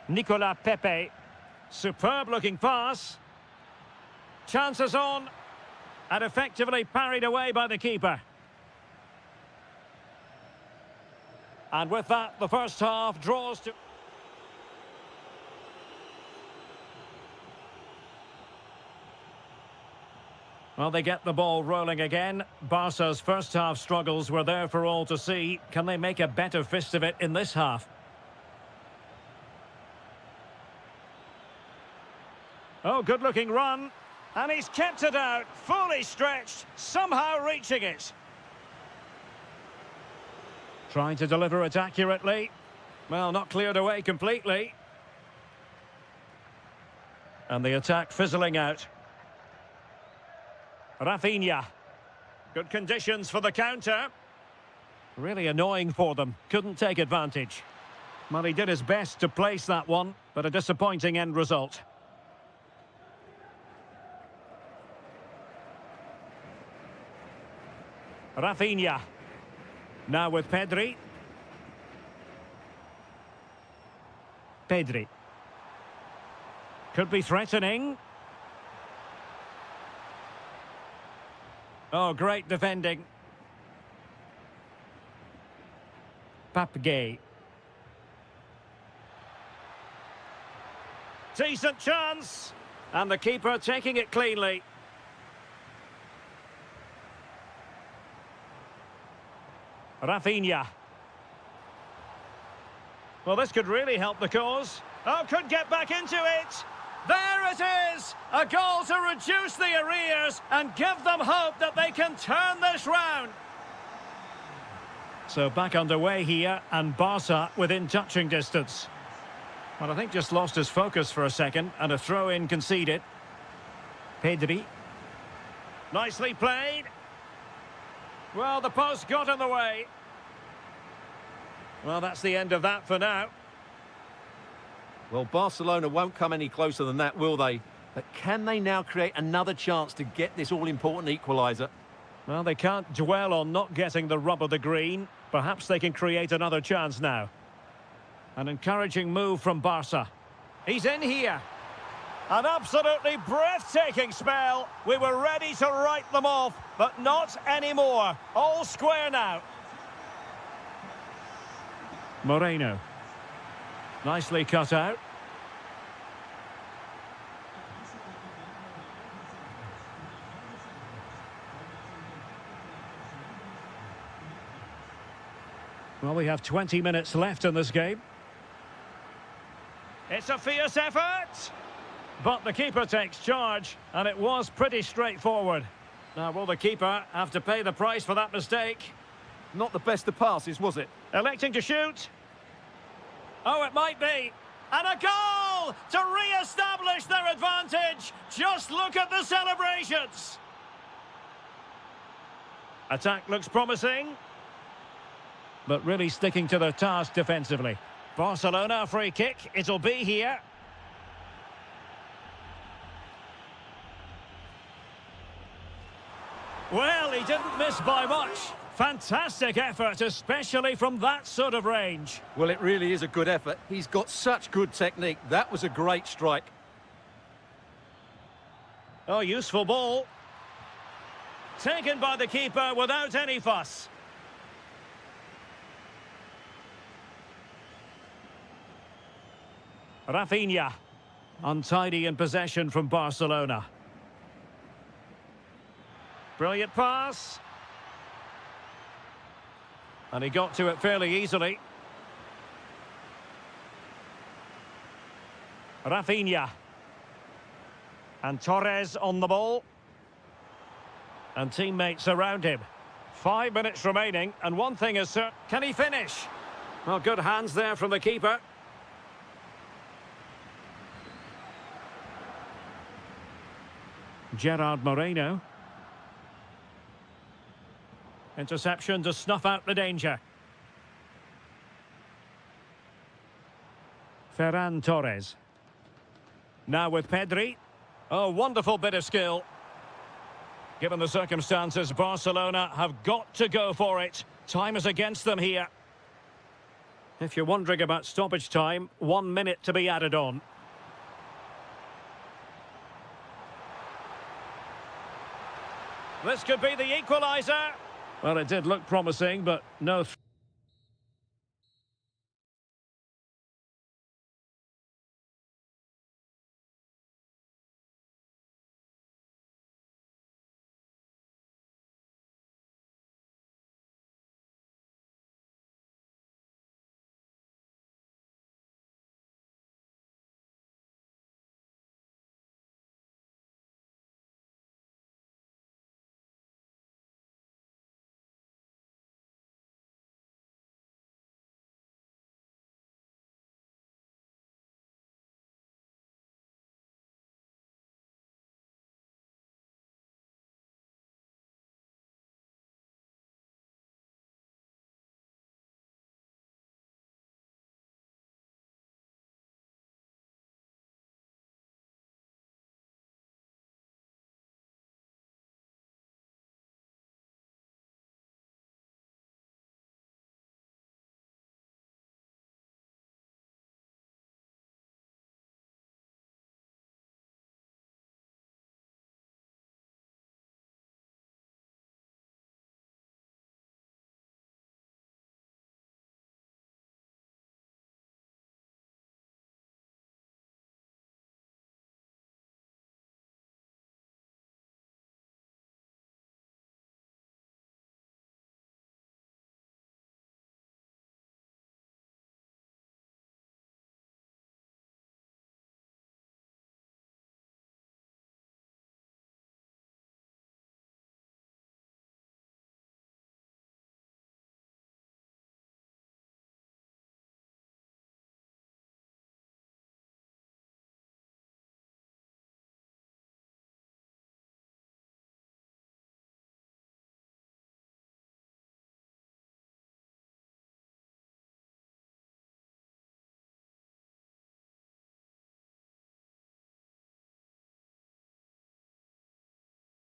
Nicolas Pepe. Superb looking pass. Chances on. And effectively parried away by the keeper. And with that, the first half draws to... Well, they get the ball rolling again. Barca's first half struggles were there for all to see. Can they make a better fist of it in this half? Oh, good-looking run. And he's kept it out, fully stretched, somehow reaching it. Trying to deliver it accurately. Well, not cleared away completely. And the attack fizzling out. Rafinha. Good conditions for the counter. Really annoying for them. Couldn't take advantage. Well, he did his best to place that one, but a disappointing end result. Rafinha. Now with Pedri. Pedri. Could be threatening. Oh, great defending. Papgay. Decent chance. And the keeper taking it cleanly. Rafinha. Well, this could really help the cause. Oh, could get back into it. There it is! A goal to reduce the arrears and give them hope that they can turn this round. So back underway here, and Barca within touching distance. Well, I think just lost his focus for a second, and a throw-in conceded. Pedri. Nicely played. Well, the post got in the way. Well, that's the end of that for now. Well, Barcelona won't come any closer than that, will they? But can they now create another chance to get this all-important equaliser? Well, they can't dwell on not getting the rub of the green. Perhaps they can create another chance now. An encouraging move from Barca. He's in here. An absolutely breathtaking spell. We were ready to write them off, but not anymore. All square now. Moreno. Nicely cut out. Well, we have 20 minutes left in this game. It's a fierce effort. But the keeper takes charge, and it was pretty straightforward. Now, will the keeper have to pay the price for that mistake? Not the best of passes, was it? Electing to shoot. Oh, it might be. And a goal to re-establish their advantage. Just look at the celebrations. Attack looks promising. But really sticking to their task defensively. Barcelona, free kick. It'll be here. Well, he didn't miss by much. Fantastic effort, especially from that sort of range. Well, it really is a good effort. He's got such good technique. That was a great strike. Oh, useful ball. Taken by the keeper without any fuss. Rafinha. Untidy in possession from Barcelona. Brilliant pass. And he got to it fairly easily. Rafinha. And Torres on the ball. And teammates around him. 5 minutes remaining, and one thing is certain. Can he finish? Well, good hands there from the keeper. Gerard Moreno. Interception to snuff out the danger. Ferran Torres. Now with Pedri. Oh, wonderful bit of skill. Given the circumstances, Barcelona have got to go for it. Time is against them here. If you're wondering about stoppage time, 1 minute to be added on. This could be the equaliser. Well, it did look promising, but no...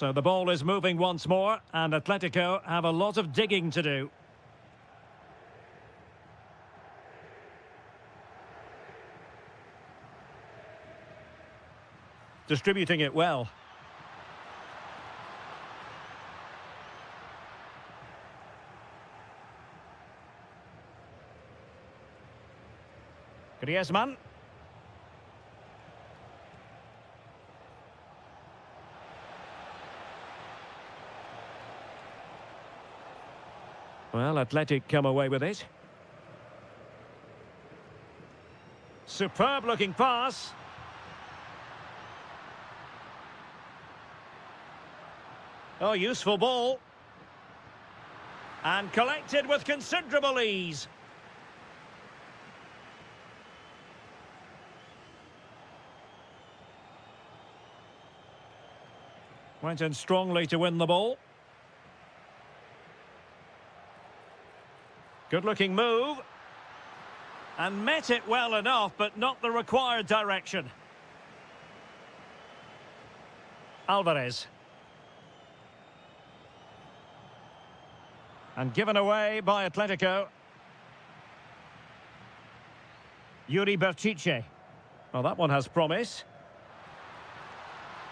So the ball is moving once more, and Atletico have a lot of digging to do. Distributing it well. Griezmann. Well, Athletic come away with it. Superb looking pass. Oh, useful ball. And collected with considerable ease. Went in strongly to win the ball. Good-looking move. And met it well enough, but not the required direction. Alvarez. And given away by Atletico. Yuri Berchiche. Well, that one has promise.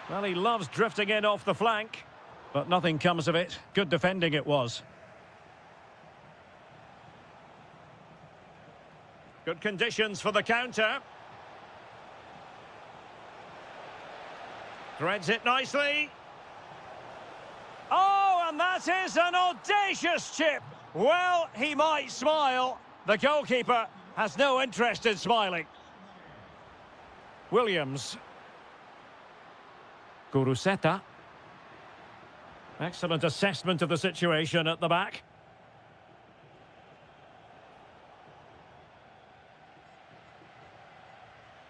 Well, he loves drifting in off the flank, but nothing comes of it. Good defending it was. Good conditions for the counter. Threads it nicely. Oh, and that is an audacious chip. Well, he might smile. The goalkeeper has no interest in smiling. Williams. Guruseta. Excellent assessment of the situation at the back.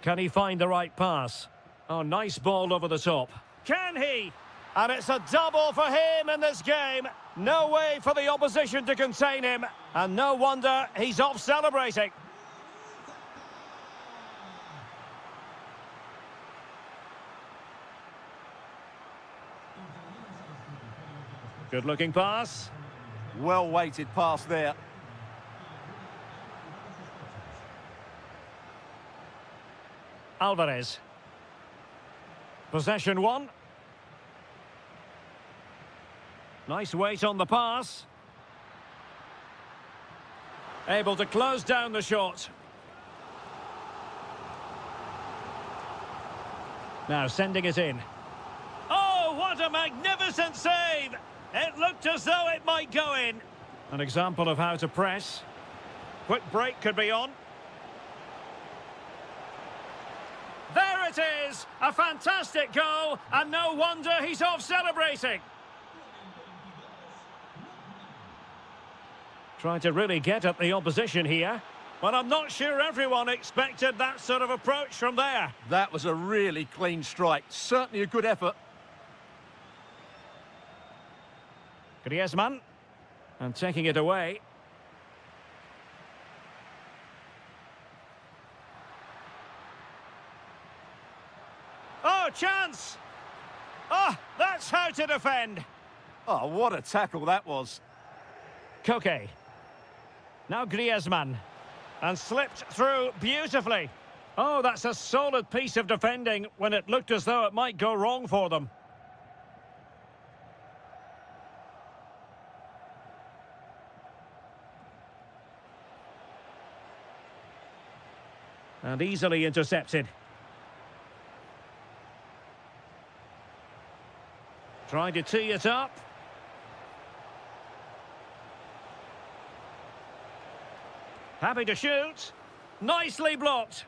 Can he find the right pass? Oh, nice ball over the top. Can he? And it's a double for him in this game. No way for the opposition to contain him. And no wonder he's off celebrating. Good-looking pass. Well-weighted pass there. Alvarez. Possession one. Nice weight on the pass. Able to close down the shot. Now sending it in. Oh, what a magnificent save! It looked as though it might go in. An example of how to press. Quick break could be on. There it is! A fantastic goal, and no wonder he's off celebrating. Trying to really get at the opposition here. But I'm not sure everyone expected that sort of approach from there. That was a really clean strike. Certainly a good effort. Griezmann. And taking it away. Oh, chance! Oh, that's how to defend. Oh, what a tackle that was. Koke. Now Griezmann. And slipped through beautifully. Oh, that's a solid piece of defending when it looked as though it might go wrong for them. And easily intercepted. Trying to tee it up. Happy to shoot. Nicely blocked.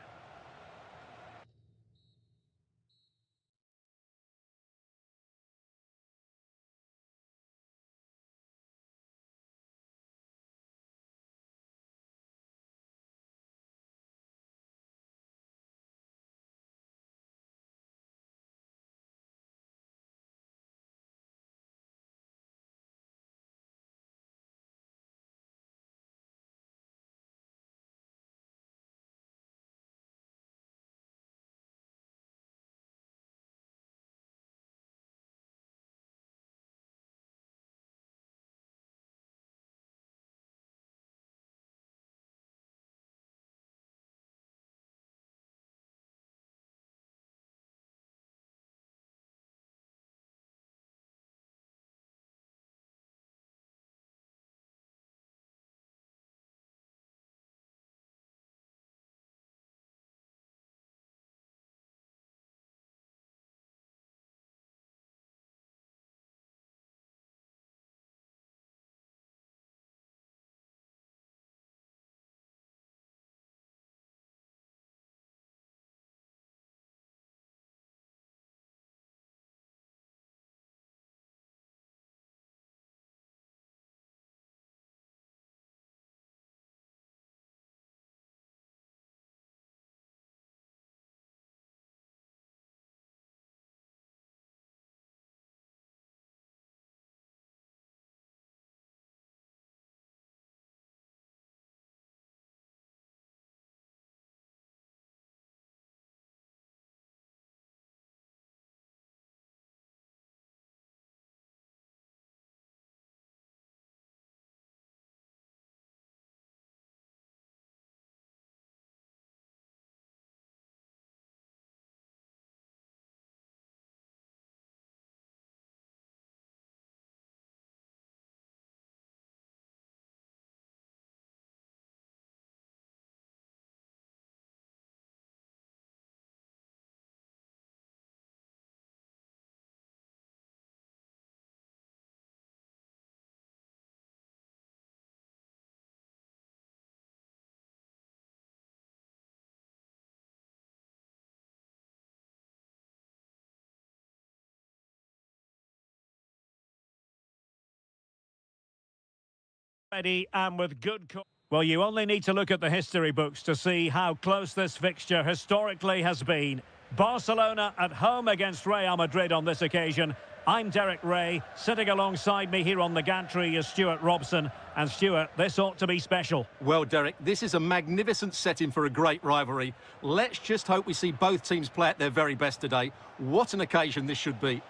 Ready and with good... Well, you only need to look at the history books to see how close this fixture historically has been. Barcelona at home against Real Madrid on this occasion. I'm Derek Ray. Sitting alongside me here on the gantry is Stuart Robson. And Stuart, this ought to be special. Well, Derek, this is a magnificent setting for a great rivalry. Let's just hope we see both teams play at their very best today. What an occasion this should be.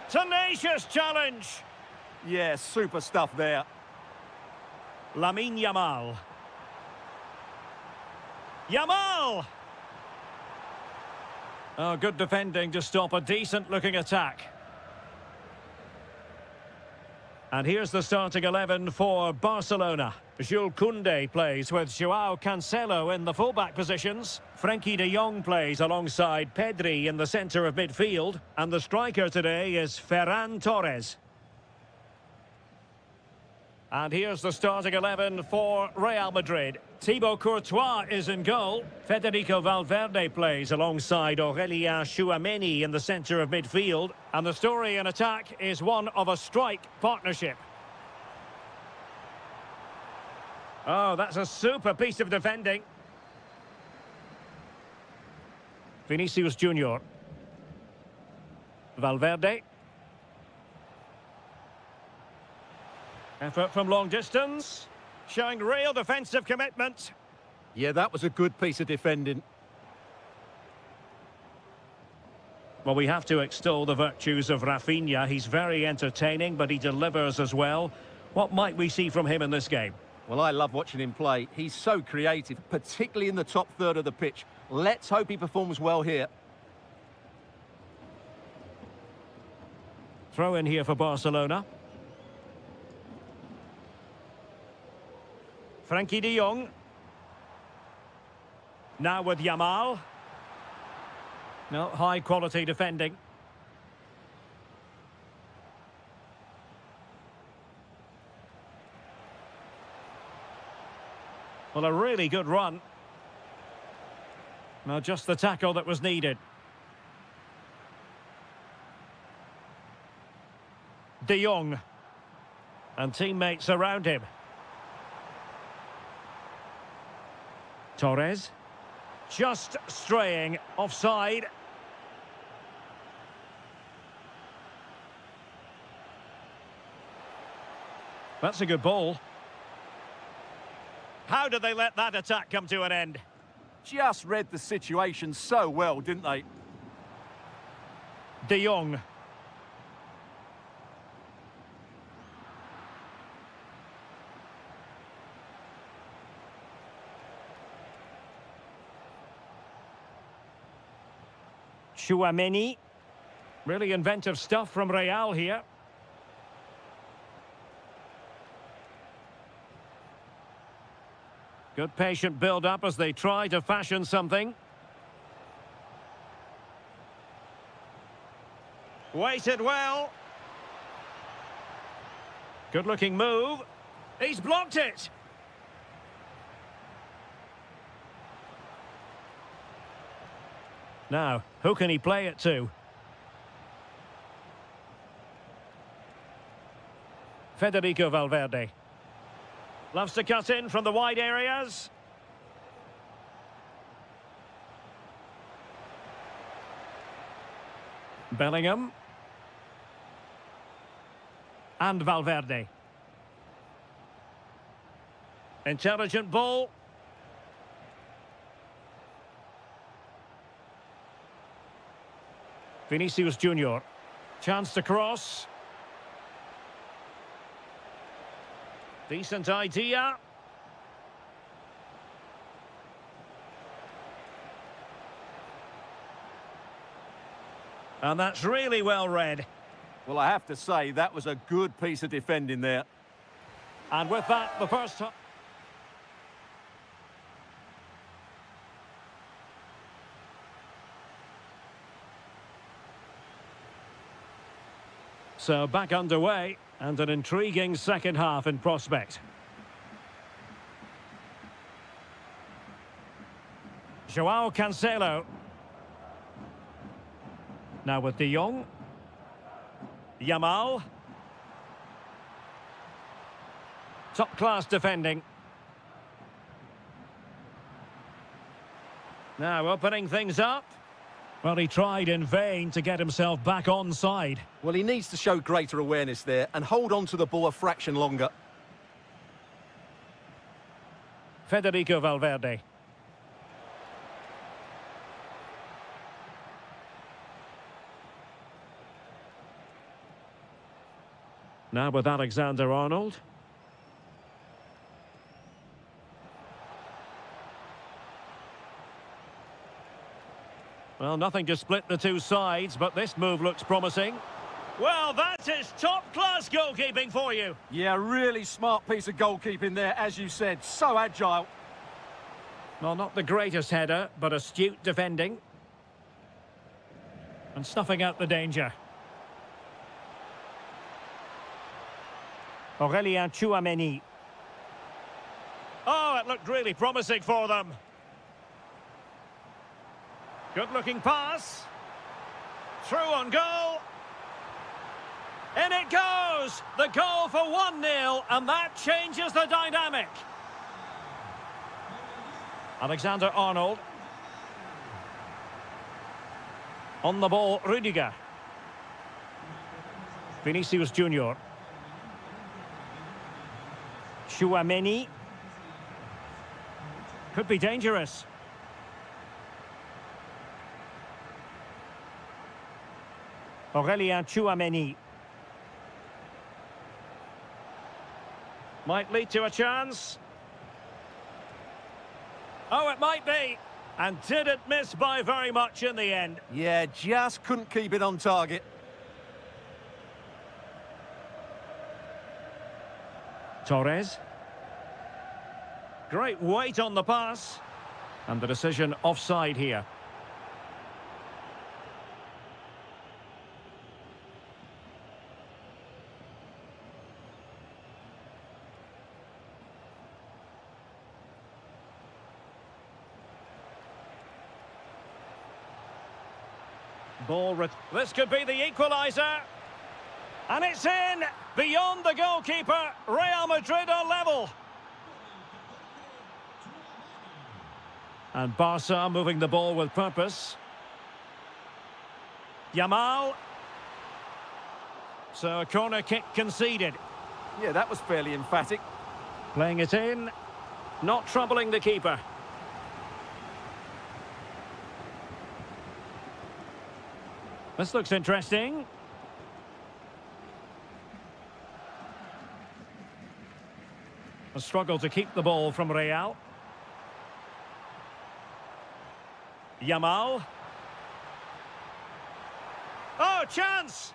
Tenacious challenge. Yeah, super stuff there. Lamine Yamal. Yamal! Oh, good defending to stop a decent-looking attack. And here's the starting 11 for Barcelona. Jules Koundé plays with Joao Cancelo in the fullback positions. Frenkie de Jong plays alongside Pedri in the centre of midfield. And the striker today is Ferran Torres. And here's the starting 11 for Real Madrid. Thibaut Courtois is in goal. Federico Valverde plays alongside Aurélien Tchouameni in the centre of midfield. And the story in attack is one of a strike partnership. Oh, that's a super piece of defending. Vinicius Junior. Valverde. Effort from long distance, showing real defensive commitment. Yeah, that was a good piece of defending. Well, we have to extol the virtues of Rafinha. He's very entertaining, but he delivers as well. What might we see from him in this game? Well, I love watching him play. He's so creative, particularly in the top third of the pitch. Let's hope he performs well here. Throw in here for Barcelona. Frenkie de Jong. Now with Yamal. No, high-quality defending. Well, a really good run. Now, just the tackle that was needed. De Jong. And teammates around him. Torres, just straying offside. That's a good ball. How did they let that attack come to an end? Just read the situation so well, didn't they? De Jong. Tchouameni. Really inventive stuff from Real here. Good patient build-up as they try to fashion something. Waited well. Good-looking move. He's blocked it. Now, who can he play it to? Federico Valverde. Loves to cut in from the wide areas. Bellingham. And Valverde. Intelligent ball. Vinicius Junior. Chance to cross. Decent idea. And that's really well read. Well, I have to say, that was a good piece of defending there. And with that, the first time. So back underway, and an intriguing second half in prospect. Joao Cancelo. Now with De Jong. Yamal. Top-class defending. Now opening things up. Well, he tried in vain to get himself back onside. Well, he needs to show greater awareness there and hold on to the ball a fraction longer. Federico Valverde. Now with Alexander-Arnold. Well, nothing to split the two sides, but this move looks promising. Well, that is top-class goalkeeping for you. Yeah, really smart piece of goalkeeping there, as you said. So agile. Well, not the greatest header, but astute defending. And snuffing out the danger. Aurélien Tchouameni. Oh, it looked really promising for them. Good-looking pass. Through on goal. In it goes! The goal for 1-0, and that changes the dynamic. Alexander-Arnold. On the ball, Rüdiger. Vinicius Junior. Tchouameni. Could be dangerous. Aurélien Tchouameni. Might lead to a chance. Oh, it might be. And didn't miss by very much in the end. Yeah, just couldn't keep it on target. Torres. Great weight on the pass. And the decision offside here. This could be the equaliser. And it's in! Beyond the goalkeeper, Real Madrid are level. And Barca moving the ball with purpose. Yamal. So a corner kick conceded. Yeah, that was fairly emphatic. Playing it in. Not troubling the keeper. This looks interesting. A struggle to keep the ball from Real. Yamal. Oh, chance!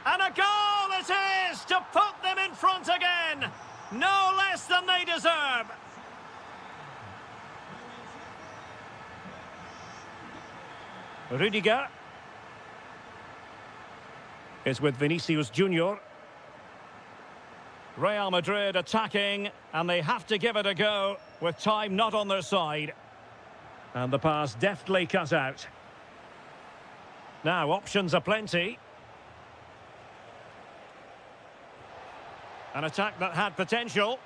And a goal it is to put them in front again. No less than they deserve. Rüdiger is with Vinicius Junior. Real Madrid attacking, and they have to give it a go with time not on their side. And the pass deftly cut out. Now, options are plenty. An attack that had potential.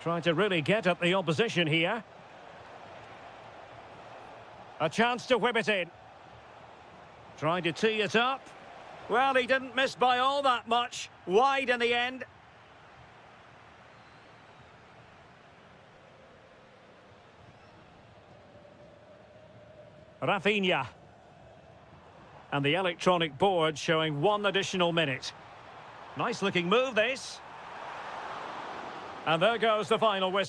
Trying to really get at the opposition here. A chance to whip it in. Trying to tee it up. Well, he didn't miss by all that much. Wide in the end. Rafinha. And the electronic board showing 1 additional minute. Nice looking move, this. And there goes the final whistle.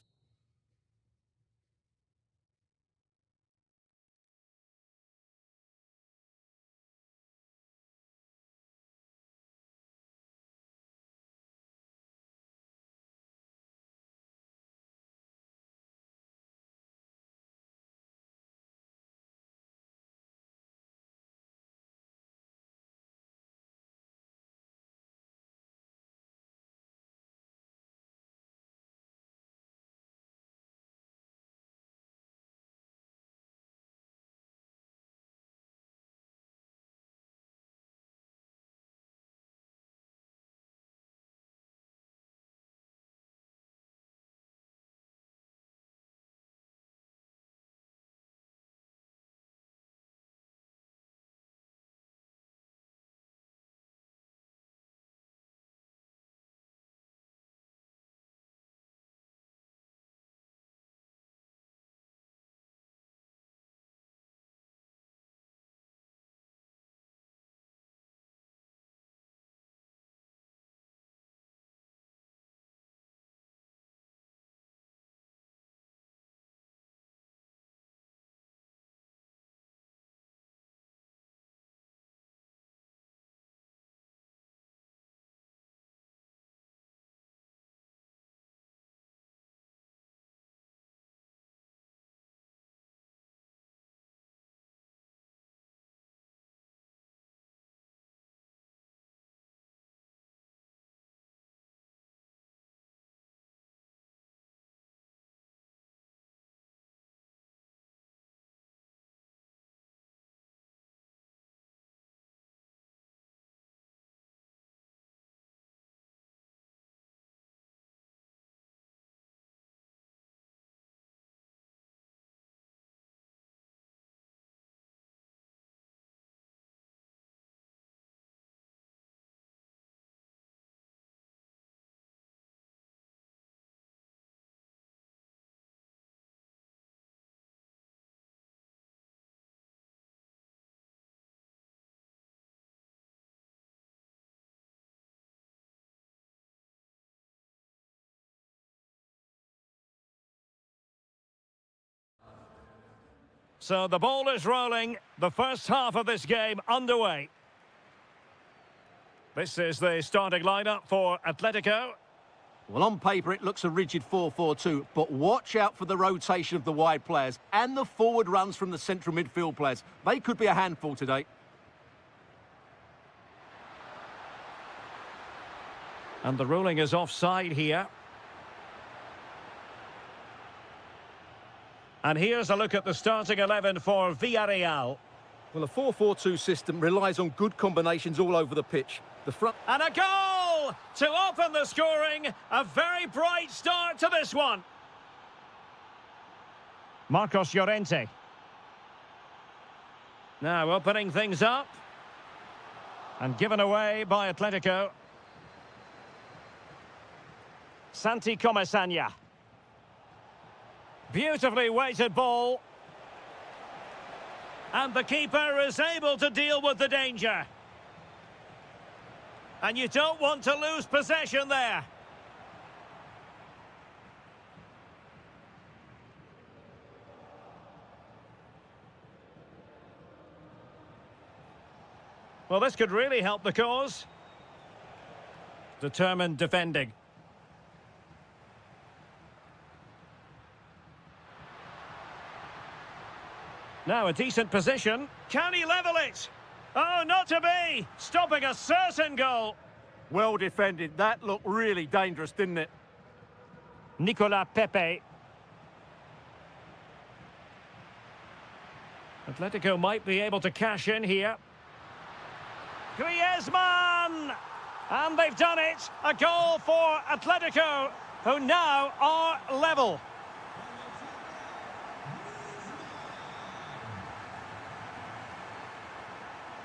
So the ball is rolling. The first half of this game underway. This is the starting lineup for Atletico. Well, on paper, it looks a rigid 4-4-2, but watch out for the rotation of the wide players and the forward runs from the central midfield players. They could be a handful today. And the ruling is offside here. And here's a look at the starting 11 for Villarreal. Well, a 4-4-2 system relies on good combinations all over the pitch. The front... And a goal to open the scoring. A very bright start to this one. Marcos Llorente. Now opening things up. And given away by Atletico. Santi Comesaña. Beautifully weighted ball. And the keeper is able to deal with the danger. And you don't want to lose possession there. Well, this could really help the cause. Determined defending. Now a decent position. Can he level it? Oh, not to be! Stopping a certain goal. Well defended. That looked really dangerous, didn't it? Nicolas Pepe. Atletico might be able to cash in here. Griezmann! And they've done it. A goal for Atletico, who now are level.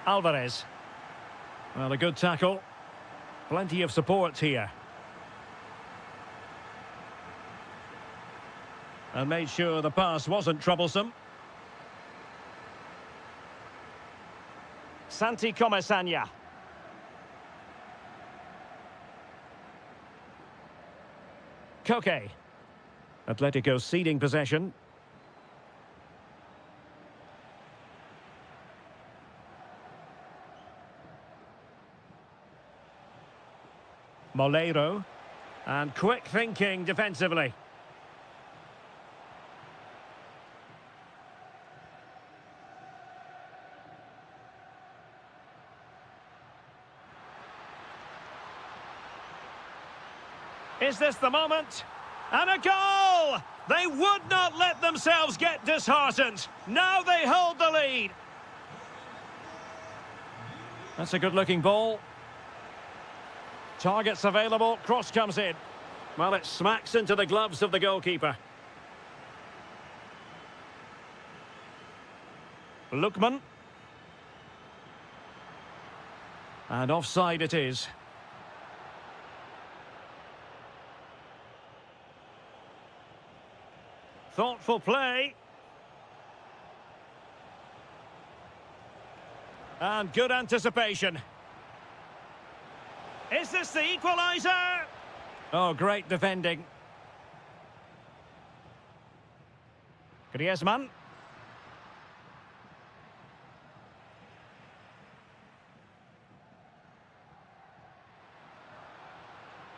Alvarez. Well, a good tackle. Plenty of support here. And made sure the pass wasn't troublesome. Santi Comesaña. Koke. Atletico ceding possession. Moleiro. And quick thinking defensively. Is this the moment? And a goal! They would not let themselves get disheartened. Now they hold the lead. That's a good-looking ball. Targets available, cross comes in. Well, it smacks into the gloves of the goalkeeper. Lookman. And offside it is. Thoughtful play. And good anticipation. Is this the equaliser? Oh, great defending. Griezmann.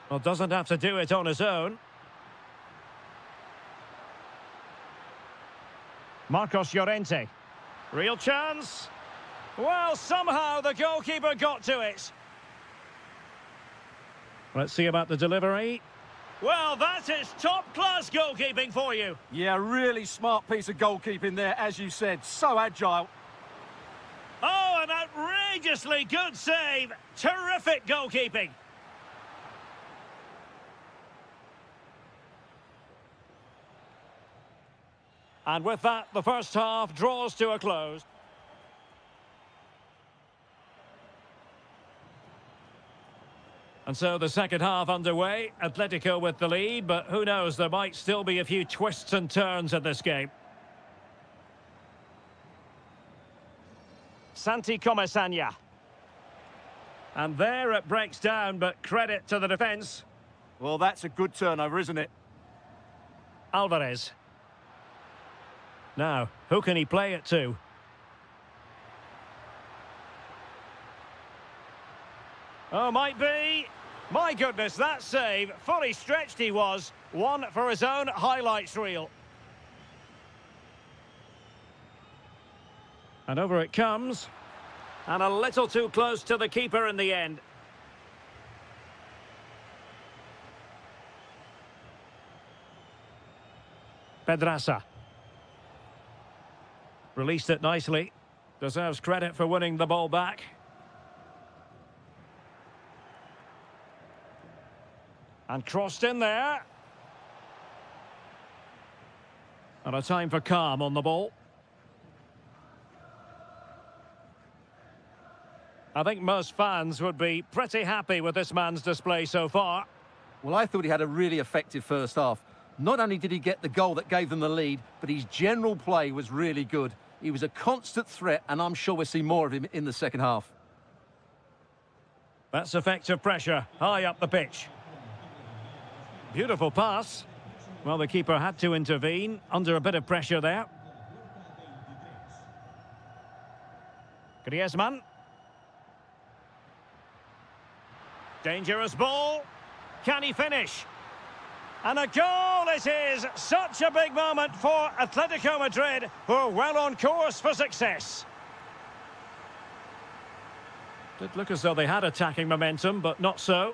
Well, doesn't have to do it on his own. Marcos Llorente. Real chance. Well, somehow the goalkeeper got to it. Let's see about the delivery. Well, that is top-class goalkeeping for you. Yeah, really smart piece of goalkeeping there, as you said. So agile. Oh, an outrageously good save. Terrific goalkeeping. And with that, the first half draws to a close. And so the second half underway. Atletico with the lead, but who knows, there might still be a few twists and turns in this game. Santi Comesaña. And there it breaks down, but credit to the defence. Well, that's a good turnover, isn't it? Alvarez. Now, who can he play it to? Oh, might be. My goodness, that save. Fully stretched he was. One for his own highlights reel. And over it comes. And a little too close to the keeper in the end. Pedraza. Released it nicely. Deserves credit for winning the ball back. And crossed in there. And a time for calm on the ball. I think most fans would be pretty happy with this man's display so far. Well, I thought he had a really effective first half. Not only did he get the goal that gave them the lead, but his general play was really good. He was a constant threat, and I'm sure we'll see more of him in the second half. That's effective pressure, high up the pitch. Beautiful pass. Well, the keeper had to intervene, under a bit of pressure there. Griezmann. Dangerous ball. Can he finish? And a goal it is! Such a big moment for Atletico Madrid, who are well on course for success. Did look as though they had attacking momentum, but not so.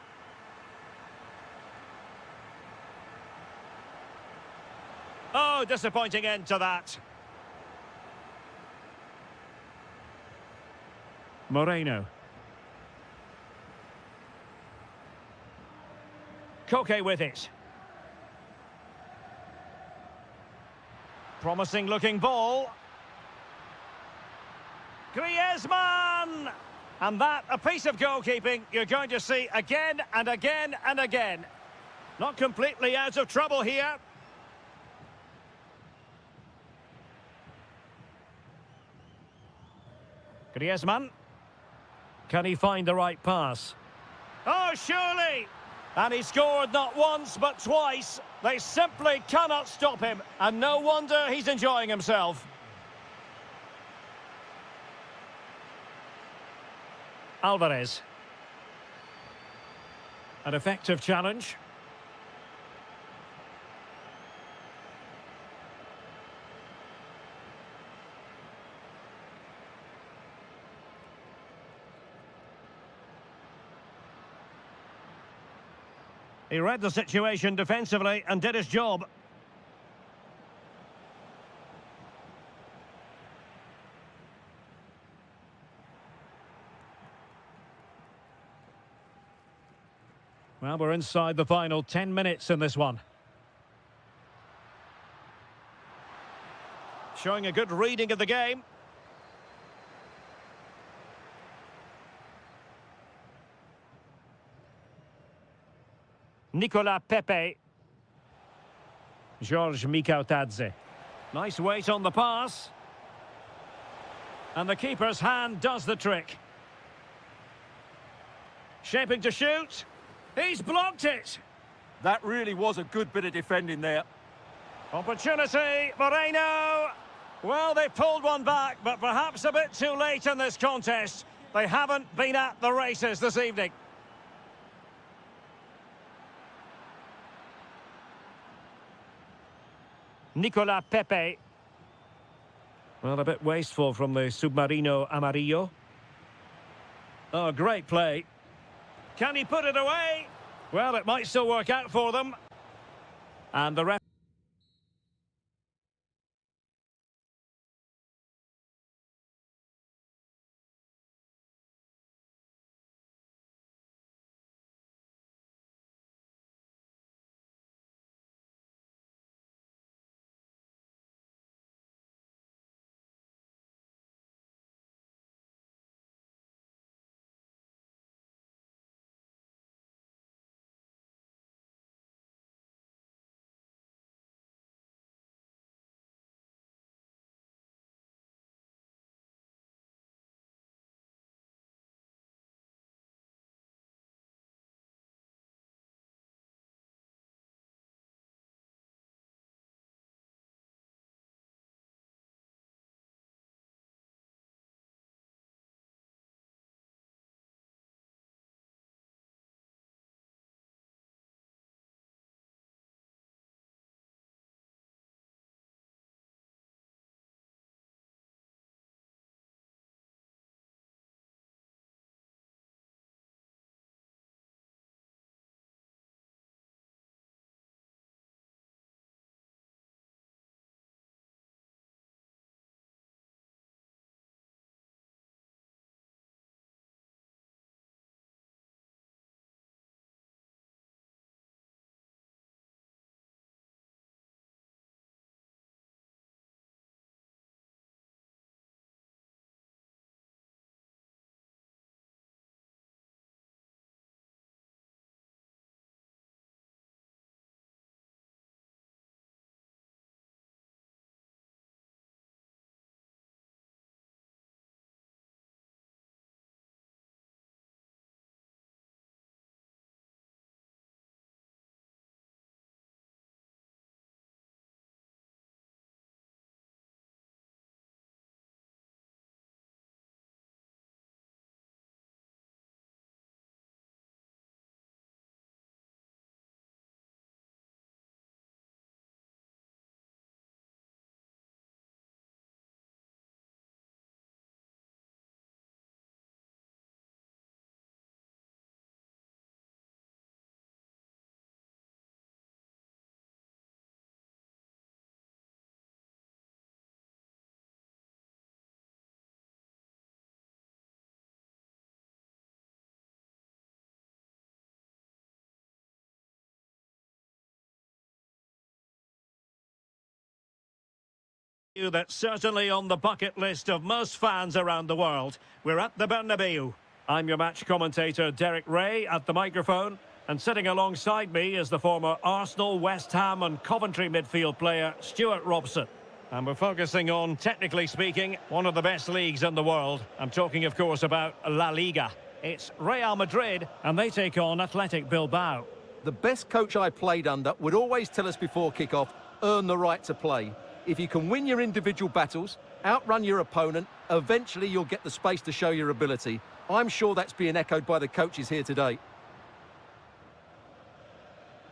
Oh, disappointing end to that. Moreno. Koke with it. Promising looking ball. Griezmann! And that, a piece of goalkeeping you're going to see again and again and again. Not completely out of trouble here. Griezmann. Can he find the right pass? Oh, surely! And he scored not once but twice. They simply cannot stop him. And no wonder he's enjoying himself. Alvarez. An effective challenge. He read the situation defensively and did his job. Well, we're inside the final 10 minutes in this one. Showing a good reading of the game. Nicolas Pepe. George Mikautadze. Nice weight on the pass. And the keeper's hand does the trick. Shaping to shoot. He's blocked it. That really was a good bit of defending there. Opportunity, Moreno. Well, they pulled one back, but perhaps a bit too late in this contest. They haven't been at the races this evening. Nicolas Pepe. Well, a bit wasteful from the Submarino Amarillo. Oh, great play. Can he put it away? Well, it might still work out for them. And the ref That's certainly on the bucket list of most fans around the world. We're at the Bernabeu. I'm your match commentator, Derek Ray, at the microphone. And sitting alongside me is the former Arsenal, West Ham and Coventry midfield player, Stuart Robson. And we're focusing on, technically speaking, one of the best leagues in the world. I'm talking, of course, about La Liga. It's Real Madrid, and they take on Athletic Bilbao. The best coach I played under would always tell us before kick-off, earn the right to play. If you can win your individual battles, outrun your opponent, eventually you'll get the space to show your ability. I'm sure that's being echoed by the coaches here today.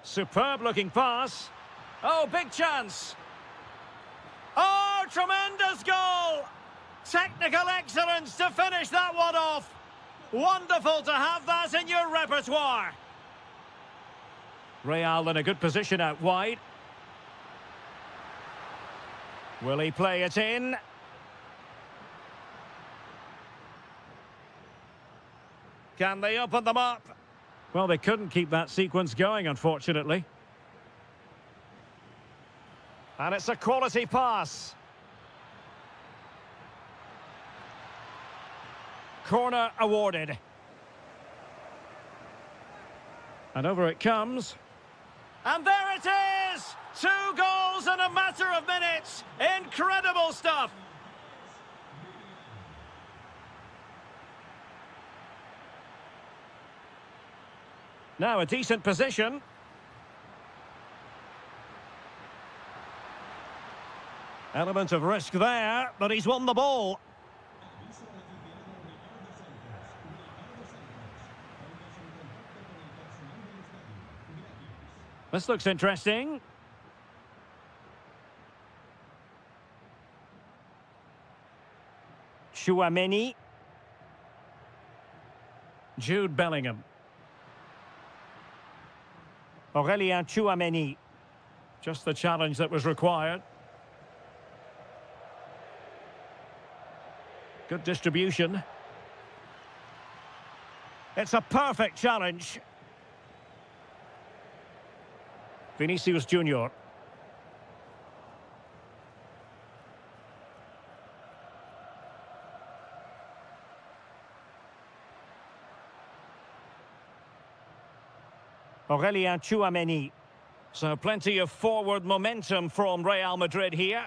Superb looking pass. Oh, big chance. Oh, tremendous goal. Technical excellence to finish that one off. Wonderful to have that in your repertoire. Real in a good position out wide. Will he play it in? Can they open them up? Well, they couldn't keep that sequence going, unfortunately. And it's a quality pass. Corner awarded. And over it comes. And there it is! 2 goals in a matter of minutes. Incredible stuff. Now a decent position. Element of risk there, but he's won the ball. This looks interesting. Chouameni. Jude Bellingham. Aurélien Chouameni. Just the challenge that was required. Good distribution. It's a perfect challenge. Vinicius Junior. Aurélien Chouameni. So plenty of forward momentum from Real Madrid here.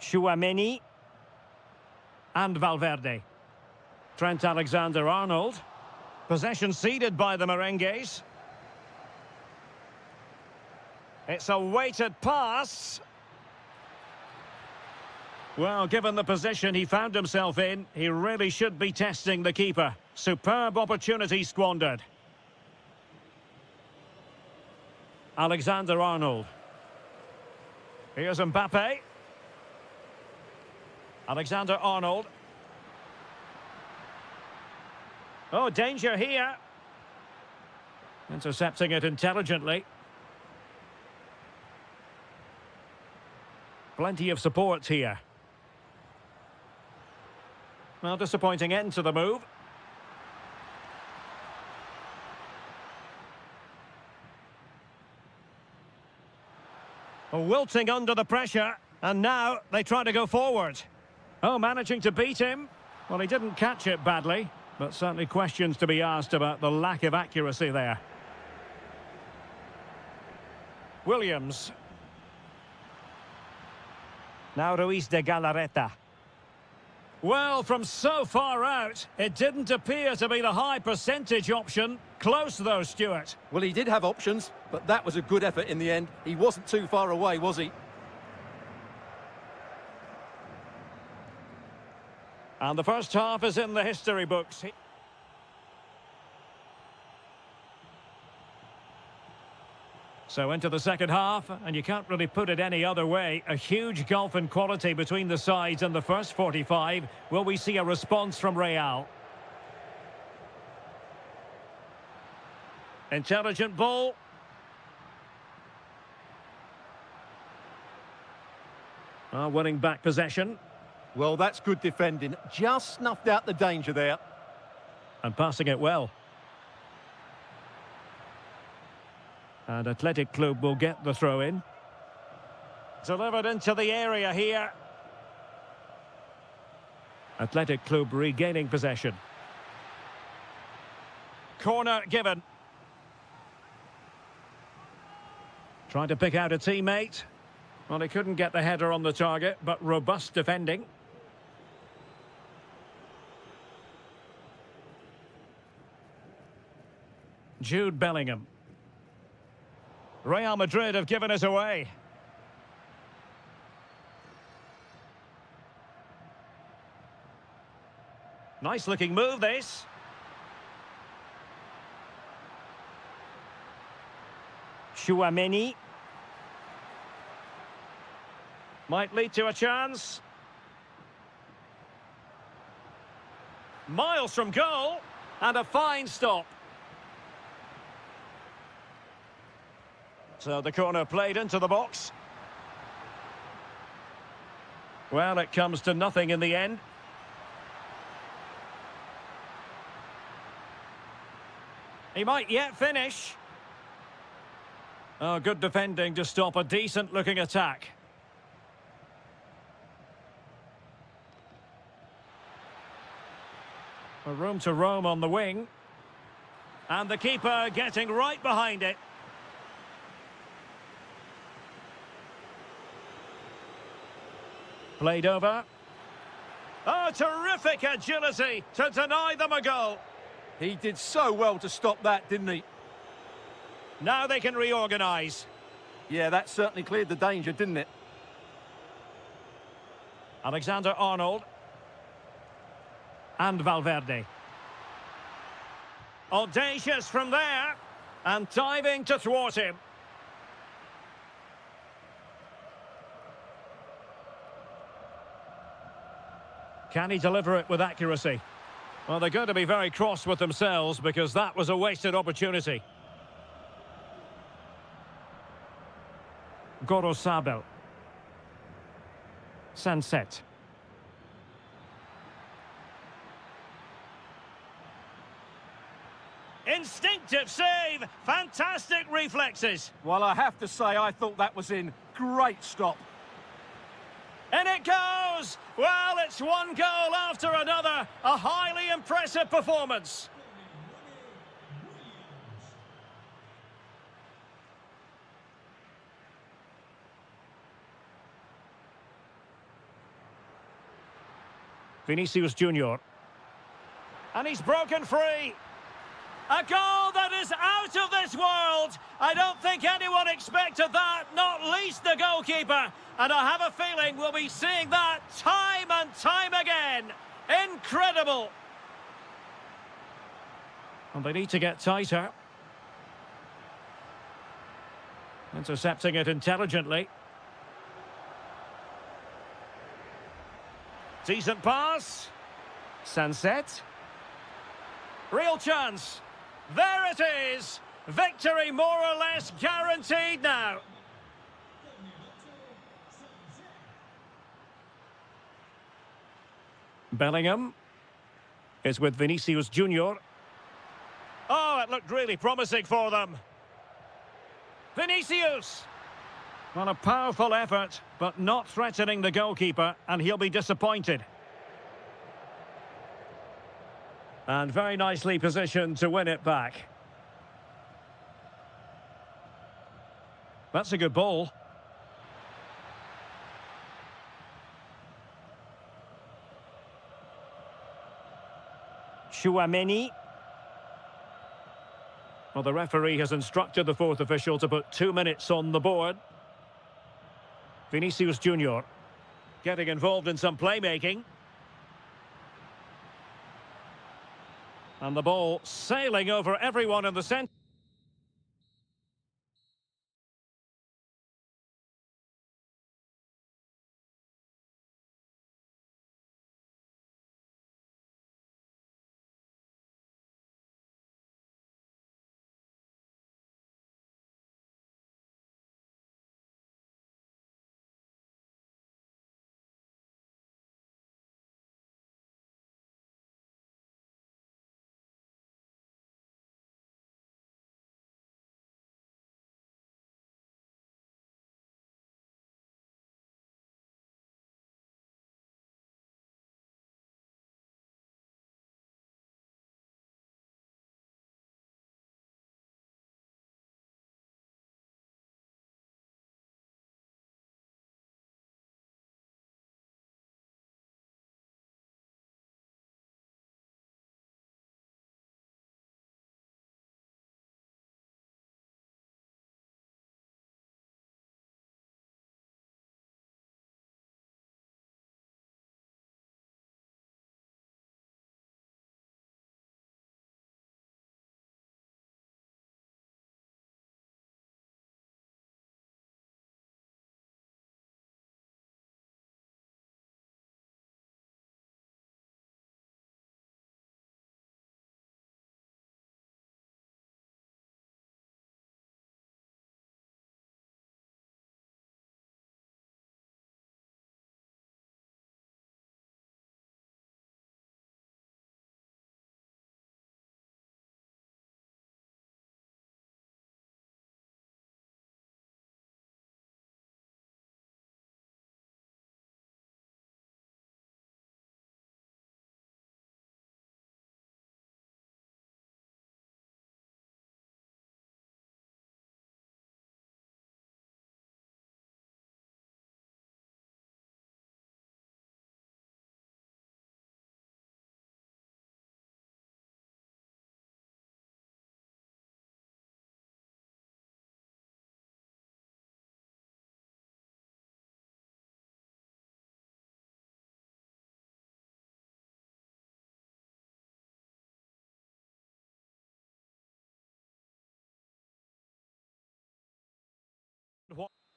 Chouameni. And Valverde. Trent Alexander-Arnold. Possession ceded by the Merengues. It's a weighted pass. Well, given the position he found himself in, he really should be testing the keeper. Superb opportunity squandered. Alexander-Arnold. Here's Mbappe. Alexander-Arnold. Oh, danger here. Intercepting it intelligently. Plenty of support here. Well, disappointing end to the move. Wilting under the pressure, and now they try to go forward. Oh, managing to beat him. Well, he didn't catch it badly, but certainly questions to be asked about the lack of accuracy there. Williams. Now Ruiz de Galarreta. Well, from so far out, it didn't appear to be the high percentage option. Close though, Stuart. Well, he did have options, but that was a good effort in the end. He wasn't too far away, was he? And the first half is in the history books. So into the second half, and you can't really put it any other way. A huge gulf in quality between the sides in the first 45. Will we see a response from Real? Intelligent ball. Winning back possession. Well, that's good defending. Just snuffed out the danger there. And passing it well. And Athletic Club will get the throw in. Delivered into the area here. Athletic Club regaining possession. Corner given. Trying to pick out a teammate. Well, he couldn't get the header on the target, but robust defending. Jude Bellingham. Real Madrid have given us away. Nice looking move, this. Chouameni. Might lead to a chance. Miles from goal. And a fine stop. So the corner played into the box. Well, it comes to nothing in the end. He might yet finish. Oh, good defending to stop a decent-looking attack. A room to roam on the wing. And the keeper getting right behind it. Played over. Oh, terrific agility to deny them a goal. He did so well to stop that, didn't he? Now they can reorganise. Yeah, that certainly cleared the danger, didn't it? Alexander-Arnold. And Valverde. Audacious from there. And diving to thwart him. Can he deliver it with accuracy? Well, they're going to be very cross with themselves because that was a wasted opportunity. Gorosabel. Sunset. Instinctive save. Fantastic reflexes. Well, I have to say, I thought that was in. Great stop. And it goes! Well, it's one goal after another. A highly impressive performance. Vinicius Junior. And he's broken free. A goal that is out of this world. I don't think anyone expected that, not least the goalkeeper. And I have a feeling we'll be seeing that time and time again. Incredible. And they need to get tighter. Intercepting it intelligently. Decent pass. Sunset. Real chance. There it is. Victory more or less guaranteed now. Bellingham is with Vinicius Junior. Oh, it looked really promising for them. Vinicius. Well, a powerful effort, but not threatening the goalkeeper, and he'll be disappointed. And very nicely positioned to win it back. That's a good ball. Chouameni. Well, the referee has instructed the fourth official to put 2 minutes on the board. Vinicius Junior getting involved in some playmaking. And the ball sailing over everyone in the centre.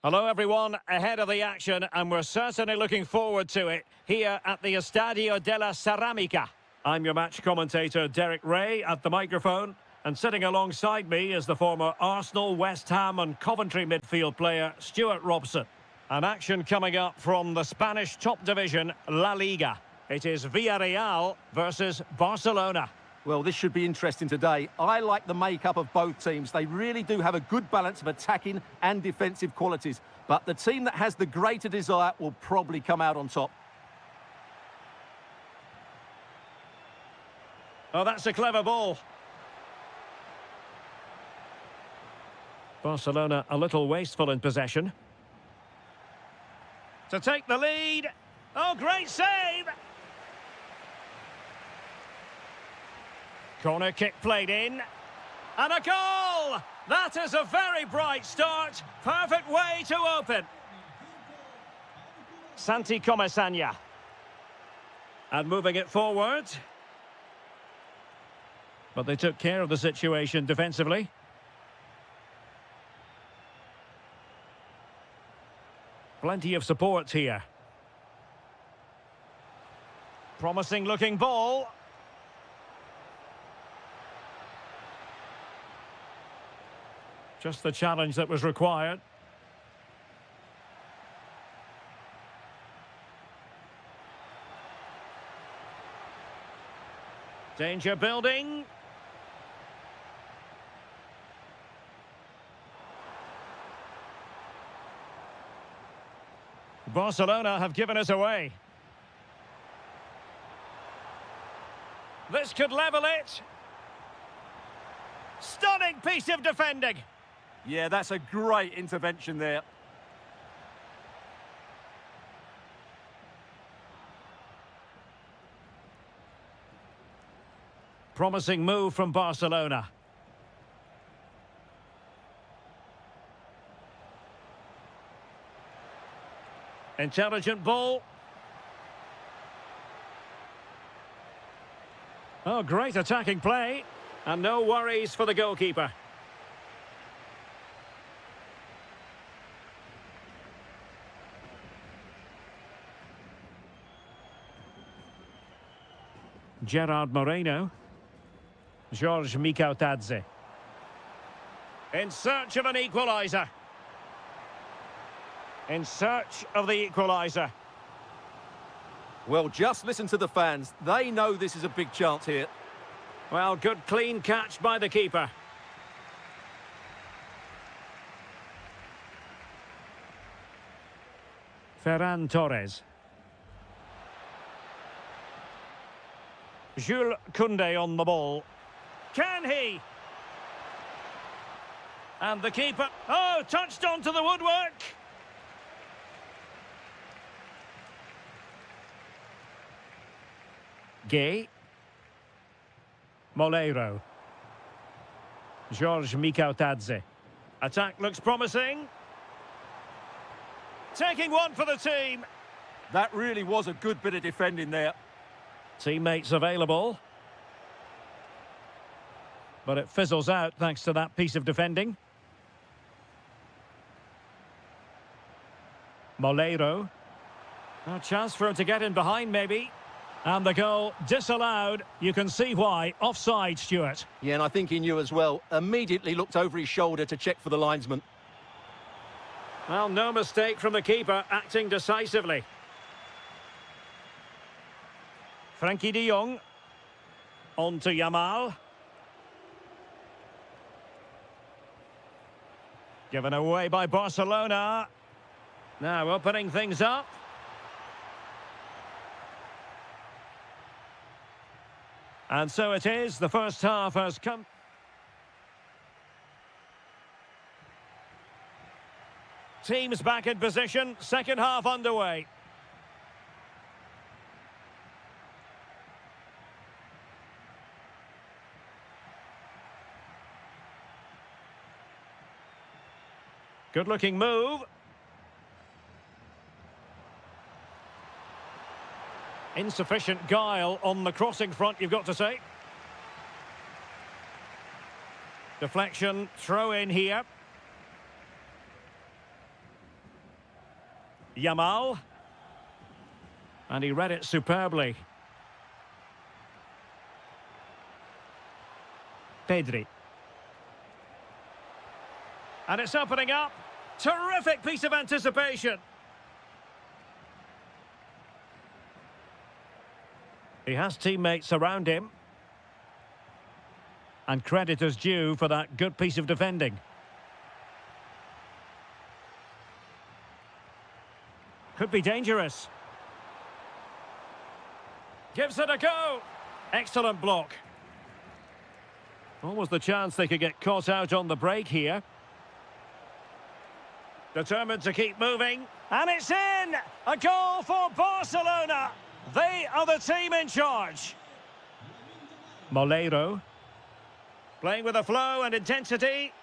Hello everyone, ahead of the action, and we're certainly looking forward to it here at the Estadio della Ceramica. I'm your match commentator Derek Ray at the microphone, and sitting alongside me is the former Arsenal, West Ham and Coventry midfield player Stuart Robson. An action coming up from the Spanish top division, La Liga. It is Villarreal versus Barcelona. Well, this should be interesting today. I like the makeup of both teams. They really do have a good balance of attacking and defensive qualities. But the team that has the greater desire will probably come out on top. Oh, that's a clever ball. Barcelona a little wasteful in possession. To take the lead. Oh, great save! Corner kick played in. And a goal! That is a very bright start. Perfect way to open. Santi Comesaña. And moving it forward. But they took care of the situation defensively. Plenty of support here. Promising looking ball. Just the challenge that was required. Danger building. Barcelona have given us away. This could level it. Stunning piece of defending. Yeah, that's a great intervention there. Promising move from Barcelona. Intelligent ball. Oh, great attacking play. And no worries for the goalkeeper. Gerard Moreno. George Mikautadze. In search of an equaliser. In search of the equaliser. Well, just listen to the fans. They know this is a big chance here. Well, good clean catch by the keeper. Ferran Torres. Jules Koundé on the ball. Can he? And the keeper... Oh, touched onto the woodwork. Gay. Moleiro. George Mikautadze. Attack looks promising. Taking one for the team. That really was a good bit of defending there. Teammates available. But it fizzles out thanks to that piece of defending. Moleiro. A chance for him to get in behind maybe. And the goal disallowed. You can see why. Offside, Stuart. Yeah, and I think he knew as well. Immediately looked over his shoulder to check for the linesman. Well, no mistake from the keeper, acting decisively. Frankie de Jong. On to Yamal. Given away by Barcelona. Now opening things up. And so it is, the first half has come. Teams back in position, second half underway. Good looking move. Insufficient guile on the crossing front, you've got to say. Deflection, throw in here. Yamal. And he read it superbly. Pedri. And it's opening up. Terrific piece of anticipation. He has teammates around him. And credit is due for that good piece of defending. Could be dangerous. Gives it a go. Excellent block. Almost the chance they could get caught out on the break here. Determined to keep moving. And it's in! A goal for Barcelona. They are the team in charge. Moleiro. Playing with a flow and intensity.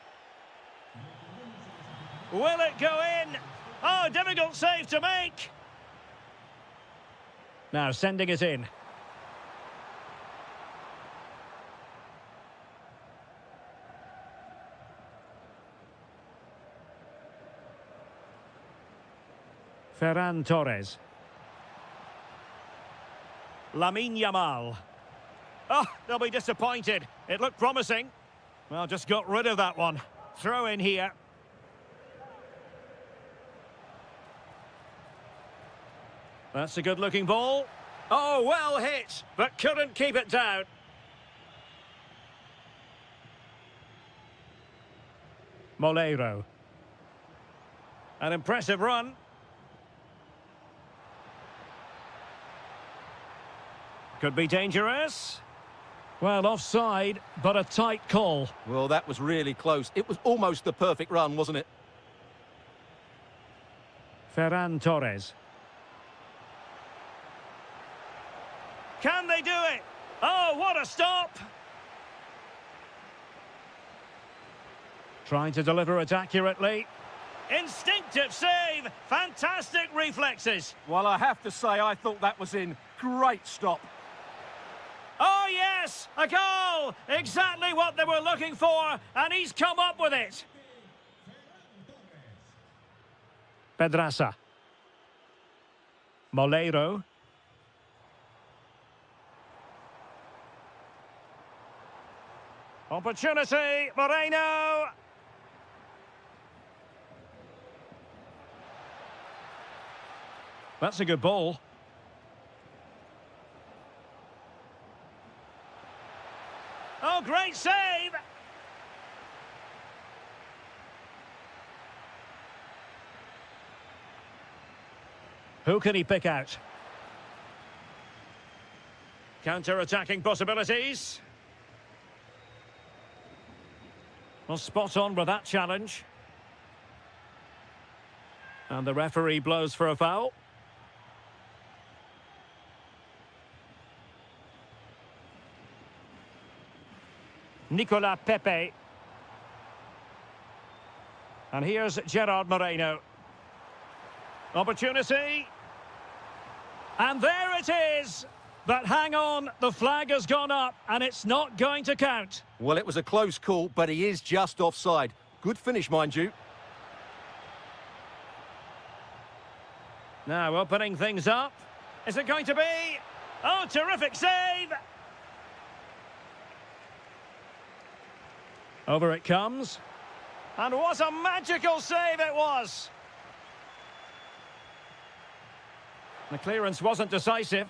Will it go in? Oh, difficult save to make. Now sending it in. Ferran Torres. Lamine Yamal. Oh, they'll be disappointed. It looked promising. Well, just got rid of that one. Throw in here. That's a good-looking ball. Oh, well hit, but couldn't keep it down. Moleiro. An impressive run. Could be dangerous. Well, offside, but a tight call. Well, that was really close. It was almost the perfect run, wasn't it? Ferran Torres. Can they do it? Oh, what a stop! Trying to deliver it accurately. Instinctive save! Fantastic reflexes! Well, I have to say, I thought that was in. Great stop. Oh, yes! A goal! Exactly what they were looking for, and he's come up with it. Pedraza. Moleiro. Opportunity, Moreno. That's a good ball. Oh, great save! Who can he pick out? Counter-attacking possibilities. Well, spot on with that challenge. And the referee blows for a foul. Nicolas Pepe. And here's Gerard Moreno. Opportunity. And there it is. But hang on, the flag has gone up and it's not going to count. Well, it was a close call, but he is just offside. Good finish, mind you. Now opening things up. Is it going to be? Oh, terrific save! Over it comes. And what a magical save it was! The clearance wasn't decisive.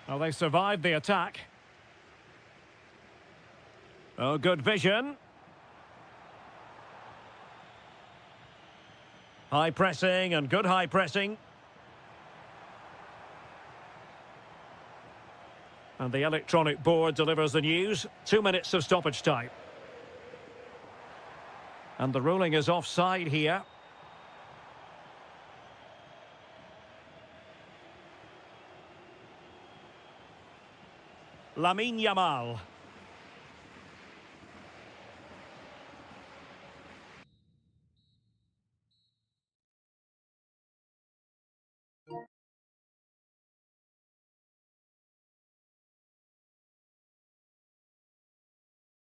Well, they survived the attack. Oh, good vision. High pressing and good high pressing. And the electronic board delivers the news. 2 minutes of stoppage time. And the ruling is offside here. Lamine Yamal.